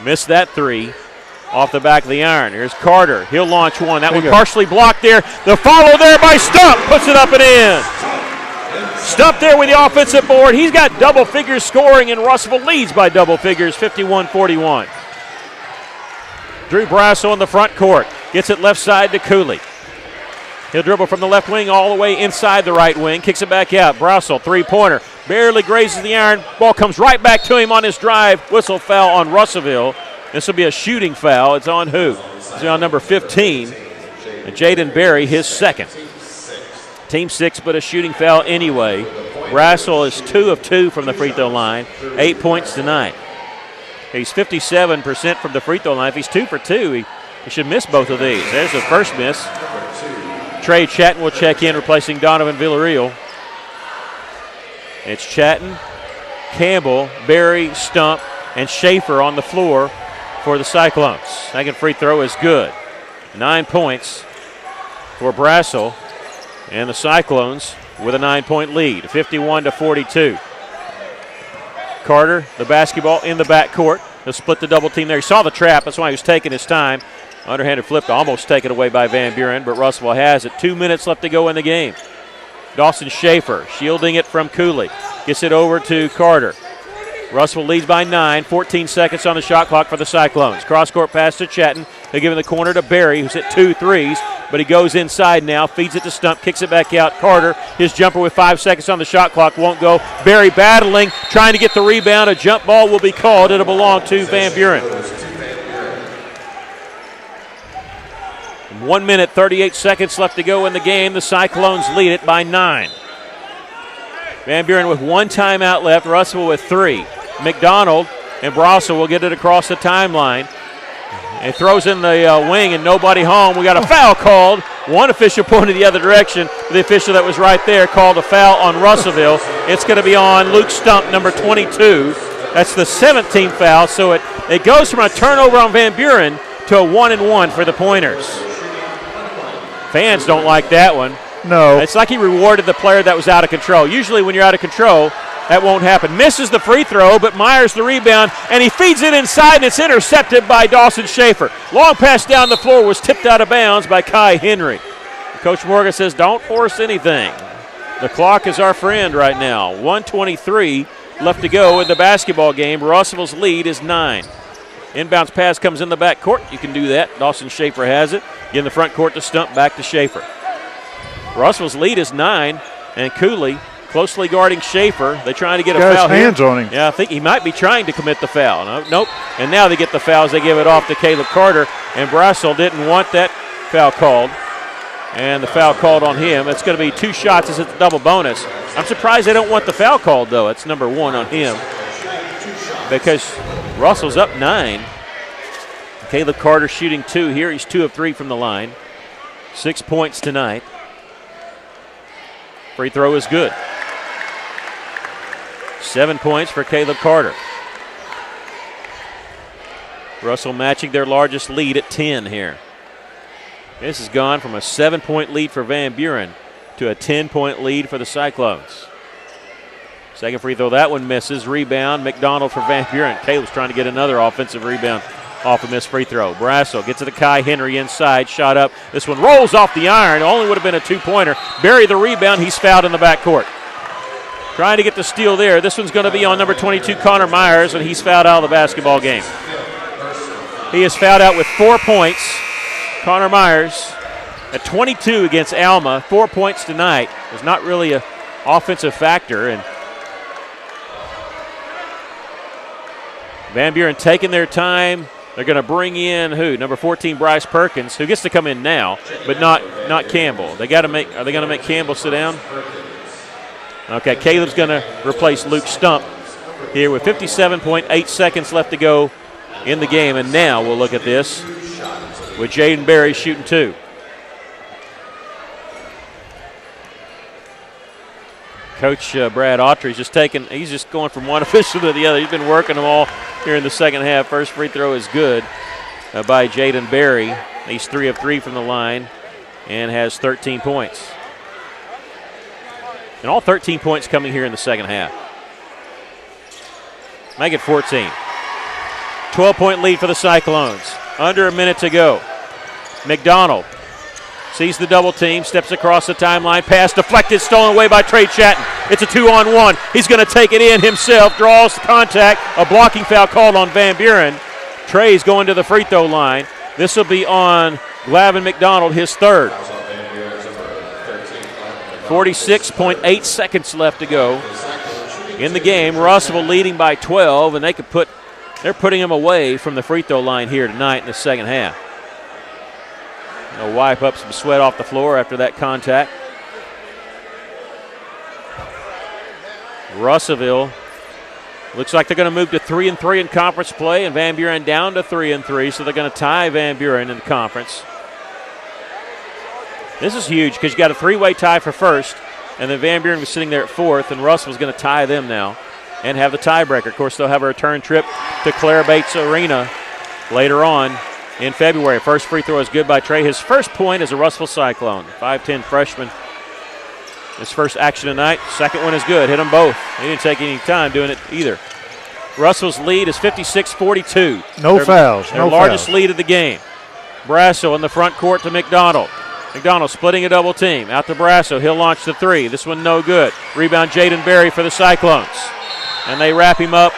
Missed that 3 off the back of the iron. Here's Carter. He'll launch one. That one partially blocked there. The follow there by Stump. Puts it up and in. Stump there with the offensive board. He's got double figures scoring, and Russellville leads by double figures, 51-41. Drew Brasso in the front court. Gets it left side to Cooley. He'll dribble from the left wing all the way inside the right wing. Kicks it back out. Brasso, 3-pointer. Barely grazes the iron. Ball comes right back to him on his drive. Whistle foul on Russellville. This will be a shooting foul. It's on who? It's on number 15. And Jaden Berry, his second. Team 6, but a shooting foul anyway. Brasso is 2 of 2 from the free throw line. 8 points tonight. He's 57% from the free throw line. If he's 2 for 2, he should miss both of these. There's the first miss. Trey Chatton will check in, replacing Donovan Villarreal. It's Chatton, Campbell, Berry, Stump, and Schaefer on the floor for the Cyclones. Second free throw is good. 9 points for Brasso, and the Cyclones with a 9-point lead, 51-42. Carter, the basketball in the backcourt. He'll split the double team there. He saw the trap. That's why he was taking his time. Underhanded flip to almost taken away by Van Buren, but Russellville has it. 2 minutes left to go in the game. Dawson Schaefer shielding it from Cooley. Gets it over to Carter. Russellville leads by 9. 14 seconds on the shot clock for the Cyclones. Cross-court pass to Chatton. They give him the corner to Berry, who's hit 2 threes, but he goes inside now, feeds it to Stump, kicks it back out. Carter, his jumper with 5 seconds on the shot clock, won't go. Berry battling, trying to get the rebound. A jump ball will be called. It'll belong to Van Buren. 1 minute, 38 seconds left to go in the game. The Cyclones lead it by 9. Van Buren with 1 timeout left, Russellville with 3. McDonald and Brasso will get it across the timeline. He throws in the wing and nobody home. We got a foul called. One official pointed the other direction. The official that was right there called a foul on Russellville. It's going to be on Luke Stump, number 22. That's the 17th foul, so it goes from a turnover on Van Buren to a 1-and-1 for the Pointers. Fans don't like that one. No. It's like he rewarded the player that was out of control. Usually when you're out of control, that won't happen. Misses the free throw, but Myers the rebound, and he feeds it inside, and it's intercepted by Dawson Schaefer. Long pass down the floor was tipped out of bounds by Kai Henry. Coach Morgan says, don't force anything. The clock is our friend right now. 1:23 left to go in the basketball game. Russellville's lead is 9. Inbounds pass comes in the back court. You can do that. Dawson Schaefer has it. In the front court to Stump, back to Schaefer. Russellville's lead is 9, and Cooley closely guarding Schaefer. They're trying to get a foul here. Hands on him. Yeah, I think he might be trying to commit the foul. No, nope. And now they get the fouls. They give it off to Caleb Carter, and Brasso didn't want that foul called. And the foul called on him. It's going to be 2 shots as it's a double bonus. I'm surprised they don't want the foul called, though. It's number 1 on him because Russell's up 9. Caleb Carter shooting 2 here. He's 2 of 3 from the line. 6 points tonight. Free throw is good. 7 points for Caleb Carter. Russell matching their largest lead at 10 here. This has gone from a 7-point lead for Van Buren to a 10-point lead for the Cyclones. Second free throw, that one misses. Rebound, McDonald for Van Buren. Caleb's trying to get another offensive rebound off a missed free throw. Brasso gets it to Kai Henry inside, shot up. This one rolls off the iron. Only would have been a two-pointer. Berry the rebound. He's fouled in the backcourt. Trying to get the steal there. This one's going to be on number 22, Connor Myers, and he's fouled out of the basketball game. He is fouled out with 4 points. Connor Myers at 22 against Alma. 4 points tonight. Was not really an offensive factor. And Van Buren taking their time. They're going to bring in who? Number 14, Bryce Perkins, who gets to come in now, but not Campbell. They got to make. Are they going to make Campbell sit down? Okay, Caleb's going to replace Luke Stump here with 57.8 seconds left to go in the game. And now we'll look at this with Jaden Berry shooting 2. Coach Brad Autry's he's just going from one official to the other. He's been working them all here in the second half. First free throw is good by Jaden Berry. He's 3 of 3 from the line and has 13 points. And all 13 points coming here in the second half. Make it 14. 12-point lead for the Cyclones. Under a minute to go. McDonald sees the double team, steps across the timeline, pass deflected, stolen away by Trey Chatton. It's a 2-on-1. He's going to take it in himself, draws contact, a blocking foul called on Van Buren. Trey's going to the free throw line. This will be on Glavin McDonald, his third. 46.8 seconds left to go in the game. Russell leading by 12, and they're putting him away from the free throw line here tonight in the second half. They'll wipe up some sweat off the floor after that contact. Russellville looks like they're going to move to 3-3 in conference play, and Van Buren down to 3-3, so they're going to tie Van Buren in the conference. This is huge because you got a 3-way tie for first, and then Van Buren was sitting there at 4th, and Russell's going to tie them now and have the tiebreaker. Of course, they'll have a return trip to Claire Bates Arena later on in February. First free throw is good by Trey. His first point is a Russell Cyclone, 5'10 freshman. His first action tonight. Second one is good. Hit them both. He didn't take any time doing it either. Russell's lead is 56-42. No fouls. Their largest lead of the game. Brasso in the front court to McDonald. McDonald splitting a double team. Out to Brasso. He'll launch the 3. This one no good. Rebound Jaden Berry for the Cyclones. And they wrap him up,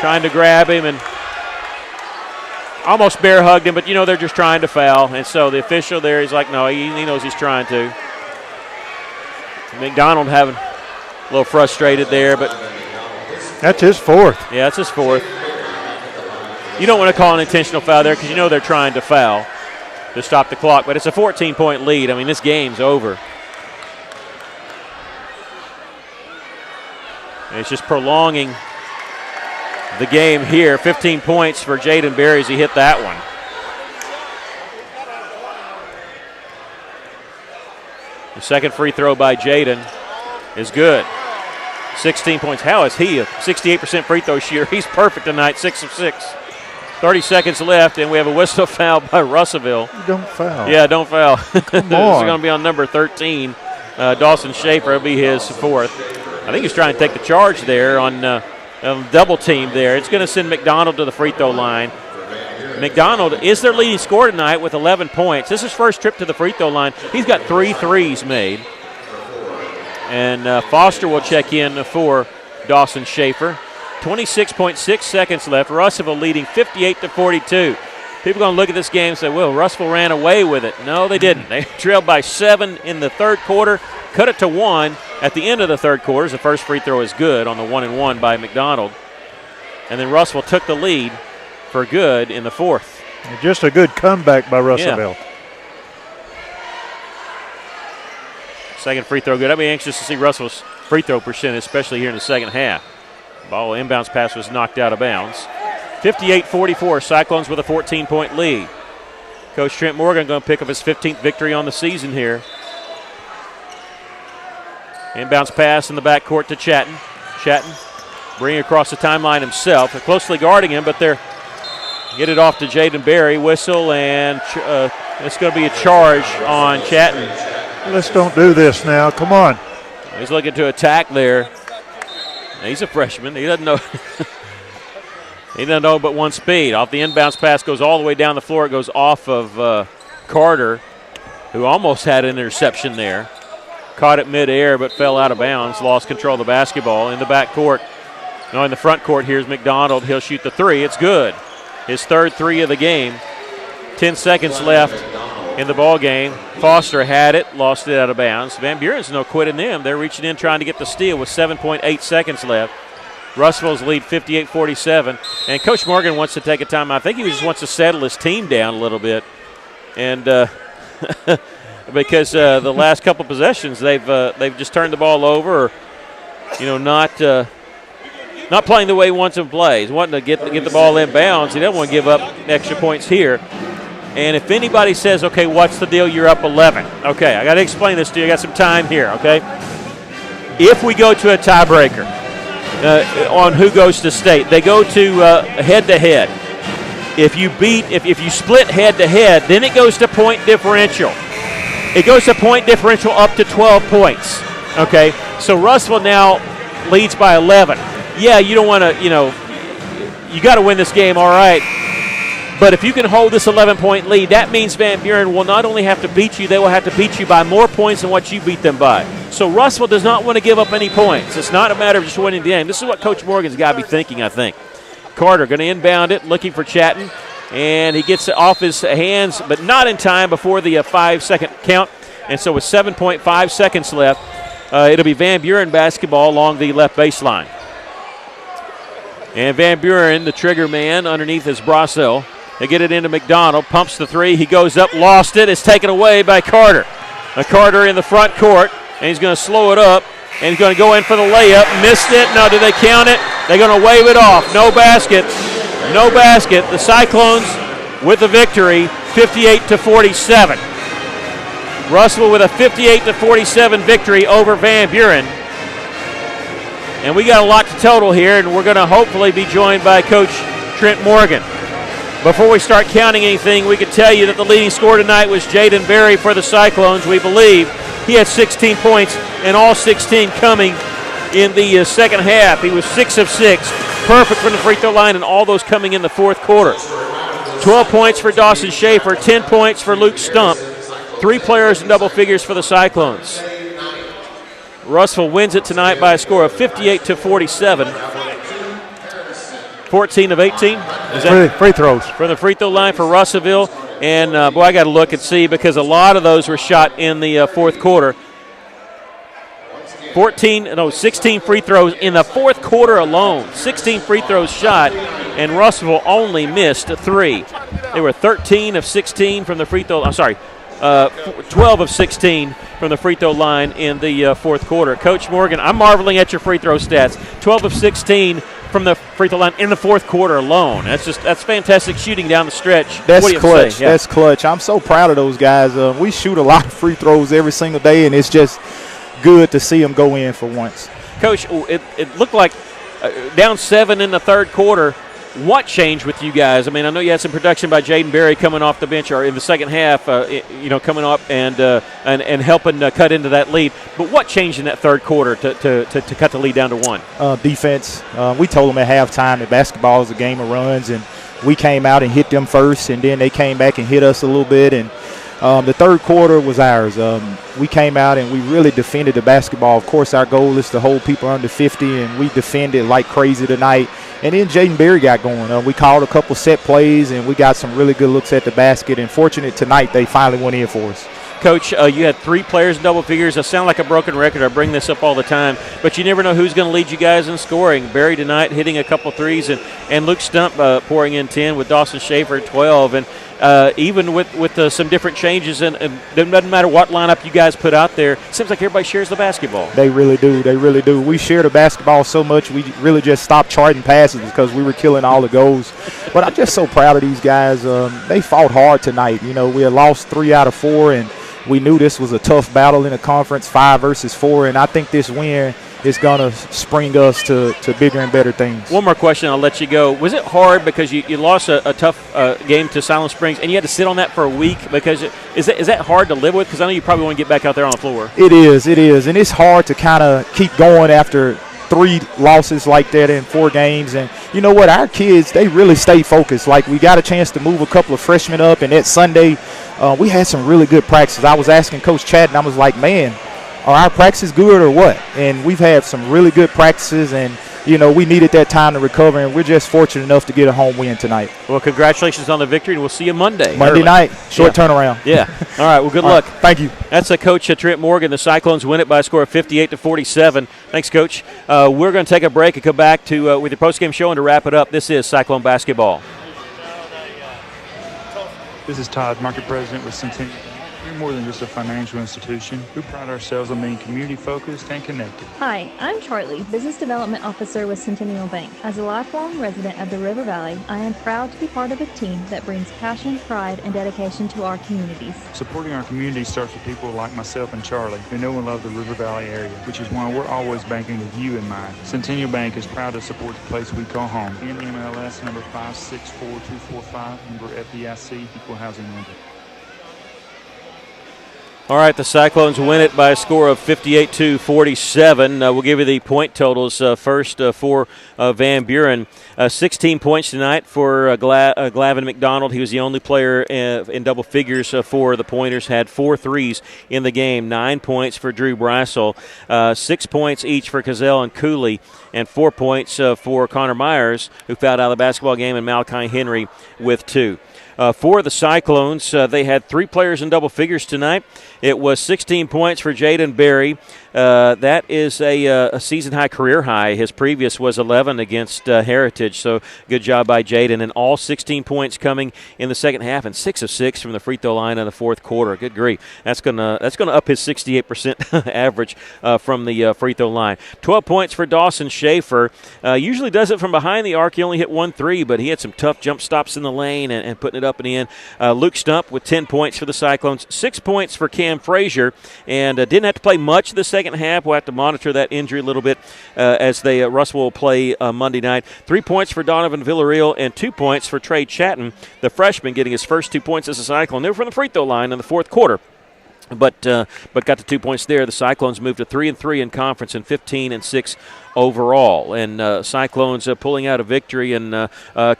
trying to grab him and almost bear hugged him, but they're just trying to foul. And so the official there, he's like, no, he knows he's trying to. McDonald having a little frustrated there, but that's his 4th. Yeah, that's his 4th. You don't want to call an intentional foul there because they're trying to foul to stop the clock, but it's a 14-point lead. I mean, this game's over. And it's just prolonging the game here. 15 points for Jaden Berry as he hit that one. The second free throw by Jaden is good. 16 points. How is he a 68% free throw shooter? He's perfect tonight, 6 of 6. 30 seconds left, and we have a whistle foul by Russellville. Don't foul. Yeah, don't foul. Come on. This is going to be on number 13. Dawson Schaefer will be his 4th. I think he's trying to take the charge there on double team there. It's going to send McDonald to the free throw line. McDonald is their leading scorer tonight with 11 points. This is his first trip to the free throw line. He's got 3 threes made. And Foster will check in for Dawson Schaefer. 26.6 seconds left. Russellville leading 58-42. People are going to look at this game and say, well, Russellville ran away with it. No, they didn't. They trailed by 7 in the third quarter, cut it to 1 at the end of the third quarter. The first free throw is good on the 1-and-1 by McDonald. And then Russellville took the lead for good in the 4th. Just a good comeback by Russellville. Yeah. Second free throw good. I'd be anxious to see Russell's free throw percentage, especially here in the second half. Ball inbounds pass was knocked out of bounds. 58-44, Cyclones with a 14-point lead. Coach Trent Morgan going to pick up his 15th victory on the season here. Inbounds pass in the backcourt to Chatton. Chatton bringing across the timeline himself. They're closely guarding him, but they're get it off to Jaden Berry. Whistle, and it's going to be a charge on Chatton. Let's don't do this now. Come on. He's looking to attack there. He's a freshman. He doesn't know. He doesn't know but one speed. Off the inbounds pass, goes all the way down the floor. It goes off of Carter, who almost had an interception there. Caught it midair but fell out of bounds. Lost control of the basketball in the back court. No, in the front court, here's McDonald. He'll shoot the three. It's good. His third three of the game. 10 seconds left in the ball game. Foster had it, lost it out of bounds. Van Buren's no quitting them. They're reaching in trying to get the steal with 7.8 seconds left. Russell's lead 58-47. And Coach Morgan wants to take a time. I think he just wants to settle his team down a little bit. And because the last couple possessions, they've just turned the ball over, or, not playing the way he wants to play. He's wanting to get the ball in bounds. He doesn't want to give up extra points here. And if anybody says, okay, what's the deal? You're up 11. Okay, I got to explain this to you. I got some time here, okay? If we go to a tiebreaker on who goes to state, they go to head-to-head. If you split head-to-head, then it goes to point differential. It goes to point differential up to 12 points, okay? So Russellville now leads by 11. Yeah, you don't want to, you got to win this game, all right. But if you can hold this 11-point lead, that means Van Buren will not only have to beat you, they will have to beat you by more points than what you beat them by. So Russellville does not want to give up any points. It's not a matter of just winning the game. This is what Coach Morgan's got to be thinking, I think. Carter going to inbound it, looking for Chatton, and he gets it off his hands, but not in time before the 5-second count. And so with 7.5 seconds left, it'll be Van Buren basketball along the left baseline. And Van Buren, the trigger man, underneath is Brassel. They get it into McDonald, pumps the three. He goes up, lost it. It's taken away by Carter. Carter in the front court, and he's going to slow it up, and he's going to go in for the layup. Missed it. No, do they count it? They're going to wave it off. No basket. No basket. The Cyclones with the victory, 58-47. Russellville with a 58-47 victory over Van Buren. And we got a lot to total here, and we're going to hopefully be joined by Coach Trent Morgan. Before we start counting anything, we can tell you that the leading scorer tonight was Jaden Berry for the Cyclones. We believe he had 16 points, and all 16 coming in the second half. He was 6 of 6, perfect from the free throw line, and all those coming in the fourth quarter. 12 points for Dawson Schaefer, 10 points for Luke Stump, 3 players in double figures for the Cyclones. Russellville wins it tonight by a score of 58-47. 14 of 18. Is that free throws. From the free throw line for Russellville. And, boy, I got to look and see because a lot of those were shot in the fourth quarter. 16 free throws in the fourth quarter alone. 16 free throws shot, and Russellville only missed 3. They were 13 of 16 from the free throw. 12 of 16 from the free throw line in the fourth quarter. Coach Morgan, I'm marveling at your free throw stats. 12 of 16 from the free throw line in the fourth quarter alone. That's fantastic shooting down the stretch. That's clutch. Yeah. That's clutch. I'm so proud of those guys. We shoot a lot of free throws every single day, and it's just good to see them go in for once. Coach, it looked like down 7 in the third quarter. What changed with you guys? I mean, I know you had some production by Jaden Berry coming off the bench, or in the second half, coming up and helping cut into that lead. But what changed in that third quarter to cut the lead down to 1? Defense. We told them at halftime that basketball is a game of runs, and we came out and hit them first, and then they came back and hit us a little bit. And the third quarter was ours. We came out and we really defended the basketball. Of course, our goal is to hold people under 50, and we defended like crazy tonight. And then Jaden Berry got going. We called a couple set plays, and we got some really good looks at the basket. And fortunate tonight, they finally went in for us. Coach, you had 3 players in double figures. I sound like a broken record. I bring this up all the time. But you never know who's going to lead you guys in scoring. Berry tonight hitting a couple threes, and Luke Stump pouring in 10 with Dawson Schaefer at 12. And even with some different changes, and it doesn't matter what lineup you guys put out there, it seems like everybody shares the basketball. They really do. They really do. We share the basketball so much, we really just stopped charting passes because we were killing all the goals. But I'm just so proud of these guys. They fought hard tonight. We had lost 3 out of 4, and we knew this was a tough battle in the conference, 5 versus 4, and I think this win is going to spring us to bigger and better things. One more question, I'll let you go. Was it hard because you lost a tough game to Silent Springs, and you had to sit on that for a week? Because is that hard to live with? Because I know you probably want to get back out there on the floor. It is, and it's hard to kind of keep going after 3 losses like that in 4 games. And you know what? Our kids, they really stay focused. Like, we got a chance to move a couple of freshmen up, and that Sunday we had some really good practices. I was asking Coach Chad, and I was like, man, are our practices good or what? And we've had some really good practices, and you know, we needed that time to recover, and we're just fortunate enough to get a home win tonight. Well, congratulations on the victory, and we'll see you Monday night. Short turnaround. Yeah. All right. Well, good luck. Thank you. That's Coach Trent Morgan. The Cyclones win it by a score of 58-47. Thanks, Coach. We're going to take a break and come back to with your postgame show, and to wrap it up, this is Cyclone basketball. This is Todd, market president with Centennial. We're more than just a financial institution. We pride ourselves on being community-focused and connected. Hi, I'm Charlie, Business Development Officer with Centennial Bank. As a lifelong resident of the River Valley, I am proud to be part of a team that brings passion, pride, and dedication to our communities. Supporting our community starts with people like myself and Charlie, who know and love the River Valley area, which is why we're always banking with you in mind. Centennial Bank is proud to support the place we call home. NMLS number 564245, member FDIC, equal housing lender. All right, the Cyclones win it by a score of 58-47. We'll give you the point totals first for Van Buren. 16 points tonight for Glavin McDonald. He was the only player in double figures for the Pointers, had 4 threes in the game. 9 points for Drew Brissel, 6 points each for Cazell and Cooley, and 4 points for Connor Myers, who fouled out of the basketball game, and Malachi Henry with 2. For the Cyclones, they had 3 players in double figures tonight. It was 16 points for Jaden Berry. That is a season-high career high. His previous was 11 against Heritage, so good job by Jaden. And all 16 points coming in the second half, and 6 of 6 from the free throw line in the fourth quarter. Good grief. That's gonna up his 68% average from the free throw line. 12 points for Dawson Schaefer. Usually does it from behind the arc. He only hit 1 3, but he had some tough jump stops in the lane and putting it up and in. Luke Stump with 10 points for the Cyclones. 6 points for Cam Frazier, and didn't have to play much the second half. We'll have to monitor that injury a little bit as Russell will play Monday night. 3 points for Donovan Villarreal and 2 points for Trey Chatton, the freshman, getting his first 2 points as a Cyclone. They were from the free throw line in the fourth quarter. But got the 2 points there. The Cyclones moved to 3-3 in conference and 15-6 overall. And Cyclones pulling out a victory. And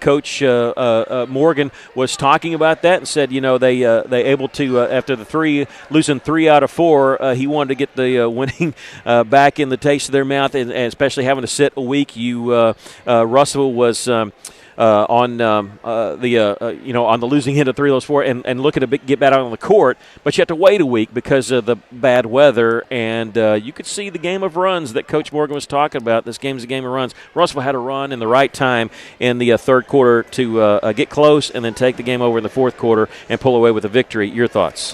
Coach Morgan was talking about that and said, you know, they able to after the losing 3 out of 4. He wanted to get the winning back in the taste of their mouth, and especially having to sit a week. Russell was. On the losing end of 3 of those 4, and looking to get back out on the court, but you have to wait a week because of the bad weather, and you could see the game of runs that Coach Morgan was talking about. This game's a game of runs. Russell had a run in the right time in the third quarter to get close and then take the game over in the fourth quarter and pull away with a victory. Your thoughts?